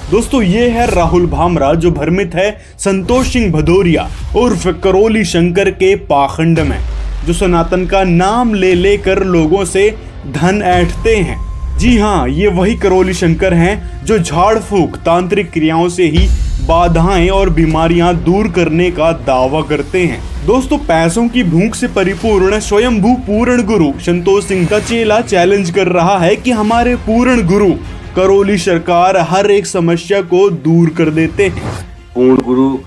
दोस्तों ये है राहुल भामरा, जो भ्रमित है संतोष सिंह भदौरिया उर्फ करोली शंकर के पाखंड में, जो सनातन का नाम ले लेकर लोगों से धन ऐंठते हैं। जी हाँ, ये वही करोली शंकर हैं जो झाड़ फूक तांत्रिक क्रियाओं से ही बाधाएं और बीमारियां दूर करने का दावा करते हैं। दोस्तों पैसों की भूख से परिपूर्ण स्वयंभू पूर्ण गुरु संतोष सिंह का चेला चैलेंज कर रहा है कि हमारे पूर्ण गुरु करोली सरकार हर एक समस्या को दूर कर देते हैं। पूर्ण गुरु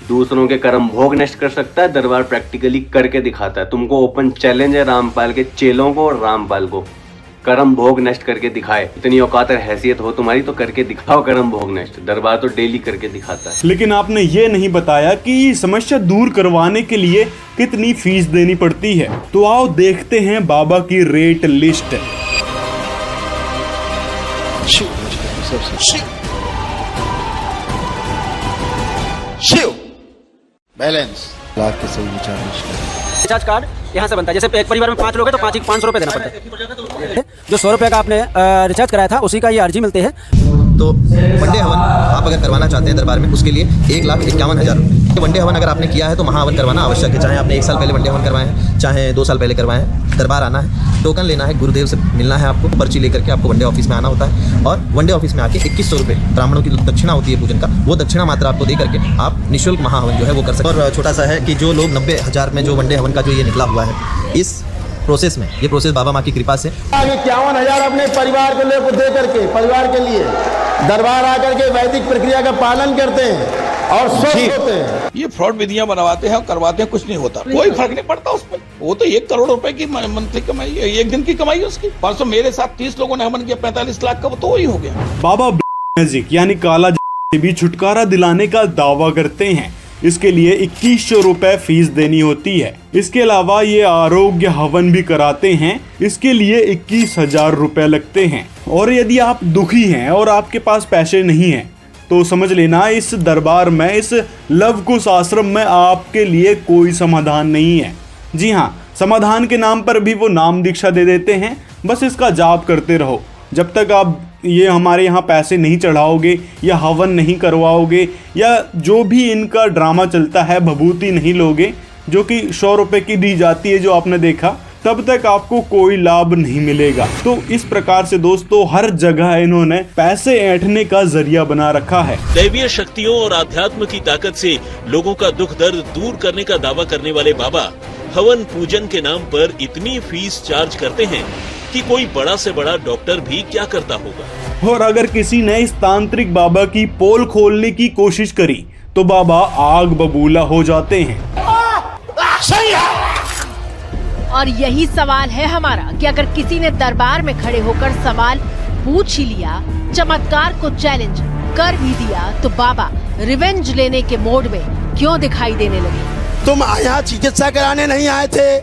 दूसरों के कर्म भोग नष्ट कर सकता है, दरबार प्रैक्टिकली करके दिखाता है। तुमको ओपन चैलेंज है रामपाल के चेलों को और रामपाल को, कर्म भोग नष्ट करके दिखाए। इतनी औकात और हैसियत हो तुम्हारी तो करके दिखाओ कर्म भोग नष्ट। दरबार तो डेली करके दिखाता है। लेकिन आपने ये नहीं बताया कि समस्या दूर करवाने के लिए कितनी फीस देनी पड़ती है। तो आओ देखते हैं बाबा की रेट लिस्ट। शिव बैलेंस लाख के सही विचार रिचार्ज कार्ड यहाँ से बनता है। जैसे एक परिवार में 5 लोग हैं तो 500 रुपये देना पड़ता है। जो 100 रुपये का आपने रिचार्ज कराया था उसी का ये अर्जी मिलते हैं। तो वनडे हवन आप अगर करवाना चाहते हैं दरबार में, उसके लिए 1,51,000 रुपये। वनडे हवन अगर आपने किया है तो महाहवन करवाना आवश्यक है। चाहे आपने 1 साल पहले वनडे हवन करवाए हैं, चाहे 2 साल पहले करवाए हैं, दरबार आना है, टोकन लेना है, गुरुदेव से मिलना है, आपको पर्ची लेकर के आपको वनडे ऑफिस में आना होता है। और वनडे ऑफिस में आके 2100 रुपये ब्राह्मणों की दक्षिणा होती है पूजन का, वो दक्षिणा मात्र आपको दे करके आप निःशुल्क महाहवन जो है वो कर सकते हैं। और छोटा सा है कि जो लोग 90,000 में जो वनडे हवन का जो ये निकला हुआ है, इस प्रोसेस में, ये प्रोसेस बाबा माँ की कृपा से 51,000 अपने परिवार को लेकर दे करके, परिवार के लिए दरबार आकर के वैदिक प्रक्रिया का पालन करते हैं और स्वस्थ होते हैं। ये फ्रॉड विधियां बनवाते हैं और करवाते हैं, कुछ नहीं होता, कोई फर्क नहीं पड़ता उसमें। वो तो 1 करोड़ रुपए की मंथली कमाई है, एक दिन की कमाई है उसकी। परसों मेरे साथ 30 लोगों ने हवन किया, 45 लाख का, वो तो वही हो गया। बाबा मैजिक यानी काला से भी छुटकारा दिलाने का दावा करते हैं। इसके लिए 2100 रुपए फीस देनी होती है। इसके अलावा ये आरोग्य हवन भी कराते हैं, इसके लिए 21,000 रुपए लगते हैं। और यदि आप दुखी हैं और आपके पास पैसे नहीं हैं तो समझ लेना इस दरबार में, इस लव कुश आश्रम में आपके लिए कोई समाधान नहीं है। जी हाँ, समाधान के नाम पर भी वो नाम दीक्षा दे देते हैं। बस इसका जाप करते रहो। जब तक आप ये हमारे यहाँ पैसे नहीं चढ़ाओगे या हवन नहीं करवाओगे या जो भी इनका ड्रामा चलता है भभूति नहीं लोगे, जो कि 100 रुपये की दी जाती है जो आपने देखा, तब तक आपको कोई लाभ नहीं मिलेगा। तो इस प्रकार से दोस्तों हर जगह इन्होंने पैसे ऐंठने का जरिया बना रखा है। दैवीय शक्तियों और अध्यात्म की ताकत से लोगों का दुख दर्द दूर करने का दावा करने वाले बाबा हवन पूजन के नाम पर इतनी फीस चार्ज करते हैं कि कोई बड़ा से बड़ा डॉक्टर भी क्या करता होगा। और अगर किसी ने इस तांत्रिक बाबा की पोल खोलने की कोशिश करी तो बाबा आग बबूला हो जाते हैं। और यही सवाल है हमारा कि अगर किसी ने दरबार में खड़े होकर सवाल पूछ ही लिया, चमत्कार को चैलेंज कर भी दिया, तो बाबा रिवेंज लेने के मोड में क्यों दिखाई देने लगे? तुम यहाँ चिकित्सा कराने नहीं आए थे।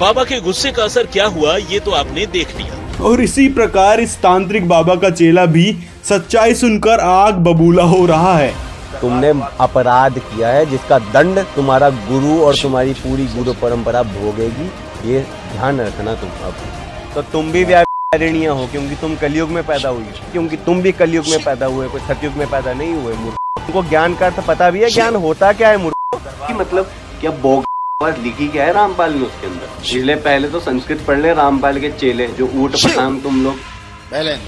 बाबा के गुस्से का असर क्या हुआ ये तो आपने देख लिया। और इसी प्रकार इस तांत्रिक बाबा का चेला भी सच्चाई सुनकर आग बबूला हो रहा है। तुमने अपराध किया है जिसका दंड तुम्हारा गुरु और तुम्हारी पूरी गुरु परंपरा भोगेगी, ये ध्यान रखना तुम। अब तो तुम भी व्याकरणीय हो क्योंकि तुम कलयुग में पैदा हुई, क्योंकि तुम भी कलयुग में पैदा हुए, कोई सतयुग में पैदा नहीं हुए। मूर्ख, तुमको ज्ञान का अर्थ पता भी है, ज्ञान होता क्या है मूर्ख? मतलब क्या भोग लिखी क्या है रामपाल ने उसके अंदर? इसलिए पहले तो संस्कृत पढ़ ले रामपाल के चेले, जो ऊट पटांग तुम लोग। बैलेंस।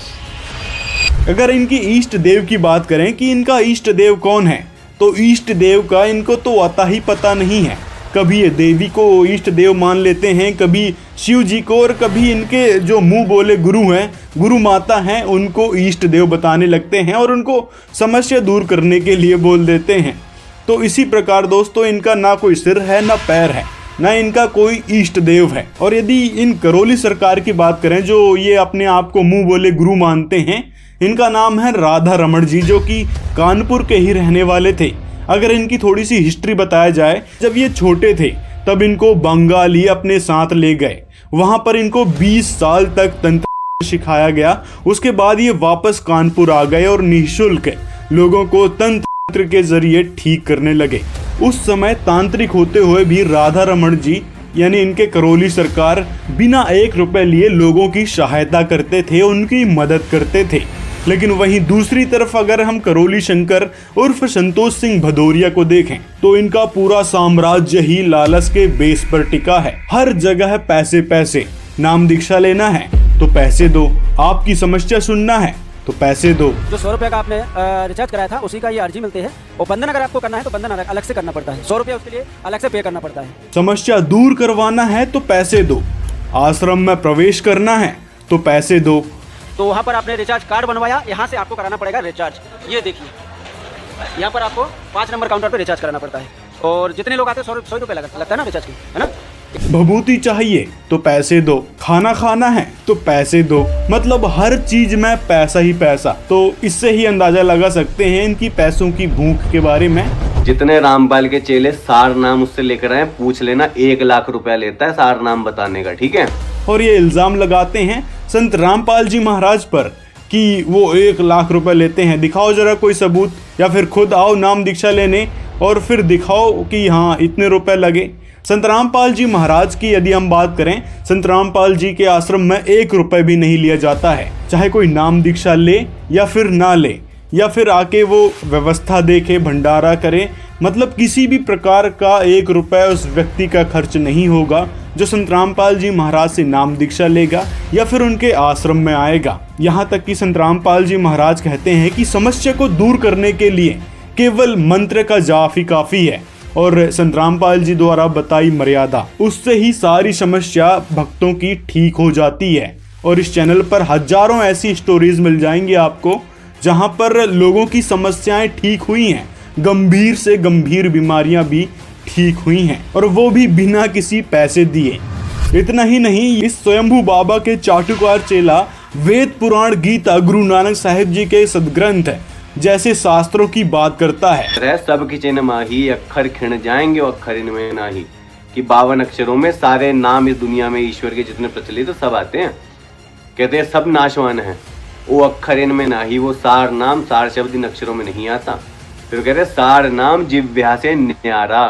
अगर इनकी इष्ट देव की बात करें कि इनका इष्ट देव कौन है, तो इष्ट देव का इनको तो अता ही पता नहीं है। कभी ये देवी को इष्ट देव मान लेते हैं, कभी शिव जी को, और कभी इनके जो मुंह बोले गुरु हैं, गुरु माता हैं, उनको इष्ट देव बताने लगते हैं और उनको समस्या दूर करने के लिए बोल देते हैं। तो इसी प्रकार दोस्तों इनका ना कोई सिर है ना पैर है, ना इनका कोई इष्ट देव है। और यदि इन करोली सरकार की बात करें जो ये अपने आप को मुंह बोले गुरु मानते हैं, इनका नाम है राधा रमण जी, जो कि कानपुर के ही रहने वाले थे। अगर इनकी थोड़ी सी हिस्ट्री बताया जाए, जब ये छोटे थे तब इनको बंगाली अपने साथ ले गए। वहाँ पर इनको 20 साल तक तंत्र सिखाया गया। उसके बाद ये वापस कानपुर आ गए और निःशुल्क लोगों को तंत्र के जरिए ठीक करने लगे। उस समय तांत्रिक होते हुए भी राधा रमण जी यानी इनके करोली सरकार बिना 1 रुपए लिए लोगों की सहायता करते थे, उनकी मदद करते थे। लेकिन वहीं दूसरी तरफ अगर हम करौली शंकर उर्फ संतोष सिंह भदौरिया को देखें तो इनका पूरा साम्राज्य ही लालच के बेस पर टिका है। हर जगह पैसे पैसे, नाम दीक्षा लेना है तो पैसे दो, आपकी समस्या सुनना है तो पैसे दो। जो 100 रुपये का आपने रिचार्ज कराया था उसी का ये अर्जी मिलते हैं, और बंधन अगर आपको करना है तो बंधन अलग से करना पड़ता है, 100 रुपये उसके लिए अलग से पे करना पड़ता है। समस्या दूर करवाना है तो पैसे दो, आश्रम में प्रवेश करना है तो पैसे दो। तो वहाँ पर आपने रिचार्ज कार्ड बनवाया, यहाँ से आपको कराना पड़ेगा रिचार्ज। ये देखिए यहाँ पर आपको 5 नंबर काउंटर पर रिचार्ज कराना पड़ता है, और जितने लोग आते हैं 100 रुपये लगता है ना रिचार्ज की, है ना। भभूति चाहिए तो पैसे दो, खाना खाना है तो पैसे दो, मतलब हर चीज में पैसा ही पैसा। तो इससे ही अंदाजा लगा सकते हैं इनकी पैसों की भूख के बारे में। जितने रामपाल के चेले सार नाम उससे लेकर आए, पूछ लेना 1 लाख रुपया लेता है सार नाम बताने का, ठीक है। और ये इल्जाम लगाते हैं संत रामपाल जी महाराज पर कि वो 1 लाख रुपए लेते हैं। दिखाओ जरा कोई सबूत, या फिर खुद आओ नाम दीक्षा लेने और फिर दिखाओ कि हाँ इतने रुपए लगे। संत रामपाल जी महाराज की यदि हम बात करें, संत रामपाल जी के आश्रम में 1 रुपए भी नहीं लिया जाता है, चाहे कोई नाम दीक्षा ले या फिर ना ले, या फिर आके वो व्यवस्था देखे, भंडारा करे, मतलब किसी भी प्रकार का 1 रुपए उस व्यक्ति का खर्च नहीं होगा जो संत रामपाल जी महाराज से नाम दीक्षा लेगा या फिर उनके आश्रम में आएगा। यहाँ तक कि संत रामपाल जी महाराज कहते हैं कि समस्या को दूर करने के लिए केवल मंत्र का जाप ही काफी है, और संत रामपाल जी द्वारा बताई मर्यादा, उससे ही सारी समस्या भक्तों की ठीक हो जाती है। और इस चैनल पर हजारों ऐसी स्टोरीज मिल जाएंगी आपको जहां पर लोगों की समस्याएं ठीक हुई हैं, गंभीर से गंभीर बीमारियां भी ठीक हुई हैं, और वो भी बिना किसी पैसे दिए। इतना ही नहीं, इस स्वयंभू बाबा के चाटुकार चेला वेद पुराण गीता गुरु नानक साहिब जी के सदग्रंथ जैसे शास्त्रों की बात करता है। सब खिंचे न माही, अक्षर खिण जाएंगे और अक्षर इनमें नाही, कि 52 अक्षरों में सारे नाम इस दुनिया में ईश्वर के जितने प्रचलित तो सब आते हैं। कहते हैं सब नाशवान है, वो अक्षर इनमें नाही, वो सार नाम, सार शब्द इन अक्षरों में नहीं आता। फिर कहते हैं सार नाम जिव्या से न्यारा,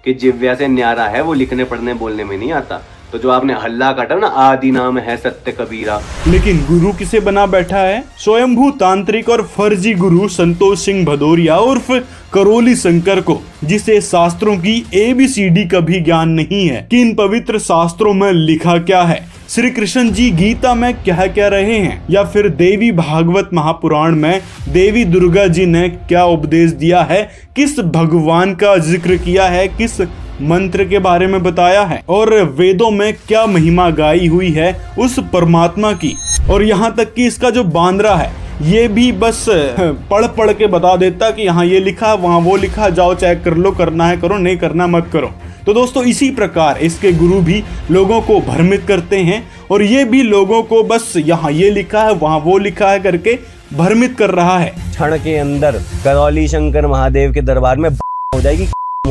कि जिव्या से न्यारा है, वो लिखने पढ़ने बोलने में नहीं आता। तो जो आपने हल्ला काटा ना, आदि नाम है सत्य कबीरा। लेकिन गुरु किसे बना बैठा है? स्वयंभू तांत्रिक और फर्जी गुरु संतोष सिंह भदौरिया उर्फ करौली शंकर को, जिसे शास्त्रों की ABCD का भी ज्ञान नहीं है कि इन पवित्र शास्त्रों में लिखा क्या है, श्री कृष्ण जी गीता में क्या कह रहे हैं, या फिर देवी भागवत महापुराण में देवी दुर्गा जी ने क्या उपदेश दिया है, किस भगवान का जिक्र किया है, किस मंत्र के बारे में बताया है, और वेदों में क्या महिमा गाई हुई है उस परमात्मा की। और यहाँ तक कि इसका जो बांद्रा है ये भी बस पढ़ पढ़ के बता देता कि यहाँ ये लिखा, वहाँ वो लिखा, जाओ चेक कर लो, करना है करो, नहीं करना मत करो। तो दोस्तों इसी प्रकार इसके गुरु भी लोगों को भ्रमित करते हैं, और ये भी लोगों को बस यहाँ ये लिखा है वहाँ वो लिखा है करके भ्रमित कर रहा है। क्षण के अंदर करौली शंकर महादेव के दरबार में हो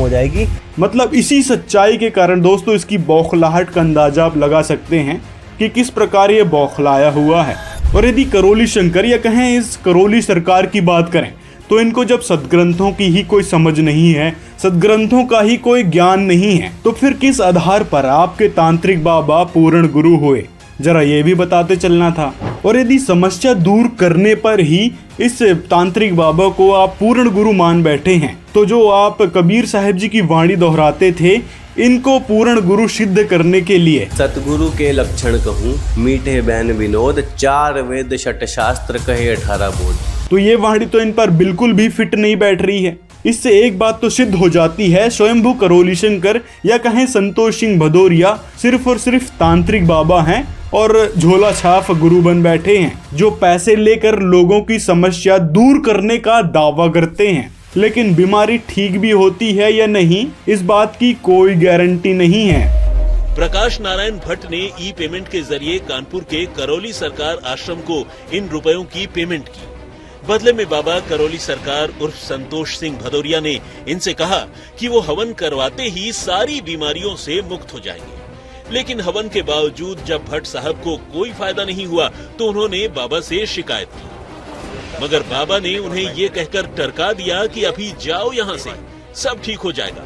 जाएगी। मतलब इसी सच्चाई के कारण दोस्तों इसकी बौखलाहट का अंदाजा आप लगा सकते हैं कि किस प्रकार ये बौखलाया हुआ है। और यदि करौली शंकर या कहें इस करौली सरकार की बात करें तो इनको जब सदग्रंथों की ही कोई समझ नहीं है, सदग्रंथों का ही कोई ज्ञान नहीं है, तो फिर किस आधार पर आपके तांत्रिक बाबा पूर्ण गुरु हुए, जरा ये भी बताते चलना था। और यदि समस्या दूर करने पर ही इस तांत्रिक बाबा को आप पूर्ण गुरु मान बैठे हैं, तो जो आप कबीर साहिब जी की वाणी दोहराते थे, इनको पूर्ण गुरु सिद्ध करने के लिए सतगुरु के लक्षण कहूँ, मीठे बैन विनोद, 4 वेद 6 शास्त्र कहे 18 बोध। तो ये वाणी तो इन पर बिल्कुल भी फिट नहीं बैठ रही है। इससे एक बात तो सिद्ध हो जाती है, स्वयंभू करौली शंकर या कहें संतोष सिंह भदौरिया सिर्फ और सिर्फ तांत्रिक बाबा हैं और झोला छाप गुरु बन बैठे हैं, जो पैसे लेकर लोगों की समस्या दूर करने का दावा करते हैं। लेकिन बीमारी ठीक भी होती है या नहीं, इस बात की कोई गारंटी नहीं है। प्रकाश नारायण भट्ट ने ई पेमेंट के जरिए कानपुर के करौली सरकार आश्रम को इन रुपयों की पेमेंट की। बदले में बाबा करौली सरकार उर्फ संतोष सिंह भदौरिया ने इनसे कहा कि वो हवन करवाते ही सारी बीमारियों से मुक्त हो जाएंगे। लेकिन हवन के बावजूद जब भट्ट साहब को कोई फायदा नहीं हुआ तो उन्होंने बाबा से शिकायत की, मगर बाबा ने उन्हें ये कहकर टरका दिया कि अभी जाओ यहाँ से, सब ठीक हो जाएगा।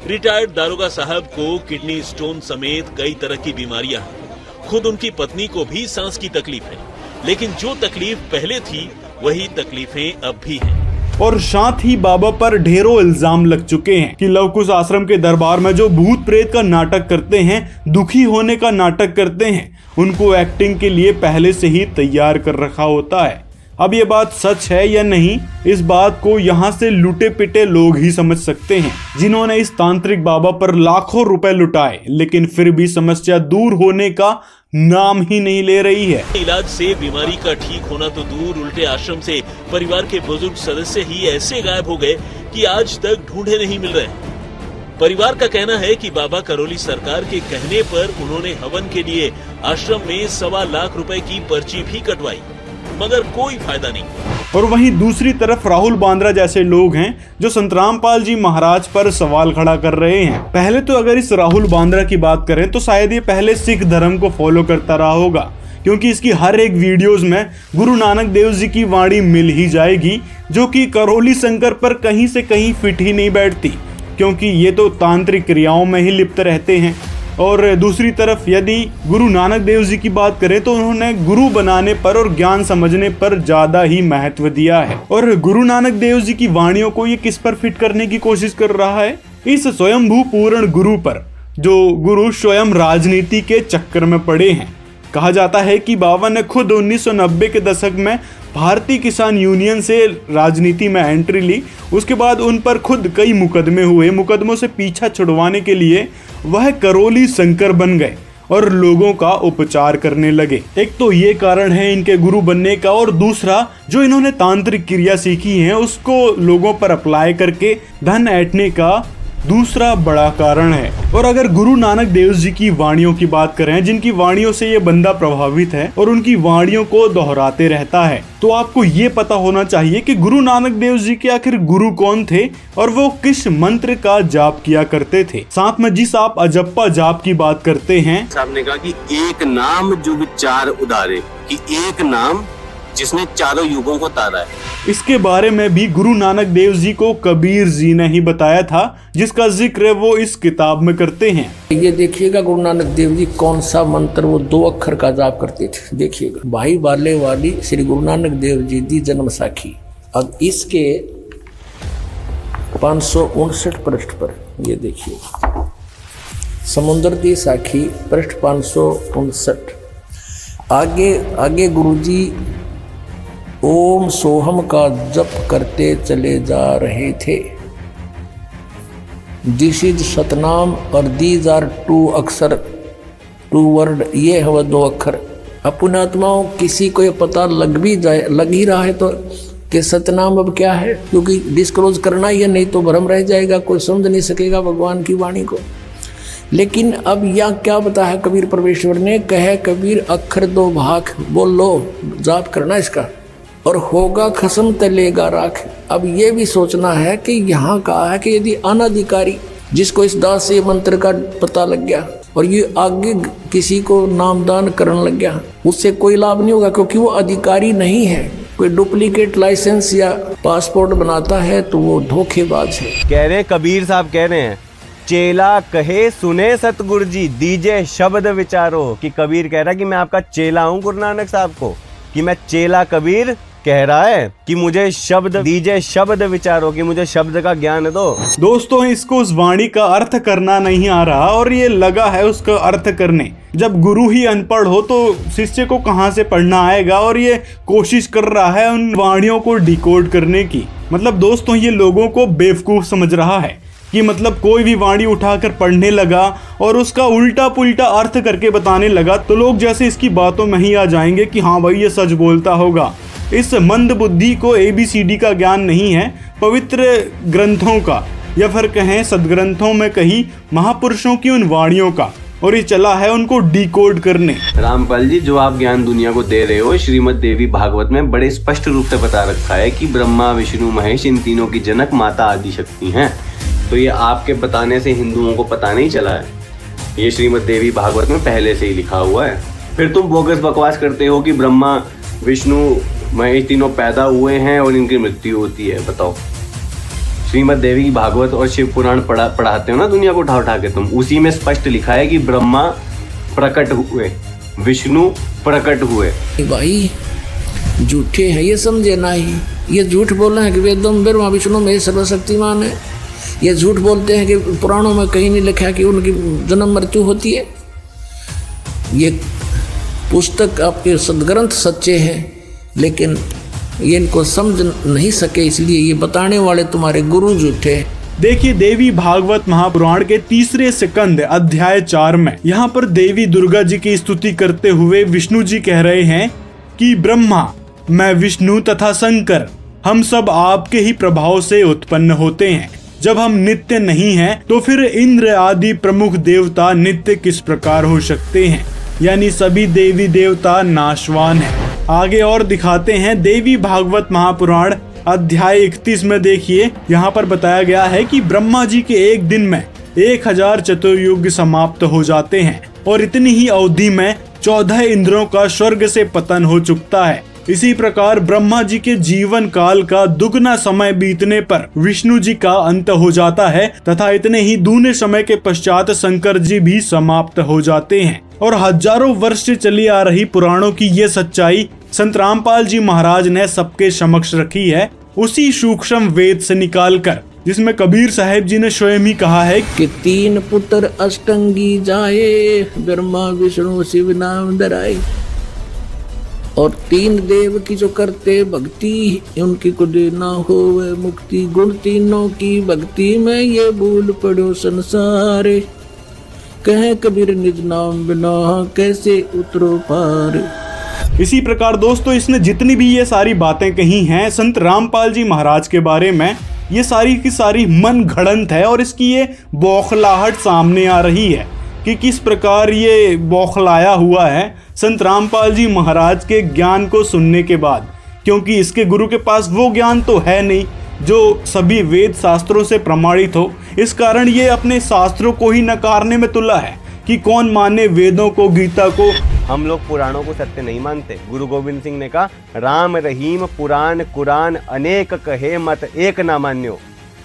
रिटायर्ड दारोगा साहब को किडनी स्टोन समेत कई तरह की बीमारियां हैं। खुद उनकी पत्नी को भी सांस की तकलीफ है, लेकिन जो तकलीफ पहले थी वही तकलीफें अब भी हैं। और साथ ही बाबा पर ढेरों इल्जाम लग चुके हैं कि लवकुश आश्रम के दरबार में जो भूत प्रेत का नाटक करते हैं, दुखी होने का नाटक करते हैं, उनको एक्टिंग के लिए पहले से ही तैयार कर रखा होता है। अब ये बात सच है या नहीं, इस बात को यहाँ से लुटे पिटे लोग ही समझ सकते हैं, जिन्होंने इस तांत्रिक बाबा पर लाखों रुपए लुटाए, लेकिन फिर भी समस्या दूर होने का नाम ही नहीं ले रही है। इलाज से बीमारी का ठीक होना तो दूर, उल्टे आश्रम से परिवार के बुजुर्ग सदस्य ही ऐसे गायब हो गए कि आज तक ढूंढे नहीं मिल रहे। परिवार का कहना है कि बाबा करौली सरकार के कहने पर उन्होंने हवन के लिए आश्रम में 1.25 लाख रुपए की पर्ची भी कटवाई, मगर कोई फायदा नहीं। और वहीं दूसरी तरफ राहुल बांद्रा जैसे लोग हैं जो संत रामपाल जी महाराज पर सवाल खड़ा कर रहे हैं। पहले तो अगर इस राहुल बांद्रा की बात करें तो शायद ये पहले सिख धर्म को फॉलो करता रहा होगा, क्योंकि इसकी हर एक वीडियोस में गुरु नानक देव जी की वाणी मिल ही जाएगी, जो कि करौली शंकर पर कहीं से कहीं फिट ही नहीं बैठती, क्योंकि ये तो तांत्रिक क्रियाओं में ही लिप्त रहते हैं। और दूसरी तरफ यदि गुरु नानक देव जी की बात करें तो उन्होंने गुरु बनाने पर और ज्ञान समझने पर ज्यादा ही महत्व दिया है। और गुरु नानक देव जी की वाणियों को ये किस पर फिट करने की कोशिश कर रहा है? इस स्वयंभू पूर्ण गुरु पर, जो गुरु स्वयं राजनीति के चक्कर में पड़े हैं। कहा जाता है कि बाबा ने खुद 1990 के दशक में भारतीय किसान यूनियन से राजनीति में एंट्री ली। उसके बाद उन पर खुद कई मुकदमे हुए। मुकदमों से पीछा छुड़वाने के लिए वह करौली शंकर बन गए और लोगों का उपचार करने लगे। एक तो ये कारण है इनके गुरु बनने का, और दूसरा जो इन्होंने तांत्रिक क्रिया सीखी है उसको लोगों पर अप्लाई करके धन ऐंठने का दूसरा बड़ा कारण है। और अगर गुरु नानक देव जी की वाणियों की बात करें, जिनकी वाणियों से ये बंदा प्रभावित है और उनकी वाणियों को दोहराते रहता है, तो आपको ये पता होना चाहिए कि गुरु नानक देव जी के आखिर गुरु कौन थे और वो किस मंत्र का जाप किया करते थे। साथ में जिस आप अजप्पा जाप की बात करते हैं, साहब ने कहा कि एक नाम जो चार उदारे, कि एक नाम जिसने चारों युगों को तारा है। इसके बारे में भी गुरु नानक देव जी को कबीर जी ने ही बताया था, जिसका जिक्र वो इस किताब में करते हैं। ये देखिएगा गुरु नानक देव जी कौन सा मंत्र वो 2 अक्षर का जाप करते थे। देखिएगा, भाई बाले वाली श्री गुरु नानक देव जी दी जन्म साखी। अब इसके 559 पृष्ठ पर ये देखिए, समुद्र दी साखी पृष्ठ 559। आगे गुरुजी ओम सोहम का जप करते चले जा रहे थे। दिस इज सतनाम और दीज आर 2 अक्षर 2 वर्ड, ये है वह 2 अक्षर। अपुणात्माओं किसी को ये पता लग ही रहा है तो कि सतनाम अब क्या है, क्योंकि डिस्क्लोज करना ही है, नहीं तो भ्रम रह जाएगा, कोई समझ नहीं सकेगा भगवान की वाणी को। लेकिन अब यह क्या बताया कबीर परमेश्वर ने, कहे कबीर अक्षर 2 भाग बोलो, जाप करना इसका, और होगा खसम तलेगा राख। अब ये भी सोचना है कि यहाँ कहा है कि यदि अनाधिकारी जिसको इस दास से मंत्र का पता लग गया और ये आगे किसी को नामदान करने लग गया, उससे कोई लाभ नहीं होगा, क्योंकि वो अधिकारी नहीं है। कोई डुप्लीकेट लाइसेंस या पासपोर्ट बनाता है तो वो धोखेबाज है। कह रहे कबीर साहब कह रहे हैं, चेला कहे सुने सतगुरु जी दीजे शब्द विचारो, कि कबीर कह रहा है कि मैं आपका चेला हूँ गुरु नानक साहब को, कि मैं चेला कबीर कह रहा है कि मुझे शब्द दीजिए, शब्द विचारो, कि मुझे शब्द का ज्ञान दो। दोस्तों, इसको उस वाणी का अर्थ करना नहीं आ रहा और ये लगा है उसका अर्थ करने। जब गुरु ही अनपढ़ हो तो शिष्य को कहाँ से पढ़ना आएगा, और ये कोशिश कर रहा है उन वाणियों को डिकोड करने की। मतलब दोस्तों, ये लोगों को बेवकूफ समझ रहा है कि मतलब कोई भी वाणी उठाकर पढ़ने लगा और उसका उल्टा पुल्टा अर्थ करके बताने लगा तो लोग जैसे इसकी बातों में ही आ जाएंगे कि हाँ भाई ये सच बोलता होगा। इस मंद बुद्धि को ABCD का ज्ञान नहीं है, पवित्र ग्रंथों का, या फिर कहें सदग्रंथों में कही महापुरुषों की उन वाणियों का, और ये चला है उनको डिकोड करने। रामपाल जी, जो आप ज्ञान दुनिया को दे रहे हो, श्रीमद् देवी भागवत में बड़े स्पष्ट रूप से बता रखा है कि ब्रह्मा विष्णु महेश इन तीनों की जनक माता आदि शक्ति हैं। तो ये आपके बताने से हिंदुओं को पता नहीं चला है, ये श्रीमद् देवी भागवत में पहले से ही लिखा हुआ है। फिर तुम बोगस बकवास करते हो कि ब्रह्मा विष्णु महेश तीनों पैदा हुए हैं और इनकी मृत्यु होती है। बताओ, श्रीमद् देवी भागवत और शिव पुराण पढ़ाते हो ना दुनिया को उठा के तुम, उसी में स्पष्ट लिखा है कि ब्रह्मा प्रकट हुए, विष्णु प्रकट हुए। भाई झूठे हैं, ये समझे ना ही। ये झूठ बोल रहे हैं कि वेदों में ब्रह्मा विष्णु में सर्वशक्तिमान है। ये झूठ बोलते हैं कि पुराणों में कहीं नहीं लिखा कि उनकी जन्म मृत्यु होती है। ये पुस्तक आपके सदग्रंथ सच्चे हैं, लेकिन ये इनको समझ नहीं सके, इसलिए ये बताने वाले तुम्हारे गुरु झूठे हैं। देखिए देवी भागवत महापुराण के 3 स्कंद अध्याय 4 में यहाँ पर देवी दुर्गा जी की स्तुति करते हुए विष्णु जी कह रहे हैं कि ब्रह्मा, मैं विष्णु तथा शंकर, हम सब आपके ही प्रभाव से उत्पन्न होते हैं। जब हम नित्य नहीं हैं, तो फिर इंद्र आदि प्रमुख देवता नित्य किस प्रकार हो सकते हैं? यानी सभी देवी देवता नाशवान हैं। आगे और दिखाते हैं देवी भागवत महापुराण अध्याय 31 में। देखिए यहाँ पर बताया गया है कि ब्रह्मा जी के एक दिन में 1000 चतुर्युग समाप्त हो जाते हैं और इतनी ही अवधि में 14 इंद्रों का स्वर्ग से पतन हो चुकता है। इसी प्रकार ब्रह्मा जी के जीवन काल का दुगना समय बीतने पर विष्णु जी का अंत हो जाता है तथा इतने ही दूने समय के पश्चात शंकर जी भी समाप्त हो जाते हैं। और हजारों वर्ष से चली आ रही पुराणों की ये सच्चाई संत रामपाल जी महाराज ने सबके समक्ष रखी है, उसी सूक्ष्म वेद से निकालकर, जिसमें कबीर साहब जी ने स्वयं ही कहा है कि 3 पुत्र अष्टंगी जाए, ब्रह्मा विष्णु शिव नाम धराए। और 3 देव की जो करते भक्ति, उनकी को देना हो वह मुक्ति। गुण तीनों की भक्ति में ये भूल पड़ो संसारे, कहे कबीर निज नाम बिना कैसे उतरो पार। इसी प्रकार दोस्तों इसने जितनी भी ये सारी बातें कही हैं संत रामपाल जी महाराज के बारे में, ये सारी की सारी मन घड़ंत है और इसकी ये बौखलाहट सामने आ रही है कि किस प्रकार ये बौखलाया हुआ है संत रामपाल जी महाराज के ज्ञान को सुनने के बाद, क्योंकि इसके गुरु के पास वो ज्ञान तो है नहीं जो सभी वेद शास्त्रों से प्रमाणित हो। इस कारण ये अपने शास्त्रों को ही नकारने में तुला है कि कौन माने वेदों को, गीता को। हम लोग पुराणों को सत्य नहीं मानते। गुरु गोविंद सिंह ने कहा, राम रहीम पुराण कुरान अनेक कहे मत एक ना मान्यो,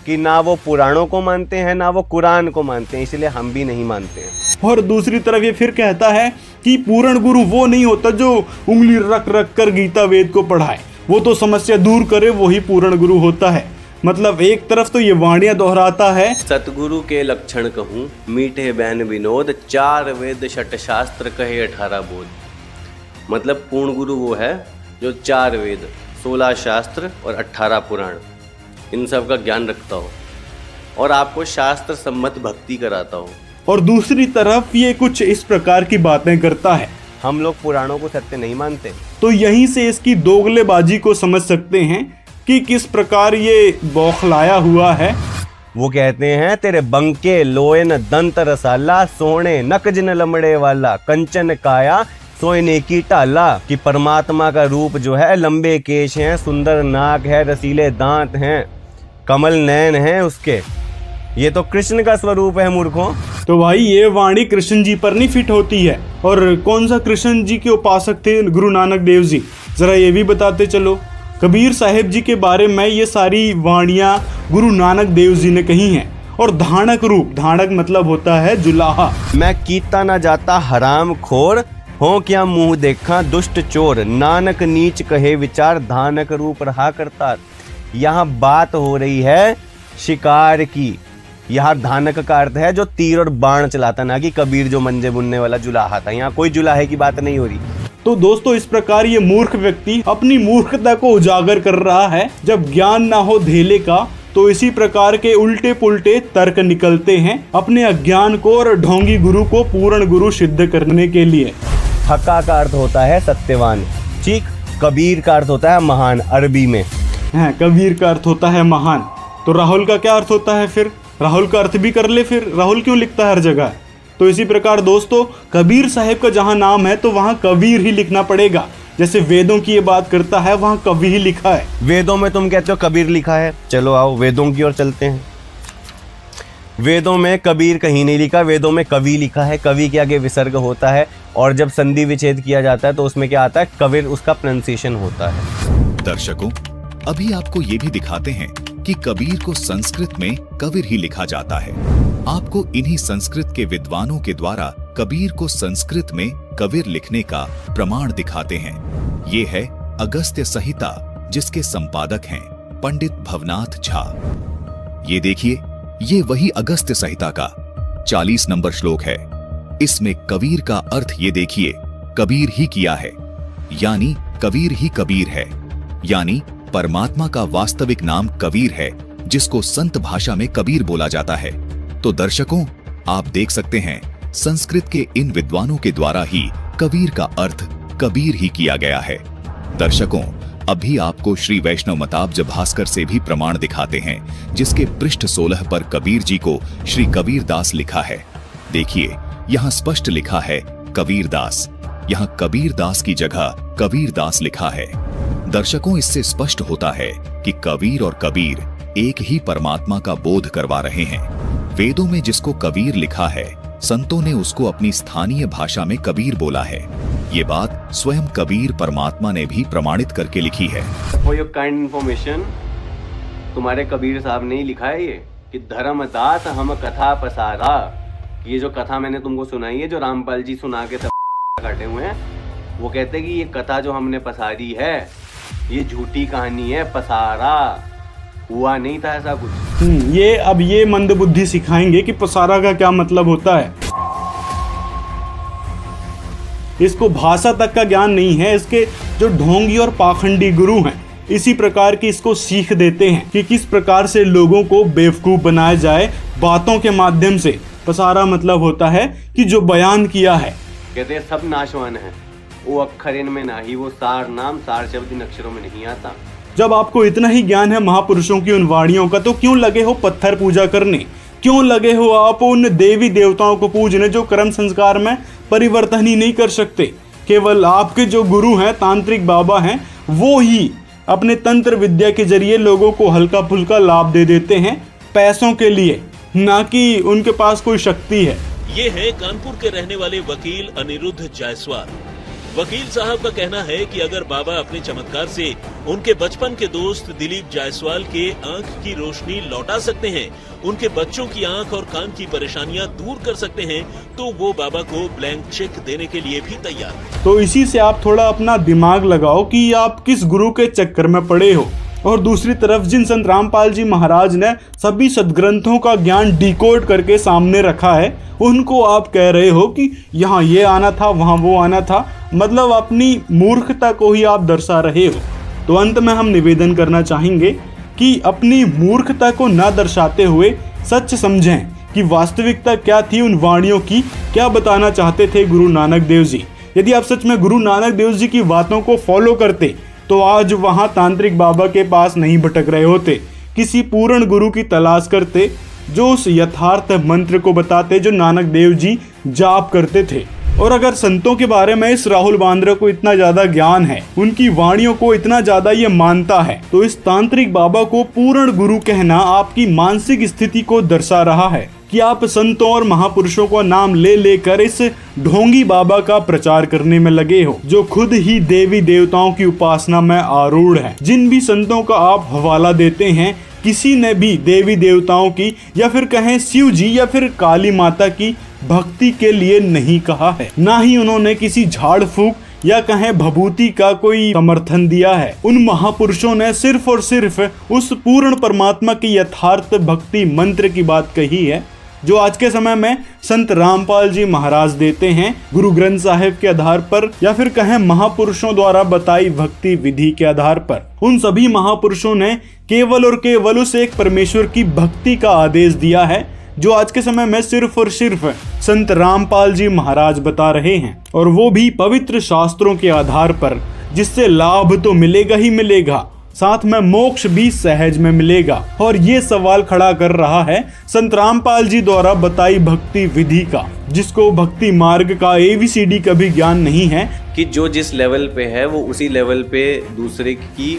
कि ना वो पुराणों को मानते हैं ना वो कुरान को मानते हैं, इसलिए हम भी नहीं मानते हैं। और दूसरी तरफ ये फिर कहता है कि पूर्ण गुरु वो नहीं होता जो उंगली रख रख कर गीता वेद को पढ़ाए, वो तो समस्या दूर करे, वही पूर्ण गुरु होता है। मतलब एक तरफ तो ये वाणियां दोहराता है, सतगुरु के लक्षण कहूँ मीठे बहन विनोद, 4 वेद 6 शास्त्र कहे 18 बोध। मतलब पूर्ण गुरु वो है जो 4 वेद 16 शास्त्र और 18 पुराण इन सब का ज्ञान रखता हो और आपको शास्त्र सम्मत भक्ति कराता हो। और दूसरी तरफ ये कुछ इस प्रकार की बातें करता है, हम लोग पुराणों को सत्य नहीं मानते। तो यहीं से इसकी दोगलेबाजी को समझ सकते हैं कि किस प्रकार ये बौखलाया हुआ है। वो कहते हैं, तेरे बंके लोयन दंत रसाला, सोने नक जिन लमड़े वाला, कंचन काया सोने की टाला। कि परमात्मा का रूप जो है लंबे केश हैं, सुंदर नाक है, रसीले दांत हैं, कमल नयन हैं उसके। ये तो कृष्ण का स्वरूप है मूर्खों। तो भाई ये वाणी कृष्ण जी पर नहीं फिट होती है। और कौन सा कृष्ण जी के उपासक थे गुरु नानक देव जी, जरा ये भी बताते चलो। कबीर साहिब जी के बारे में ये सारी वाणियाँ गुरु नानक देव जी ने कही हैं। और धानक रूप, धानक मतलब होता है जुलाहा। मैं कीता ना जाता हराम खोर, हो क्या मुंह देखा दुष्ट चोर, नानक नीच कहे विचार, धानक रूप रहा करता। यहाँ बात हो रही है शिकार की। यहाँ धानक का अर्थ है जो तीर और बाण चलाता, ना कि कबीर जो मंजे बुनने वाला जुलाहा था। यहाँ कोई जुलाहे की बात नहीं हो रही। तो दोस्तों इस प्रकार ये मूर्ख व्यक्ति अपनी मूर्खता को उजागर कर रहा है। जब ज्ञान ना हो धेले का, तो इसी प्रकार के उल्टे पुल्टे तर्क निकलते हैं अपने अज्ञान को और ढोंगी गुरु को पूर्ण गुरु सिद्ध करने के लिए। हक्का का अर्थ होता है सत्यवान, ठीक। कबीर का अर्थ होता है महान अरबी में। कबीर का अर्थ होता है महान। तो राहुल का क्या अर्थ होता है फिर? राहुल का अर्थ भी कर ले फिर, राहुल क्यों लिखता है हर जगह? तो इसी प्रकार दोस्तों कबीर साहिब का जहाँ नाम है तो वहाँ कबीर ही लिखना पड़ेगा। जैसे वेदों की ये बात करता है, वहाँ कवि ही लिखा है। वेदों में तुम कहते हो कबीर लिखा है, चलो आओ वेदों की ओर चलते हैं। वेदों में कबीर कहीं नहीं लिखा, वेदों में कवि लिखा है। कवि के आगे विसर्ग होता है और जब संधि विच्छेद किया जाता है तो उसमें क्या आता है, कबीर, उसका प्रोनाउंसिएशन होता है। दर्शकों, अभी आपको ये भी दिखाते हैं कि कबीर को संस्कृत में कबीर ही लिखा जाता है। आपको इन्हीं संस्कृत के विद्वानों के द्वारा कबीर को संस्कृत में कबीर लिखने का प्रमाण दिखाते हैं। ये है अगस्त्य संहिता, जिसके संपादक हैं पंडित भवनाथ झा। ये देखिए, ये वही अगस्त्य संहिता का 40 नंबर श्लोक है। इसमें कबीर का अर्थ ये देखिए, कबीर ही किया है, यानी कबीर ही कबीर है, यानी परमात्मा का वास्तविक नाम कबीर है, जिसको संत भाषा में कबीर बोला जाता है। तो दर्शकों, आप देख सकते हैं संस्कृत के इन विद्वानों के द्वारा ही कबीर का अर्थ कबीर ही किया गया है। दर्शकों, अभी आपको श्री वैष्णव मताब्ज भास्कर से भी प्रमाण दिखाते हैं, जिसके पृष्ठ 16 पर कबीर जी को श्री कबीर दास लिखा है। देखिए, यहाँ स्पष्ट लिखा है कबीर दास, यहाँ कबीर दास की जगह कबीर दास लिखा है। दर्शकों, इससे स्पष्ट होता है कि कबीर और कबीर एक ही परमात्मा का बोध करवा रहे हैं। वेदों में जिसको कबीर लिखा है, संतों ने उसको अपनी स्थानीय भाषा में कबीर बोला है। ये बात स्वयं कबीर परमात्मा ने भी प्रमाणित करके लिखी है। फॉर योर काइंड इन्फॉर्मेशन, तुम्हारे कबीर साहब ने ही लिखा है ये कि धर्मदास हम कथा पसारा। ये जो कथा मैंने तुमको सुनाई है, जो रामपाल जी सुना के सब काटे हुए हैं, वो कहते हैं कि ये कथा जो हमने पसारी है, ये झूठी कहानी है, पसारा हुआ नहीं था ऐसा कुछ। ये अब ये मंदबुद्धि सिखाएंगे कि पसारा का क्या मतलब होता है। इसको भाषा तक का ज्ञान नहीं है। इसके जो ढोंगी और पाखंडी गुरु हैं, इसी प्रकार की इसको सीख देते हैं कि किस प्रकार से लोगों को बेवकूफ बनाया जाए बातों के माध्यम से। पसारा मतलब होता है कि जो बयान किया है। कहते हैं सब नाशवान है, वो अक्षर इनमें नाही, वो सार नाम, सार शब्द इन अक्षरों में नहीं आता। जब आपको इतना ही ज्ञान है महापुरुषों की उन वाणियों का, तो क्यों लगे हो पत्थर पूजा करने? क्यों लगे हो आप उन देवी देवताओं को पूजने जो कर्म संस्कार में परिवर्तन ही नहीं कर सकते? केवल आपके जो गुरु हैं, तांत्रिक बाबा हैं, वो ही अपने तंत्र विद्या के जरिए लोगों को हल्का फुल्का लाभ दे देते हैं पैसों के लिए, ना कि उनके पास कोई शक्ति है। ये है कानपुर के रहने वाले वकील अनिरुद्ध जायसवाल। वकील साहब का कहना है कि अगर बाबा अपने चमत्कार से उनके बचपन के दोस्त दिलीप जायसवाल के आंख की रोशनी लौटा सकते हैं, उनके बच्चों की आंख और कान की परेशानियां दूर कर सकते हैं, तो वो बाबा को ब्लैंक चेक देने के लिए भी तैयार है। तो इसी से आप थोड़ा अपना दिमाग लगाओ कि आप किस गुरु के चक्कर में पड़े हो। और दूसरी तरफ जिन संत रामपाल जी महाराज ने सभी सदग्रंथों का ज्ञान डिकोड करके सामने रखा है, उनको आप कह रहे हो कि यहाँ ये आना था, वहाँ वो आना था। मतलब अपनी मूर्खता को ही आप दर्शा रहे हो। तो अंत में हम निवेदन करना चाहेंगे कि अपनी मूर्खता को ना दर्शाते हुए सच समझें कि वास्तविकता क्या थी, उन वाणियों की क्या बताना चाहते थे गुरु नानक देव जी। यदि आप सच में गुरु नानक देव जी की बातों को फॉलो करते, तो आज वहाँ तांत्रिक बाबा के पास नहीं भटक रहे होते, किसी पूर्ण गुरु की तलाश करते जो उस यथार्थ मंत्र को बताते जो नानक देव जी जाप करते थे। और अगर संतों के बारे में इस राहुल बांद्रा को इतना ज्यादा ज्ञान है, उनकी वाणियों को इतना ज्यादा ये मानता है, तो इस तांत्रिक बाबा को पूर्ण गुरु कहना आपकी मानसिक स्थिति को दर्शा रहा है कि आप संतों और महापुरुषों का नाम ले लेकर इस ढोंगी बाबा का प्रचार करने में लगे हो, जो खुद ही देवी देवताओं की उपासना में आरूढ़ है। जिन भी संतों का आप हवाला देते हैं, किसी ने भी देवी देवताओं की या फिर कहें शिव जी या फिर काली माता की भक्ति के लिए नहीं कहा है, ना ही उन्होंने किसी झाड़ फूक या कहें भभूति का कोई समर्थन दिया है। उन महापुरुषों ने सिर्फ और सिर्फ उस पूर्ण परमात्मा की यथार्थ भक्ति मंत्र की बात कही है, जो आज के समय में संत रामपाल जी महाराज देते हैं गुरु ग्रंथ साहिब के आधार पर या फिर कहें महापुरुषों द्वारा बताई भक्ति विधि के आधार पर। उन सभी महापुरुषों ने केवल और केवल उस एक परमेश्वर की भक्ति का आदेश दिया है, जो आज के समय में सिर्फ और सिर्फ संत रामपाल जी महाराज बता रहे हैं, और वो भी पवित्र शास्त्रों के आधार पर, जिससे लाभ तो मिलेगा ही मिलेगा, साथ में मोक्ष भी सहज में मिलेगा। और ये सवाल खड़ा कर रहा है संत रामपाल जी द्वारा बताई भक्ति विधि का, जिसको भक्ति मार्ग का ABCD का भी ज्ञान नहीं है, कि जो जिस लेवल पे है वो उसी लेवल पे दूसरे की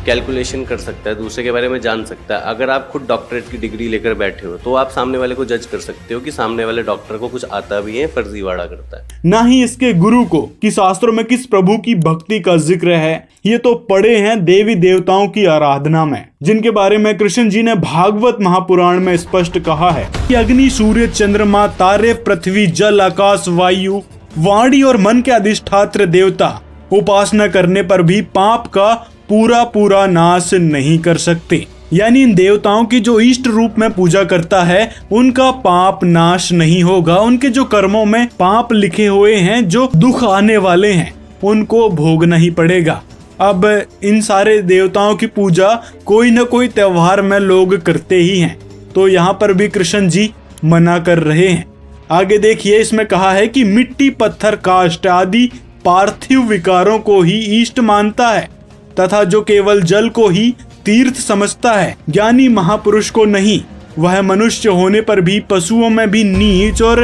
कैलकुलेशन कर सकता है, दूसरे के बारे में जान सकता है। अगर आप खुद डॉक्टरेट की डिग्री लेकर बैठे हो, तो आप सामने वाले को जज कर सकते हो कि सामने वाले डॉक्टर को कुछ आता भी है, फर्जीवाड़ा करता है। ना ही इसके गुरु को कि शास्त्रों में किस प्रभु की भक्ति का जिक्र है, ये तो पड़े हैं देवी देवताओं की आराधना में, जिनके बारे में कृष्ण जी ने भागवत महापुराण में स्पष्ट कहा है कि अग्नि, सूर्य, चंद्रमा, तारे, पृथ्वी, जल, आकाश, वायु, वाणी और मन के अधिष्ठात्र देवता उपासना करने पर भी पाप का पूरा नाश नहीं कर सकते। यानी इन देवताओं की जो इष्ट रूप में पूजा करता है उनका पाप नाश नहीं होगा। उनके जो कर्मों में पाप लिखे हुए हैं, जो दुख आने वाले हैं, उनको भोगना ही पड़ेगा। अब इन सारे देवताओं की पूजा कोई न कोई त्योहार में लोग करते ही हैं, तो यहाँ पर भी कृष्ण जी मना कर रहे हैं। आगे देखिए, इसमें कहा है कि मिट्टी, पत्थर, काष्ठ आदि पार्थिव विकारों को ही इष्ट मानता है तथा जो केवल जल को ही तीर्थ समझता है, ज्ञानी महापुरुष को नहीं। वह मनुष्य होने पर भी पशुओं में भी नीच और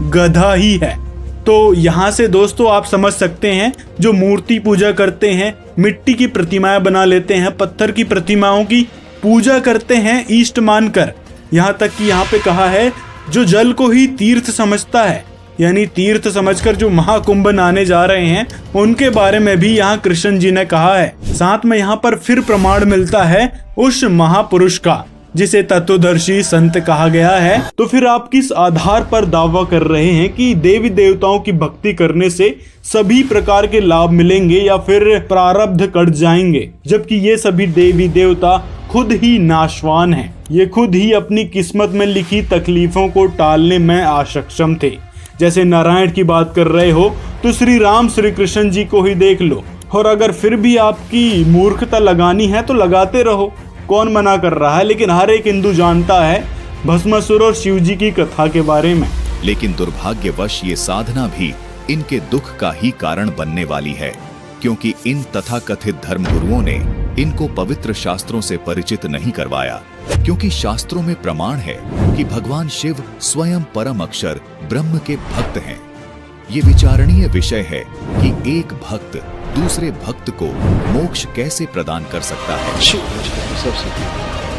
गधा ही है। तो यहाँ से दोस्तों आप समझ सकते हैं, जो मूर्ति पूजा करते हैं, मिट्टी की प्रतिमाएं बना लेते हैं, पत्थर की प्रतिमाओं की पूजा करते हैं इष्ट मानकर। यहाँ तक कि यहाँ पे कहा है जो जल को ही तीर्थ समझता है, यानी तीर्थ समझकर जो महाकुंभ आने जा रहे हैं उनके बारे में भी यहाँ कृष्ण जी ने कहा है। साथ में यहाँ पर फिर प्रमाण मिलता है उस महापुरुष का जिसे तत्वदर्शी संत कहा गया है। तो फिर आप किस आधार पर दावा कर रहे हैं कि देवी देवताओं की भक्ति करने से सभी प्रकार के लाभ मिलेंगे या फिर प्रारब्ध कट जाएंगे, जबकि ये सभी देवी देवता खुद ही नाशवान हैं। ये खुद ही अपनी किस्मत में लिखी तकलीफों को टालने में असक्षम थे। जैसे नारायण की बात कर रहे हो तो श्री राम श्री कृष्ण जी को ही देख लो। और अगर फिर भी आपकी मूर्खता लगानी है तो लगाते रहो, कौन मना कर रहा है। लेकिन हर एक हिंदू जानता है भस्मासुर और शिव जी की कथा के बारे में। लेकिन दुर्भाग्यवश ये साधना भी इनके दुख का ही कारण बनने वाली है, क्योंकि इन तथाकथित धर्मगुरुओं ने इनको पवित्र शास्त्रों से परिचित नहीं करवाया। क्योंकि शास्त्रों में प्रमाण है कि भगवान शिव स्वयं परम अक्षर ब्रह्म के भक्त हैं। ये विचारणीय विषय है कि एक भक्त दूसरे भक्त को मोक्ष कैसे प्रदान कर सकता है।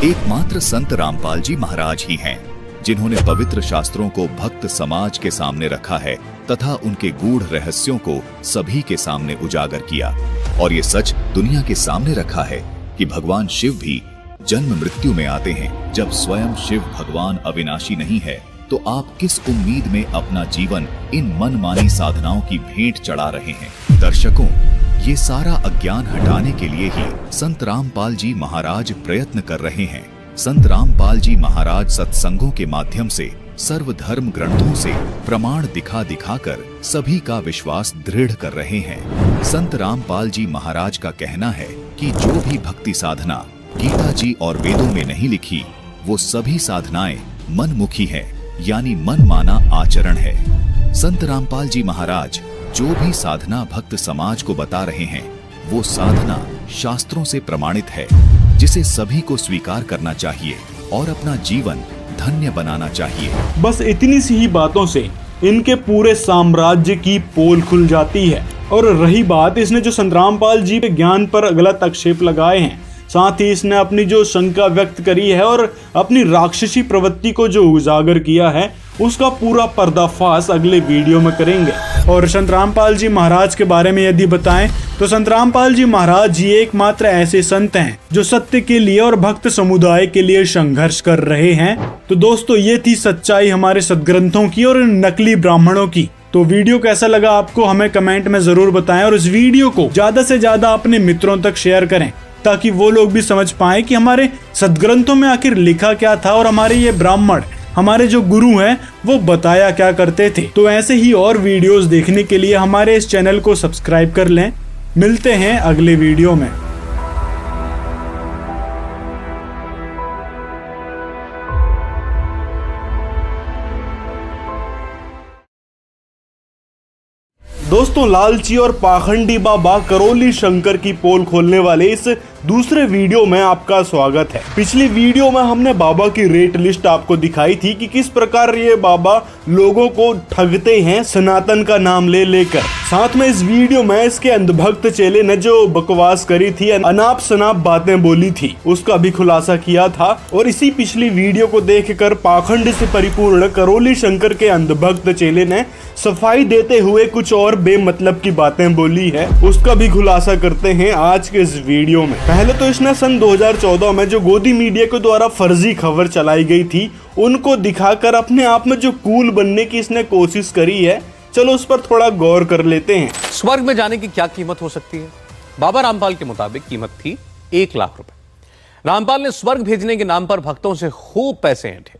एकमात्र संत रामपाल जी महाराज ही हैं जिन्होंने पवित्र शास्त्रों को भक्त समाज के सामने रखा है तथा उनके गूढ़ रहस्यों को सभी के सामने उजागर किया। और ये सच दुनिया के सामने रखा है कि भगवान शिव भी जन्म मृत्यु में आते हैं। जब स्वयं शिव भगवान अविनाशी नहीं है तो आप किस उम्मीद में अपना जीवन इन मनमानी साधनाओं की भेंट चढ़ा रहे हैं। दर्शकों, ये सारा अज्ञान हटाने के लिए ही संत रामपाल जी महाराज प्रयत्न कर रहे हैं। संत रामपाल जी महाराज सत्संगों के माध्यम से सर्वधर्म ग्रंथों से प्रमाण दिखा दिखाकर सभी का विश्वास दृढ़ कर रहे हैं। संत रामपाल जी महाराज का कहना है कि जो भी भक्ति साधना गीता जी और वेदों में नहीं लिखी, वो सभी साधनाएं मनमुखी है, यानी मनमाना आचरण है। संत रामपाल जी महाराज जो भी साधना भक्त समाज को बता रहे हैं वो साधना शास्त्रों से प्रमाणित है, जिसे सभी को स्वीकार करना चाहिए और अपना जीवन धन्य बनाना चाहिए। बस इतनी सी ही बातों से इनके पूरे साम्राज्य की पोल खुल जाती है। और रही बात, इसने जो संत रामपाल जी के ज्ञान पर गलत आक्षेप लगाए हैं, साथ ही इसने अपनी जो शंका व्यक्त करी है और अपनी राक्षसी प्रवृत्ति को जो उजागर किया है, उसका पूरा पर्दाफाश अगले वीडियो में करेंगे। और संत रामपाल जी महाराज के बारे में यदि बताएं तो संत रामपाल जी महाराज जी एकमात्र ऐसे संत हैं जो सत्य के लिए और भक्त समुदाय के लिए संघर्ष कर रहे हैं। तो दोस्तों, ये थी सच्चाई हमारे सदग्रंथों की और नकली ब्राह्मणों की। तो वीडियो कैसा लगा आपको हमें कमेंट में जरूर बताएं और इस वीडियो को ज्यादा से ज्यादा अपने मित्रों तक शेयर करें ताकि वो लोग भी समझ पाए कि हमारे सदग्रंथों में आखिर लिखा क्या था और हमारे ये ब्राह्मण, हमारे जो गुरु हैं, वो बताया क्या करते थे। तो ऐसे ही और वीडियोस देखने के लिए हमारे इस चैनल को सब्सक्राइब कर लें। मिलते हैं अगले वीडियो में। दोस्तों, लालची और पाखंडी बाबा करौली शंकर की पोल खोलने वाले इस दूसरे वीडियो में आपका स्वागत है। पिछली वीडियो में हमने बाबा की रेट लिस्ट आपको दिखाई थी कि किस प्रकार ये बाबा लोगों को ठगते हैं सनातन का नाम ले लेकर। साथ में इस वीडियो में इसके अंधभक्त चेले ने जो बकवास करी थी, अनाप शनाप बातें बोली थी, उसका भी खुलासा किया था। और इसी पिछली वीडियो को देखकर पाखंड से परिपूर्ण करौली शंकर के अंधभक्त चेले ने सफाई देते हुए कुछ और बेमतलब की बातें बोली है, उसका भी खुलासा करते हैं आज के इस वीडियो में। पहले तो इसने सन 2014 में जो गोदी मीडिया के द्वारा फर्जी खबर चलाई गई थी, उनको दिखाकर अपने आप में जो कूल बनने की इसने कोशिश करी है। चलो उस पर थोड़ा गौर कर लेते हैं। स्वर्ग में जाने की क्या कीमत हो सकती है? बाबा रामपाल के मुताबिक कीमत थी 1 लाख रुपए। रामपाल ने स्वर्ग भेजने के नाम पर भक्तों से खूब पैसे ऐंठे।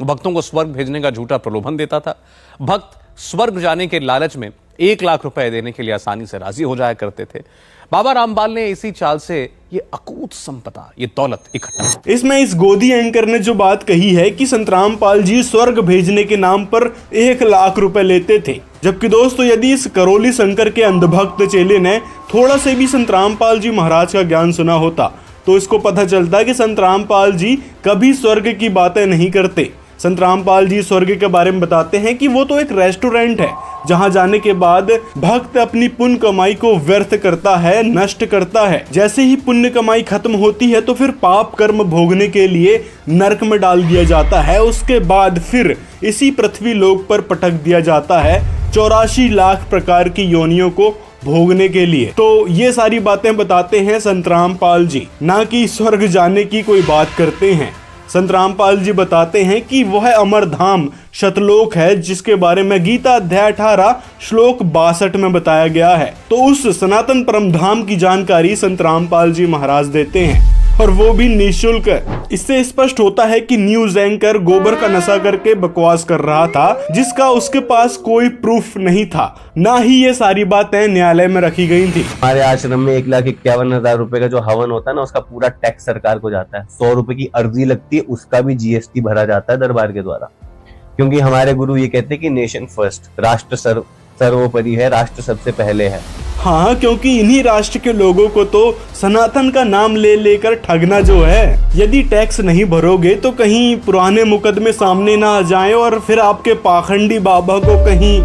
भक्तों को स्वर्ग भेजने का झूठा प्रलोभन देता था। भक्त स्वर्ग जाने के लालच में 1 लाख रुपए देने के लिए आसानी से राजी हो जाया करते थे। बाबा रामपाल ने इसी चाल से ये अकूत संपदा, ये दौलत इकट्ठा। इसमें इस गोदी एंकर ने जो बात कही है कि संत रामपाल जी स्वर्ग भेजने के नाम पर 1 लाख रुपए लेते थे, जबकि दोस्तों यदि इस करौली शंकर के अंधभक्त चेले ने थोड़ा से भी संत रामपाल जी महाराज का ज्ञान सुना होता तो इसको पता चलता कि संत रामपाल जी कभी स्वर्ग की बातें नहीं करते। संत रामपाल जी स्वर्ग के बारे में बताते हैं कि वो तो एक रेस्टोरेंट है जहां जाने के बाद भक्त अपनी पुण्य कमाई को व्यर्थ करता है, नष्ट करता है। जैसे ही पुण्य कमाई खत्म होती है तो फिर पाप कर्म भोगने के लिए नरक में डाल दिया जाता है। उसके बाद फिर इसी पृथ्वी लोक पर पटक दिया जाता है 84 लाख प्रकार की योनियों को भोगने के लिए। तो ये सारी बातें बताते हैं संत रामपाल जी, ना कि स्वर्ग जाने की कोई बात करते हैं। संत रामपाल जी बताते हैं कि वह अमर धाम शतलोक है जिसके बारे में गीता अध्याय 18 श्लोक 62 में बताया गया है। तो उस सनातन परम धाम की जानकारी संत रामपाल जी महाराज देते हैं और वो भी निःशुल्क। इससे स्पष्ट होता है कि न्यूज एंकर गोबर का नशा करके बकवास कर रहा था जिसका उसके पास कोई प्रूफ नहीं था, ना ही ये सारी बातें न्यायालय में रखी गई थी। हमारे आश्रम में 1,51,000 रुपए का जो हवन होता है ना, उसका पूरा टैक्स सरकार को जाता है। 100 रुपए की अर्जी लगती है, उसका भी GST भरा जाता है दरबार के द्वारा, क्योंकि हमारे गुरु ये कहते हैं कि नेशन फर्स्ट, राष्ट्र सर्वोपरि है, राष्ट्र सबसे पहले है। हाँ, क्योंकि इन्हीं राष्ट्र के लोगों को तो सनातन का नाम ले लेकर ठगना जो है। यदि टैक्स नहीं भरोगे तो कहीं पुराने मुकदमे सामने ना आ जाएं और फिर आपके पाखंडी बाबा को कहीं।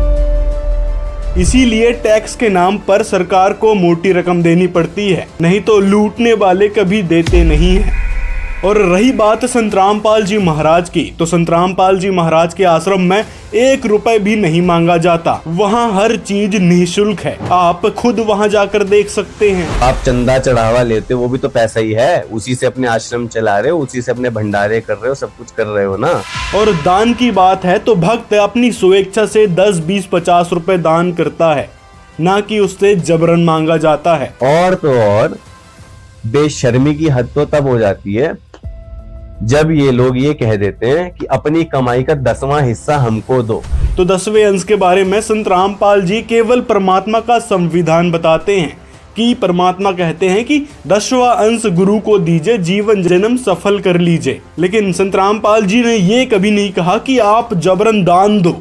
इसीलिए टैक्स के नाम पर सरकार को मोटी रकम देनी पड़ती है, नहीं तो लूटने वाले कभी देते नहीं हैं। और रही बात संत रामपाल जी महाराज की, तो संत रामपाल जी महाराज के आश्रम में 1 रुपए भी नहीं मांगा जाता। वहाँ हर चीज निःशुल्क है, आप खुद वहाँ जाकर देख सकते हैं। आप चंदा चढ़ावा लेते हो, वो भी तो पैसा ही है, उसी से अपने आश्रम चला रहे हो, उसी से अपने भंडारे कर रहे हो, सब कुछ कर रहे हो ना। और दान की बात है तो भक्त अपनी स्वेच्छा से 10, 20, 50 रुपए दान करता है, ना कि उससे जबरन मांगा जाता है। और तो और बेशर्मी की हद तो तब हो जाती है जब ये लोग ये कह देते हैं कि अपनी कमाई का 10वां हिस्सा हमको दो। तो 10वें अंश के बारे में संत रामपाल जी केवल परमात्मा का संविधान बताते हैं कि परमात्मा कहते हैं कि 10वां अंश गुरु को दीजिए, जीवन जन्म सफल कर लीजिए। लेकिन संत रामपाल जी ने ये कभी नहीं कहा कि आप जबरन दान दो,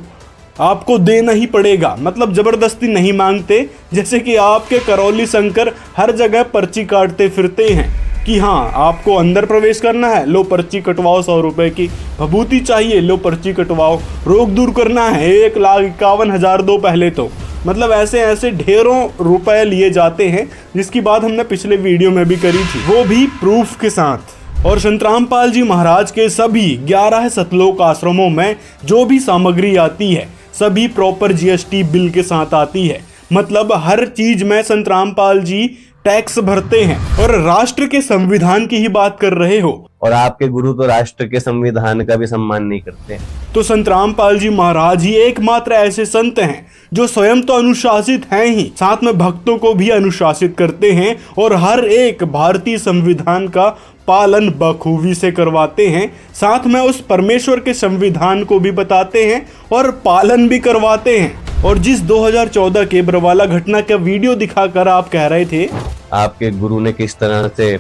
आपको देना ही पड़ेगा, मतलब जबरदस्ती नहीं मांगते। जैसे कि आपके करौली शंकर हर जगह पर्ची काटते फिरते हैं कि हाँ आपको अंदर प्रवेश करना है, लो पर्ची कटवाओ 100 रुपए की, भभूति चाहिए, लो पर्ची कटवाओ, रोग दूर करना है 1,51,000 दो पहले तो, मतलब ऐसे ऐसे ढेरों रुपए लिए जाते हैं जिसकी बात हमने पिछले वीडियो में भी करी थी, वो भी प्रूफ के साथ। और संत रामपाल जी महाराज के सभी 11 सतलोक आश्रमों में जो भी सामग्री आती है सभी प्रॉपर GST बिल के साथ आती है, मतलब हर चीज में संत रामपाल जी टैक्स भरते हैं। और राष्ट्र के संविधान की ही बात कर रहे हो, और आपके गुरु तो राष्ट्र के संविधान का भी सम्मान नहीं करते। तो संत रामपाल जी महाराज ही एकमात्र ऐसे संत हैं जो स्वयं तो अनुशासित हैं ही, साथ में भक्तों को भी अनुशासित करते हैं और हर एक भारतीय संविधान का पालन बखूबी से करवाते हैं। साथ में उस परमेश्वर के संविधान को भी बताते हैं और पालन भी करवाते हैं। और जिस 2014 के बरवाला घटना का वीडियो दिखाकर आप कह रहे थे आपके गुरु ने किस तरह से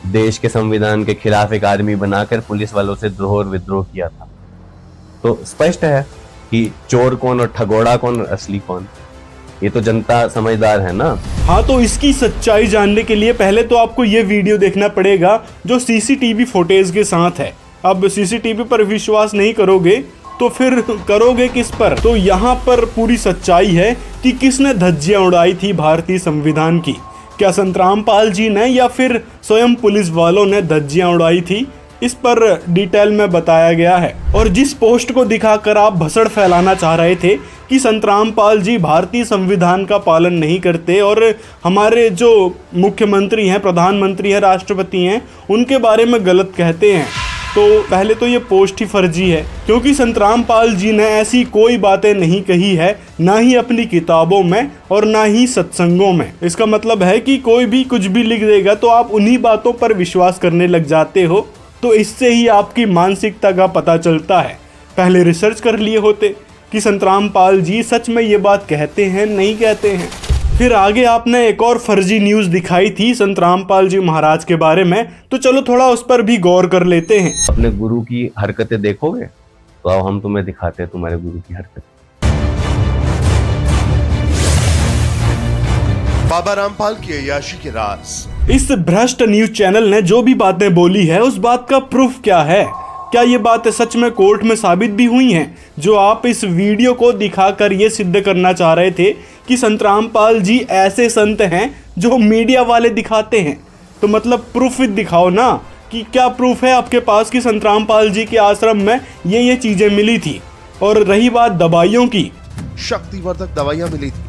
देश के संविधान के खिलाफ एक आर्मी बनाकर पुलिस वालों से द्रोह और विद्रोह किया था, तो स्पष्ट है कि चोर कौन और ठगोड़ा कौन और असली कौन, ये तो जनता समझदार है ना। हाँ, तो इसकी सच्चाई जानने के लिए पहले तो आपको ये वीडियो देखना पड़ेगा जो CCTV फुटेज के साथ है। अब CCTV पर विश्वास नहीं करोगे तो फिर करोगे किस पर? तो यहाँ पर पूरी सच्चाई है कि किसने धज्जियां उड़ाई थी भारतीय संविधान की। क्या संत रामपाल जी ने या फिर स्वयं पुलिस वालों ने धज्जियां उड़ाई थी, इस पर डिटेल में बताया गया है। और जिस पोस्ट को दिखाकर आप भसड़ फैलाना चाह रहे थे कि संत रामपाल जी भारतीय संविधान का पालन नहीं करते और हमारे जो मुख्यमंत्री हैं, प्रधानमंत्री हैं, राष्ट्रपति हैं, उनके बारे में गलत कहते हैं, तो पहले तो ये पोस्ट ही फर्जी है, क्योंकि संतराम पाल जी ने ऐसी कोई बातें नहीं कही है, ना ही अपनी किताबों में और ना ही सत्संगों में। इसका मतलब है कि कोई भी कुछ भी लिख देगा तो आप उन्हीं बातों पर विश्वास करने लग जाते हो। तो इससे ही आपकी मानसिकता का पता चलता है। पहले रिसर्च कर लिए होते कि संतराम पाल जी सच में ये बात कहते हैं नहीं कहते हैं। फिर आगे आपने एक और फर्जी न्यूज़ दिखाई थी संतराम पाल जी महाराज के बारे में, तो चलो थोड़ा उस पर भी गौर कर लेते हैं। अपने गुरु की हरकतें देखोगे तो अब हम तुम्हें दिखाते हैं तुम्हारे गुरु की हरकत। बाबा रामपाल की अय्याशी के राज। इस भ्रष्ट न्यूज चैनल ने जो भी बातें बोली है उस बात का प्रूफ क्या है? क्या ये बातें सच में कोर्ट में साबित भी हुई हैं? जो आप इस वीडियो को दिखाकर ये सिद्ध करना चाह रहे थे कि संतराम पाल जी ऐसे संत हैं जो मीडिया वाले दिखाते हैं, तो मतलब प्रूफ दिखाओ ना, कि क्या प्रूफ है आपके पास कि संतराम पाल जी के आश्रम में ये चीजें मिली थी। और रही बात दवाइयों की, शक्तिवर्धक दवाइयां मिली थी।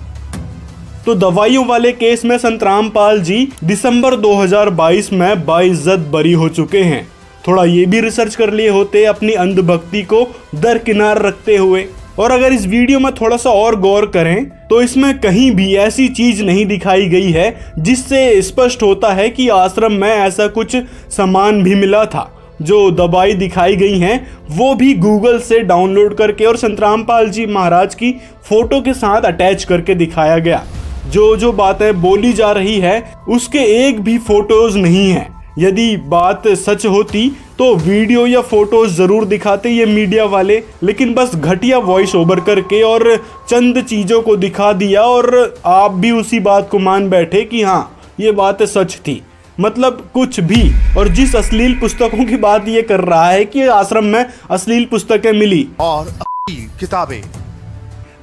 तो दवाइयों वाले केस में संतराम पाल जी दिसंबर 2022 में बाइज्जत बरी हो चुके हैं। थोड़ा ये भी रिसर्च कर लिए होते अपनी अंधभक्ति को दरकिनार रखते हुए। और अगर इस वीडियो में थोड़ा सा और गौर करें तो इसमें कहीं भी ऐसी चीज नहीं दिखाई गई है जिससे स्पष्ट होता है कि आश्रम में ऐसा कुछ सामान भी मिला था। जो दवाई दिखाई गई हैं वो भी गूगल से डाउनलोड करके और संतराम पाल जी महाराज की फोटो के साथ अटैच करके दिखाया गया। जो बातें बोली जा रही है उसके एक भी फोटोज नहीं है। यदि बात सच होती तो वीडियो या फोटोज जरूर दिखाते ये मीडिया वाले, लेकिन बस घटिया वॉइस ओवर करके और चंद चीजों को दिखा दिया और आप भी उसी बात को मान बैठे कि हाँ ये बात सच थी। मतलब कुछ भी। और जिस अश्लील पुस्तकों की बात ये कर रहा है कि आश्रम में अश्लील पुस्तकें मिली और किताबें,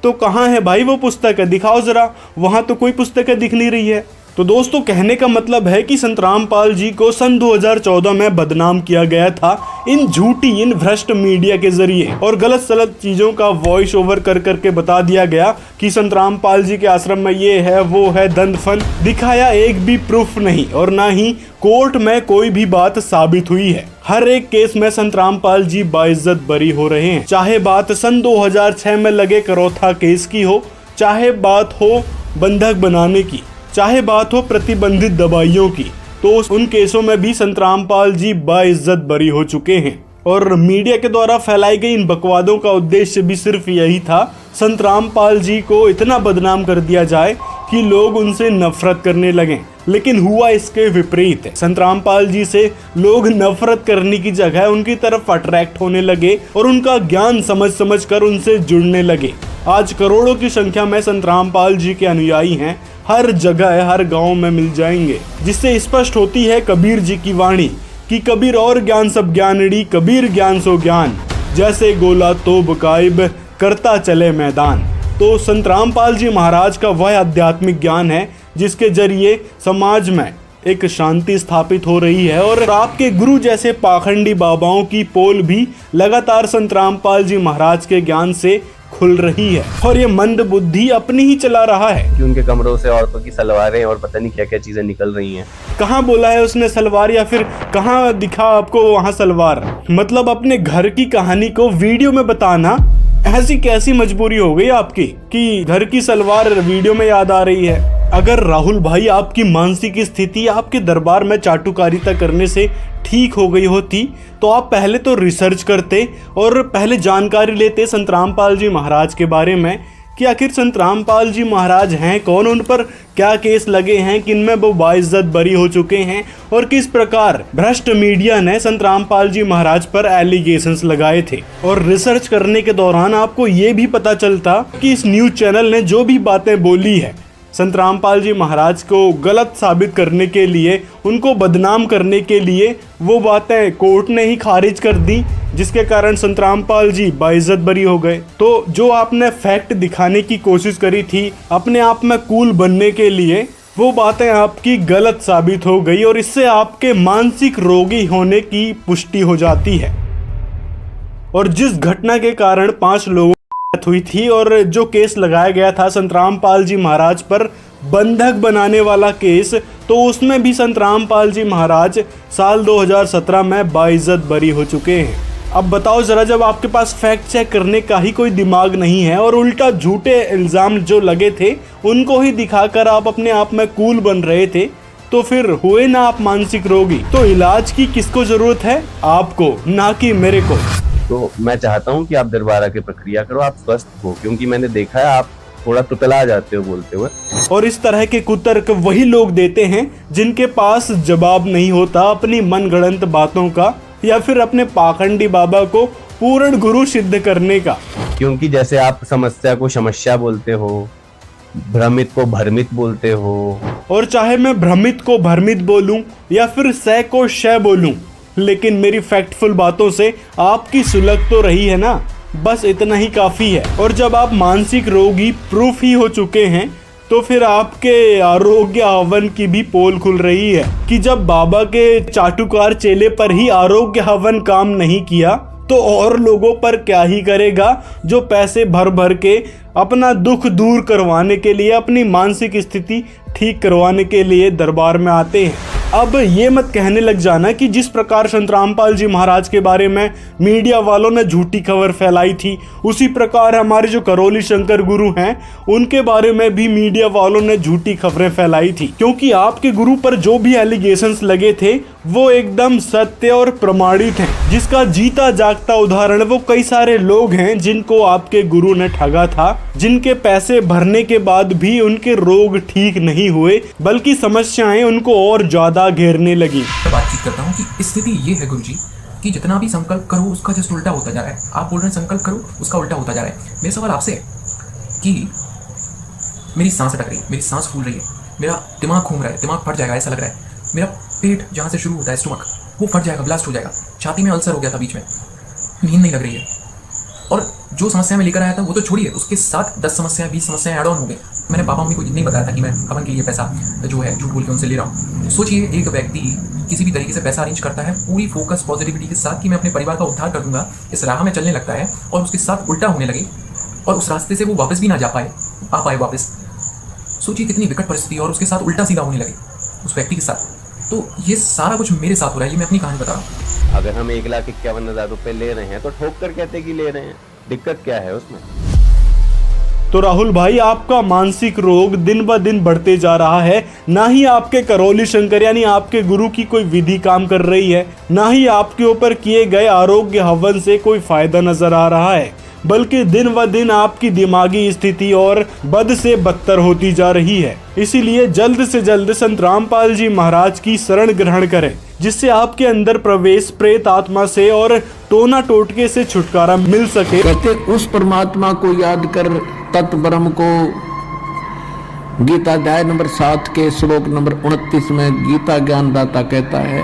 तो कहाँ है भाई वो पुस्तकें? दिखाओ जरा, वहां तो कोई पुस्तकें दिख नहीं रही है। तो दोस्तों कहने का मतलब है कि संतराम पाल जी को सन 2014 में बदनाम किया गया था इन झूठी इन भ्रष्ट मीडिया के जरिए, और गलत सलत चीजों का वॉइस ओवर कर करके बता दिया गया कि संतराम पाल जी के आश्रम में ये है वो है दंड फन। दिखाया एक भी प्रूफ नहीं और ना ही कोर्ट में कोई भी बात साबित हुई है। हर एक केस में संतराम पाल जी बाइज्जत बरी हो रहे हैं, चाहे बात सन 2006 में लगे करौथा केस की हो, चाहे बात हो बंधक बनाने की, चाहे बात हो प्रतिबंधित दवाइयों की। तो उन केसों में भी संतराम पाल जी बाइज्जत बरी हो चुके हैं। और मीडिया के द्वारा फैलाई गई इन बकवादों का उद्देश्य भी सिर्फ यही था, संतराम पाल जी को इतना बदनाम कर दिया जाए कि लोग उनसे नफरत करने लगें। लेकिन हुआ इसके विपरीत। संतराम पाल जी से लोग नफरत करने की जगह उनकी तरफ अट्रैक्ट होने लगे और उनका ज्ञान समझ कर उनसे जुड़ने लगे। आज करोड़ों की संख्या में संतराम पाल जी के अनुयायी हैं, हर जगह हर गांव में मिल जाएंगे, जिससे स्पष्ट होती है कबीर जी की वाणी कि कबीर और ज्ञान सब ज्ञानड़ी, कबीर ज्ञान सो ज्ञान, जैसे गोला तो बकाइब करता चले मैदान। तो संतराम पाल जी महाराज का वह आध्यात्मिक ज्ञान है जिसके जरिए समाज में एक शांति स्थापित हो रही है। और आपके गुरु जैसे पाखंडी बाबाओं की पोल भी लगातार संतराम पाल जी महाराज के ज्ञान से खुल रही है। और ये मंद बुद्धि अपनी ही चला रहा है कि उनके कमरों से औरतों की सलवारें और पता नहीं क्या क्या चीजें निकल रही हैं। कहाँ बोला है उसने सलवार, या फिर कहाँ दिखा आपको वहाँ सलवार? मतलब अपने घर की कहानी को वीडियो में बताना ऐसी कैसी मजबूरी हो गई आपकी कि घर की सलवार वीडियो में याद आ रही है? अगर राहुल भाई आपकी मानसिक स्थिति आपके दरबार में चाटुकारिता करने से ठीक हो गई होती तो आप पहले तो रिसर्च करते और पहले जानकारी लेते संतराम पाल जी महाराज के बारे में कि आखिर संतराम पाल जी महाराज हैं कौन, उन पर क्या केस लगे हैं, किनमें वो बाइज्जत बरी हो चुके हैं और किस प्रकार भ्रष्ट मीडिया ने संतराम पाल जी महाराज पर एलिगेशंस लगाए थे। और रिसर्च करने के दौरान आपको ये भी पता चलता कि इस न्यूज चैनल ने जो भी बातें बोली है संतराम पाल जी महाराज को गलत साबित करने के लिए, उनको बदनाम करने के लिए, वो बातें कोर्ट ने ही खारिज कर दी, जिसके कारण संतराम पाल जी बाइज्जत बरी हो गए। तो जो आपने फैक्ट दिखाने की कोशिश करी थी अपने आप में कूल बनने के लिए, वो बातें आपकी गलत साबित हो गई और इससे आपके मानसिक रोगी होने की पुष्टि हो जाती है। और जिस घटना के कारण 5 लोगों हुई थी और जो केस लगाया गया था संतराम पाल जी महाराज पर, बंधक बनाने वाला केस, तो उसमें भी संत रामपाल जी महाराज साल 2017 में बाइज्जत बरी हो चुके हैं। अब बताओ जरा, जब आपके पास फैक्ट चेक करने का ही कोई दिमाग नहीं है और उल्टा झूठे इल्जाम जो लगे थे उनको ही दिखाकर आप अपने आप में कूल बन रहे थे, तो फिर हुए ना आप मानसिक रोगी। तो इलाज की किसको जरूरत है? आपको, ना कि मेरे को। तो मैं चाहता हूँ कि आप दरबार आके प्रक्रिया करो, आप स्वस्थ हो, क्योंकि मैंने देखा है आप थोड़ा तुतला जाते हो बोलते हुए। और इस तरह के कुतर्क वही लोग देते हैं जिनके पास जवाब नहीं होता अपनी मनगढ़ंत बातों का, या फिर अपने पाखंडी बाबा को पूर्ण गुरु सिद्ध करने का। क्योंकि जैसे आप समस्या को समस्या बोलते हो, भ्रमित को भ्रमित बोलते हो, और चाहे मैं भ्रमित को भ्रमित बोलूं या फिर सह को शय बोलूं, लेकिन मेरी फैक्टफुल बातों से आपकी सुलग तो रही है ना, बस इतना ही काफी है। और जब आप मानसिक रोगी प्रूफ ही हो चुके हैं, तो फिर आपके आरोग्य हवन की भी पोल खुल रही है कि जब बाबा के चाटुकार चेले पर ही आरोग्य हवन काम नहीं किया, तो और लोगों पर क्या ही करेगा, जो पैसे भर भर के अपना दुख दूर करवाने के लिए, अपनी मानसिक स्थिति ठीक करवाने के लिए दरबार में आते हैं। अब ये मत कहने लग जाना कि जिस प्रकार संत रामपाल जी महाराज के बारे में मीडिया वालों ने झूठी खबर फैलाई थी, उसी प्रकार हमारे जो करौली शंकर गुरु हैं उनके बारे में भी मीडिया वालों ने झूठी खबरें फैलाई थी। क्योंकि आपके गुरु पर जो भी एलिगेशंस लगे थे वो एकदम सत्य और प्रमाणित हैं, जिसका जीता जागता उदाहरण वो कई सारे लोग हैं जिनको आपके गुरु ने ठगा था, जिनके पैसे भरने के बाद भी उनके रोग ठीक नहीं हुए, बल्कि समस्याएं उनको और ज्यादा घेरने लगी। बातचीत करता हूँ कि स्थिति ये है गुरुजी कि जितना भी संकल्प करो उसका जस्ट उल्टा होता जा रहा है। आप बोल रहे हैं संकल्प करो, उसका उल्टा होता जा रहा है। मेरा सवाल आपसे है कि मेरी सांस अटक रही है, मेरी सांस फूल रही है, मेरा दिमाग घूम रहा है, दिमाग फट जाएगा ऐसा लग रहा है, मेरा पेट जहाँ से शुरू होता है स्टमक वो फट जाएगा, ब्लास्ट हो जाएगा, छाती में अल्सर हो गया था बीच में, नींद नहीं लग रही है, और जो समस्या मैं लेकर आया था वो तो छोड़िए, उसके साथ 10 समस्याएं 20 समस्याएं ऐड ऑन हो गई। मैंने पापा मम्मी को नहीं बताया था कि मैं हवन के लिए पैसा जो है झूठ बोल के उनसे ले रहा हूँ। सोचिए एक व्यक्ति किसी भी तरीके से पैसा अरेंज करता है पूरी फोकस पॉजिटिविटी के साथ कि मैं अपने परिवार का उद्धार कर दूंगा, इस राह में चलने लगता है और उसके साथ उल्टा होने लगे और उस रास्ते से वो वापस भी ना आ पाए वापस। सोचिए कितनी विकट परिस्थिति, और उसके साथ उल्टा सीधा होने लगे उस व्यक्ति के साथ। तो ये सारा कुछ मेरे साथ हो रहा है, ये मैं अपनी कहानी बता रहा हूँ। अगर हम 1,51,000 रुपए ले रहे हैं तो ठोक कर कहते कि ले रहे हैं, दिक्कत क्या है उसमें? तो राहुल भाई, आपका मानसिक रोग दिन ब दिन बढ़ते जा रहा है। ना ही आपके करौली शंकर यानी आपके गुरु की कोई विधि काम कर रही है, ना ही आपके ऊपर किए गए आरोग्य हवन से कोई फायदा नजर आ रहा है, बल्कि दिन व दिन आपकी दिमागी स्थिति और बद से बदतर होती जा रही है। इसीलिए जल्द से जल्द संत रामपाल जी महाराज की शरण ग्रहण करें, जिससे आपके अंदर प्रवेश प्रेत आत्मा से और टोना टोटके से छुटकारा मिल सके। कहते उस परमात्मा को याद कर तत् ब्रह्म को, गीता अध्याय नंबर 7 के श्लोक नंबर 29 में गीता ज्ञानदाता कहता है,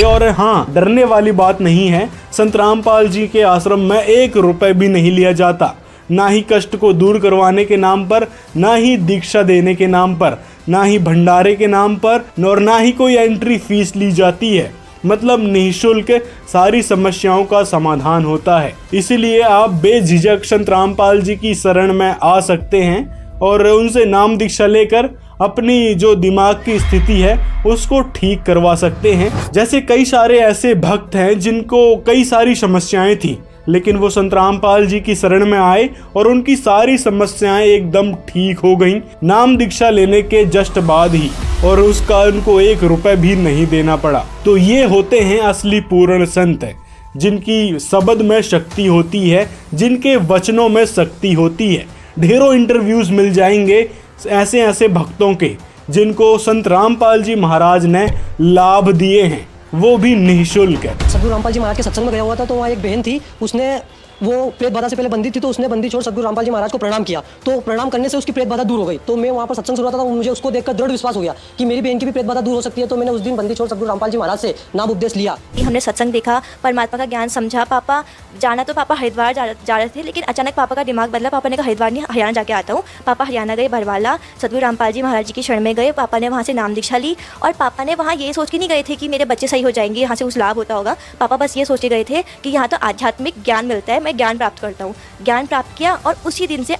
और हाँ, डरने वाली बात नहीं है। संत रामपाल जी के आश्रम में 1 रुपए भी नहीं लिया जाता, ना ही कष्ट को दूर करवाने के नाम पर, ना ही दीक्षा देने के नाम पर, ना ही भंडारे के नाम पर, और ना ही कोई एंट्री फीस ली जाती है। मतलब निःशुल्क सारी समस्याओं का समाधान होता है। इसीलिए आप बेझिझक संत रामपाल जी की शरण में आ सकते हैं और उनसे नाम दीक्षा लेकर अपनी जो दिमाग की स्थिति है उसको ठीक करवा सकते हैं। जैसे कई सारे ऐसे भक्त हैं जिनको कई सारी समस्याएं थी, लेकिन वो संत रामपाल जी की शरण में आए और उनकी सारी समस्याएं एकदम ठीक हो गईं, नाम दीक्षा लेने के जस्ट बाद ही, और उसका उनको 1 रुपए भी नहीं देना पड़ा। तो ये होते हैं असली पूर्ण संत, जिनकी शब्द में शक्ति होती है, जिनके वचनों में शक्ति होती है। ढेरों इंटरव्यूज मिल जाएंगे ऐसे ऐसे भक्तों के जिनको संत रामपाल जी महाराज ने लाभ दिए हैं, वो भी निःशुल्क है। सदगुरु रामपाल जी महाराज के सत्संग में गया हुआ था, तो वहाँ एक बहन थी, उसने वो प्रेत बाधा से पहले बंदी थी, तो उसने बंदी छोड़ सदगुरु रामपाल जी महाराज को प्रणाम किया, तो प्रणाम करने से उसकी प्रेत बाधा दूर हो गई। तो मैं वहाँ पर सत्संग सुन रहा था, तो मुझे उसको देखकर दृढ़ विश्वास हो गया कि मेरी बहन की भी प्रेत बाधा दूर हो सकती है। तो मैंने उस दिन बंदी छोड़ सदगुरु रामपाल जी महाराज से नाम उपदेश लिया। हमने सत्संग देखा, परमात्मा का ज्ञान समझा। पापा जाना तो पापा हरिद्वार जा रहे थे, लेकिन अचानक पापा का दिमाग बदला। पापा ने कहा हरिद्वार नहीं, हरियाणा जाके आता हूँ। पापा हरियाणा गए, बरवाला सदगुरु रामपाल जी महाराज जी की शरण में गए। पापा ने वहाँ से नाम दीक्षा ली, और पापा ने वहाँ ये सोच के नहीं गए थे कि मेरे बच्चे सही हो जाएंगे, यहाँ से कुछ लाभ होता होगा। पापा बस ये सोच के गए थे कि यहाँ तो आध्यात्मिक ज्ञान मिलता है, मैं ज्ञान प्राप्त करता हूँ। ज्ञान प्राप्त किया, और उसी दिन से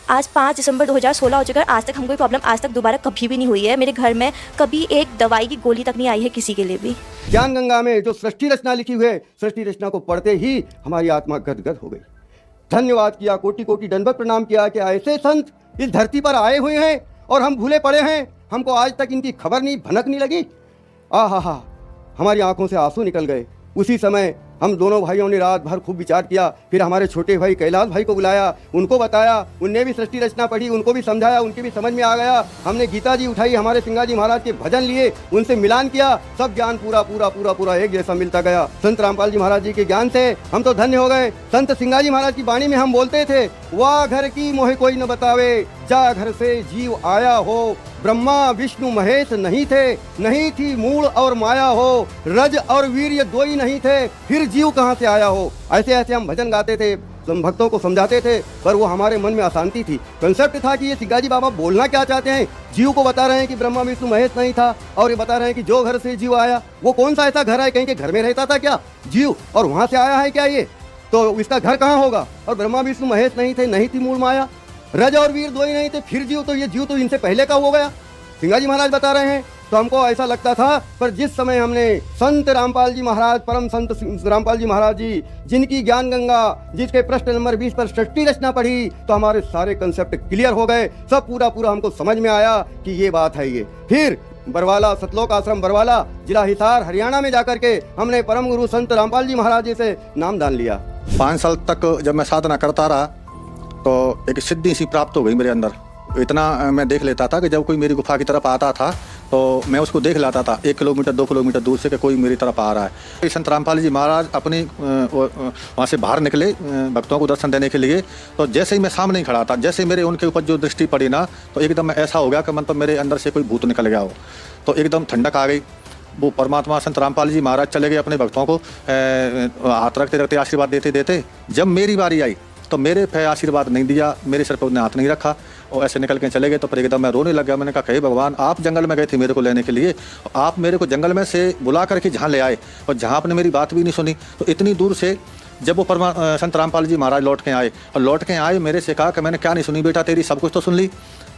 आज 5 दिसंबर 2016 हो चुका है। आज तक हमको कोई प्रॉब्लम आज तक दोबारा कभी भी नहीं हुई है। मेरे घर में कभी एक दवाई की गोली तक नहीं आई है किसी के लिए भी। ज्ञान गंगा में जो सृष्टि रचना लिखी हुई है, सृष्टि रचना को पढ़ते ही हमारी आत्मा गदगद हो गई। धन्यवाद किया, कोटि कोटि दंडवत प्रणाम किया कि ऐसे संत इस धरती पर आए हुए हैं और हम भूले पड़े हैं, हमको आज तक इनकी खबर नहीं, भनक नहीं लगी। आहा, हमारी आंखों से आंसू निकल गए। उसी समय हम दोनों भाइयों ने रात भर खूब विचार किया। फिर हमारे छोटे भाई कैलाश भाई को बुलाया, उनको बताया, उनने भी सृष्टि रचना पढ़ी, उनको भी समझाया, उनके भी समझ में आ गया। हमने गीता जी उठाई, हमारे सिंगाजी महाराज के भजन लिए, उनसे मिलान किया, सब ज्ञान पूरा पूरा पूरा पूरा एक जैसा मिलता गया। संत रामपाल जी महाराज जी के ज्ञान से हम तो धन्य हो गए। संत सिंगाजी महाराज की वाणी में हम बोलते थे, वाह घर की मोहे कोई न बतावे, जा घर से जीव आया हो। ब्रह्मा विष्णु महेश नहीं थे, नहीं थी मूल और माया हो। रज और वीर्य दो ही नहीं थे, फिर जीव कहाँ से आया हो। ऐसे ऐसे हम भजन गाते थे, हम भक्तों को समझाते थे, पर वो हमारे मन में अशांति थी। कंसेप्ट था कि ये सिंगाजी बाबा बोलना क्या चाहते हैं। जीव को बता रहे हैं कि ब्रह्मा विष्णु महेश नहीं था, और ये बता रहे हैं कि जो घर से जीव आया, वो कौन सा ऐसा घर है, कहीं के घर में रहता था क्या जीव, और वहाँ से आया है क्या ये, तो इसका घर कहाँ होगा। और ब्रह्मा विष्णु महेश नहीं थे, नहीं थी मूल माया, रज और वीर दो ही नहीं थे, फिर जीव, तो ये जीव तो इनसे पहले का हो गया। सिंगाजी महाराज बता रहे हैं, तो हमको ऐसा लगता था। पर जिस समय हमने संत रामपाल जी महाराज, परम संत रामपाल जी महाराज जी, जिनकी ज्ञान गंगा, जिसके प्रश्न नंबर 20 पर सृष्टि रचना पढ़ी, तो हमारे सारे कंसेप्ट क्लियर हो गए। सब पूरा पूरा हमको समझ में आया कि ये बात है ये। फिर बरवाला, सतलोक आश्रम बरवाला, जिला हिसार, हरियाणा में जाकर के हमने परम गुरु संत रामपाल जी महाराज जी से नामदान लिया। 5 साल तक जब मैं साधना करता रहा, तो एक सिद्धि सी प्राप्त हो गई मेरे अंदर। इतना मैं देख लेता था कि जब कोई मेरी गुफा की तरफ आता था, तो मैं उसको देख लाता था 1 किलोमीटर 2 किलोमीटर दूर से कि कोई मेरी तरफ आ रहा है। संत रामपाल जी महाराज अपनी वहाँ से बाहर निकले भक्तों को दर्शन देने के लिए, तो जैसे ही मैं सामने ही खड़ा था, जैसे ही मेरे उनके ऊपर जो दृष्टि पड़ी ना, तो एकदम ऐसा हो गया कि मतलब मेरे अंदर से कोई भूत निकल गया हो। तो एकदम ठंडक आ गई। वो परमात्मा संत रामपाल जी महाराज चले गए अपने भक्तों को हाथ रखते रखते आशीर्वाद देते देते। जब मेरी बारी आई तो मेरे पे आशीर्वाद नहीं दिया, मेरे सर पे उन्हें हाथ नहीं रखा और ऐसे निकल के चले गए। तो फिर एकदम मैं रोने लग गया। मैंने कहा, हे भगवान, आप जंगल में गए थे मेरे को लेने के लिए, आप मेरे को जंगल में से बुला करके जहाँ ले आए, और जहाँ आपने मेरी बात भी नहीं सुनी। तो इतनी दूर से जब वो संत रामपाल जी महाराज लौट के आए, और लौट के आए मेरे से कहा कि मैंने क्या नहीं सुनी बेटा, तेरी सब कुछ तो सुन ली।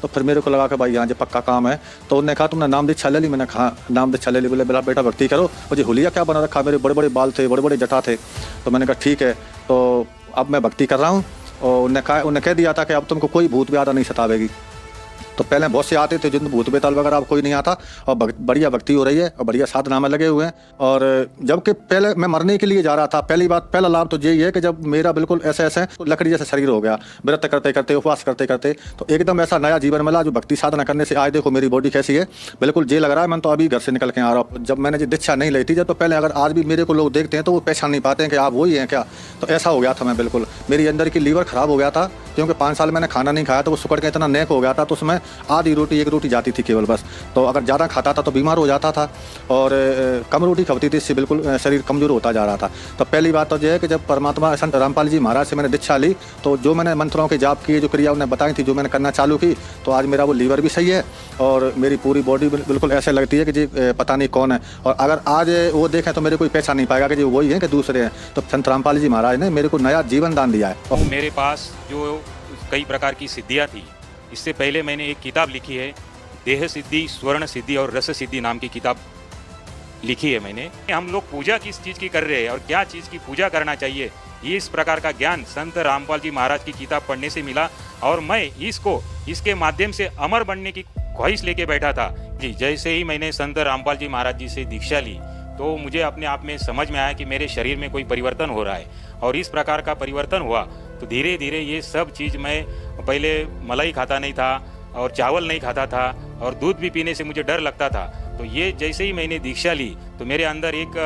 तो फिर मेरे को लगा कि भाई यहाँ जो पक्का काम है। तो उन्होंने कहा, तुमने नाम दीक्षा ले ली? मैंने कहा नाम दीक्षा ले ली। बोले बेटा भक्ति करो। मुझे हुलिया क्या बना रखा, मेरे बड़े बड़े बाल थे, बड़े बड़े जटा थे। तो मैंने कहा ठीक है, तो अब मैं भक्ति कर रहा हूँ। और उन्हें कह दिया था कि अब तुमको कोई भूत व्याधा नहीं सतावेगी। तो पहले बहुत से आते थे जिन भूत बेताल वगैरह, अब कोई नहीं आता, और बढ़िया भक्ति हो रही है और बढ़िया साधना में लगे हुए हैं। और जबकि पहले मैं मरने के लिए जा रहा था, पहला लाभ तो यही है कि जब मेरा बिल्कुल ऐसे तो लकड़ी जैसे शरीर हो गया, व्रत करते करते, उपवास करते करते, तो एकदम ऐसा नया जीवन मिला जो भक्ति साधना करने से। आज देखो मेरी बॉडी कैसी है, बिल्कुल ये लग रहा है मैं तो अभी घर से निकल के आ रहा हूँ। जब मैंने दीक्षा नहीं ली थी, जब तो पहले, अगर आज भी मेरे को लोग देखते हैं तो वो पहचान नहीं पाते हैं कि आप वही हैं क्या। तो ऐसा हो गया था मैं बिल्कुल, मेरी अंदर की लीवर खराब हो गया था, क्योंकि 5 साल मैंने खाना नहीं खाया, तो वो सुकड़ के इतना नेक हो गया था। तो उसमें आधी रोटी, 1 रोटी जाती थी केवल बस। तो अगर ज़्यादा खाता था तो बीमार हो जाता था, और कम रोटी खाती थी, इससे बिल्कुल शरीर कमज़ोर होता जा रहा था। तो पहली बात तो यह है कि जब परमात्मा संत रामपाल जी महाराज से मैंने दीक्षा ली, तो जो मैंने मंत्रों के जाप किए, जो क्रिया उन्हें बताई थी, जो मैंने करना चालू की, तो आज मेरा वो लीवर भी सही है और मेरी पूरी बॉडी बिल्कुल ऐसे लगती है कि जी पता नहीं कौन है। और अगर आज वो देखें तो मेरे कोई पहचान नहीं पाएगा कि जी वही है कि दूसरे हैं। तो संत रामपाल जी महाराज ने मेरे को नया जीवन दान दिया है। मेरे पास जो कई प्रकार की सिद्धियाँ थी, इससे पहले मैंने एक किताब लिखी है, देह सिद्धि, स्वर्ण सिद्धि और रस सिद्धि नाम की किताब लिखी है मैंने। हम लोग पूजा किस चीज़ की कर रहे हैं और क्या चीज़ की पूजा करना चाहिए, ये इस प्रकार का ज्ञान संत रामपाल जी महाराज की किताब पढ़ने से मिला। और मैं इसके माध्यम से अमर बनने की ख्वाहिश लेके बैठा था जी। जैसे ही मैंने संत रामपाल जी महाराज जी से दीक्षा ली, तो मुझे अपने आप में समझ में आया कि मेरे शरीर में कोई परिवर्तन हो रहा है। और इस प्रकार का परिवर्तन हुआ तो धीरे धीरे ये सब चीज़, मैं पहले मलाई खाता नहीं था और चावल नहीं खाता था और दूध भी पीने से मुझे डर लगता था। तो ये जैसे ही मैंने दीक्षा ली तो मेरे अंदर एक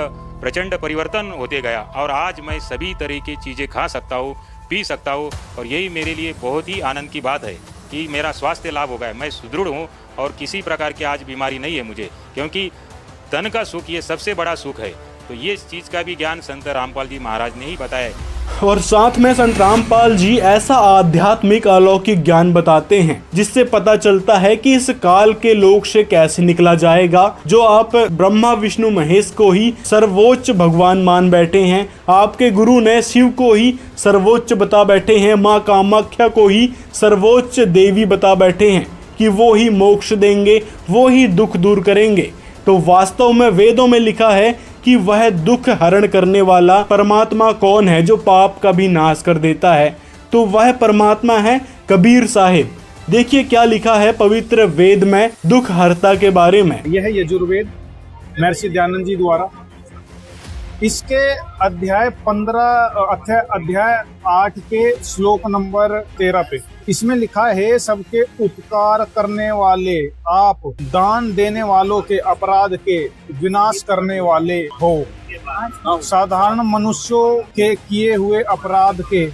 प्रचंड परिवर्तन होते गया और आज मैं सभी तरह की चीज़ें खा सकता हूँ, पी सकता हूँ और यही मेरे लिए बहुत ही आनंद की बात है कि मेरा स्वास्थ्य लाभ हो गया। मैं सुदृढ़ हूँ और किसी प्रकार की आज बीमारी नहीं है मुझे, क्योंकि धन का सुख ये सबसे बड़ा सुख है। तो ये चीज़ का भी ज्ञान संत रामपाल जी महाराज ने ही बताया है। और साथ में संत रामपाल जी ऐसा आध्यात्मिक अलौकिक ज्ञान बताते हैं जिससे पता चलता है कि इस काल के लोक से कैसे निकला जाएगा। जो आप ब्रह्मा विष्णु महेश को ही सर्वोच्च भगवान मान बैठे हैं, आपके गुरु ने शिव को ही सर्वोच्च बता बैठे हैं, माँ कामाख्या को ही सर्वोच्च देवी बता बैठे हैं कि वो ही मोक्ष देंगे, वो ही दुख दूर करेंगे। तो वास्तव में वेदों में लिखा है कि वह दुख हरण करने वाला परमात्मा कौन है जो पाप का भी नाश कर देता है, तो वह परमात्मा है कबीर साहिब। देखिए क्या लिखा है पवित्र वेद में दुख हरता के बारे में। यह है यजुर्वेद महर्षि दयानंद जी द्वारा। इसके अध्याय 8 के श्लोक नंबर 13 पे इसमें लिखा है, सबके उपकार करने वाले आप, दान देने वालों के अपराध के विनाश करने वाले हो, साधारण मनुष्यों के किए हुए अपराध के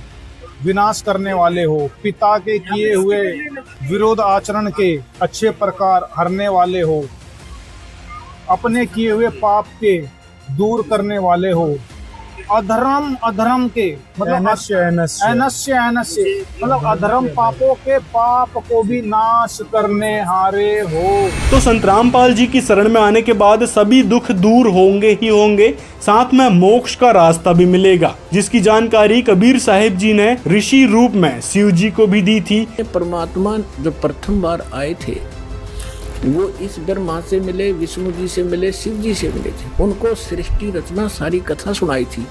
विनाश करने वाले हो, पिता के किए हुए विरोध आचरण के अच्छे प्रकार हरने वाले हो, अपने किए हुए पाप के दूर करने वाले हो, अधर्म के मतलब अनस्य मतलब अधर्म पापों के पाप को भी नाश करने हारे हो। तो संत रामपाल जी की शरण में आने के बाद सभी दुख दूर होंगे ही होंगे, साथ में मोक्ष का रास्ता भी मिलेगा, जिसकी जानकारी कबीर साहिब जी ने ऋषि रूप में शिव जी को भी दी थी। परमात्मा जो प्रथम बार आए थे वो इस ब्रह्मा से मिले, विष्णु जी से मिले, शिव जी से मिले थे। उनको सृष्टि रचना सारी कथा सुनाई थी।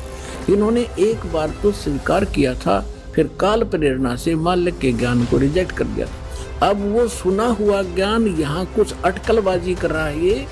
इन्होंने एक बार तो स्वीकार किया था, फिर काल प्रेरणा से माल्यक के ज्ञान को रिजेक्ट कर दिया। अब वो सुना हुआ ज्ञान यहाँ कुछ अटकलबाजी कर रहा है। ये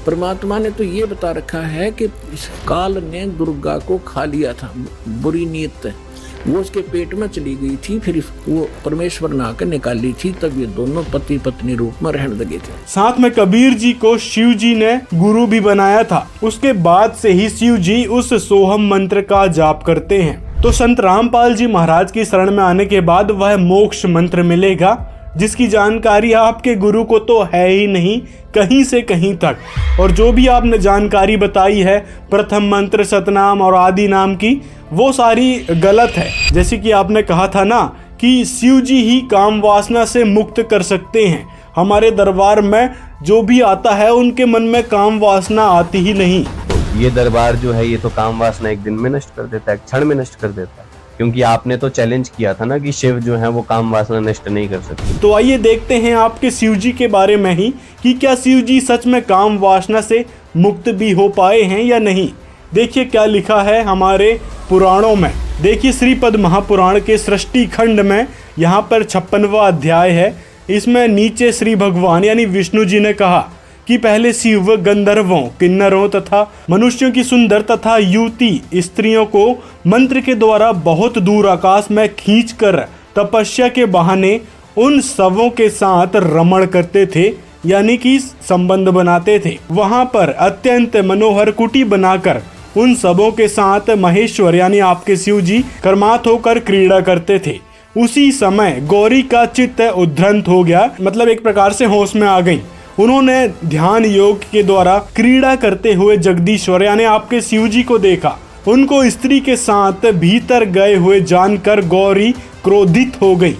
परमात्मा ने तो ये बता रखा है कि इस काल ने दुर्गा को खा लिया था, बुरी नीयत वो उसके पेट में चली गई थी, फिर वो परमेश्वर ने आकर निकाल ली थी, तब ये दोनों पति पत्नी रूप में रहने लगे थे। साथ में कबीर जी को शिव जी ने गुरु भी बनाया था। उसके बाद से ही शिव जी उस सोहम मंत्र का जाप करते हैं। तो संत रामपाल जी महाराज की शरण में आने के बाद वह मोक्ष मंत्र मिलेगा, जिसकी जानकारी आपके गुरु को तो है ही नहीं कहीं से कहीं तक। और जो भी आपने जानकारी बताई है प्रथम मंत्र, सतनाम और आदि नाम की, वो सारी गलत है। जैसे कि आपने कहा था ना कि शिव जी ही काम वासना से मुक्त कर सकते हैं। हमारे दरबार में जो भी आता है उनके मन में काम वासना आती ही नहीं। ये दरबार जो है ये तो काम वासना एक दिन में नष्ट कर देता है, क्षण में नष्ट कर देता है, क्योंकि आपने तो चैलेंज किया था ना कि शिव जो है वो काम वासना नष्ट नहीं कर सकते। तो आइए देखते हैं आपके शिव जी के बारे में ही कि क्या शिव जी सच में काम वासना से मुक्त भी हो पाए हैं या नहीं। देखिए क्या लिखा है हमारे पुराणों में। देखिए श्रीपद महापुराण के सृष्टि खंड में यहाँ पर 56वां अध्याय है। इसमें नीचे श्री भगवान यानी विष्णु जी ने कहा कि पहले शिव गंधर्वों, किन्नरों तथा मनुष्यों की सुंदर तथा युवती स्त्रियों को मंत्र के द्वारा बहुत दूर आकाश में खींचकर तपस्या के बहाने उन सबों के साथ रमण करते थे, यानी कि संबंध बनाते थे। वहां पर अत्यंत मनोहर कुटी बनाकर उन सबों के साथ महेश्वर यानी आपके शिव जी कर्मात होकर क्रीड़ा करते थे। उसी समय गौरी का चित्त उद्धृत हो गया, मतलब एक प्रकार से होश में आ गई। उन्होंने ध्यान योग के द्वारा क्रीड़ा करते हुए जगदीश्वर यानी आपके शिव जी को देखा। उनको स्त्री के साथ भीतर गए हुए जानकर गौरी क्रोधित हो गई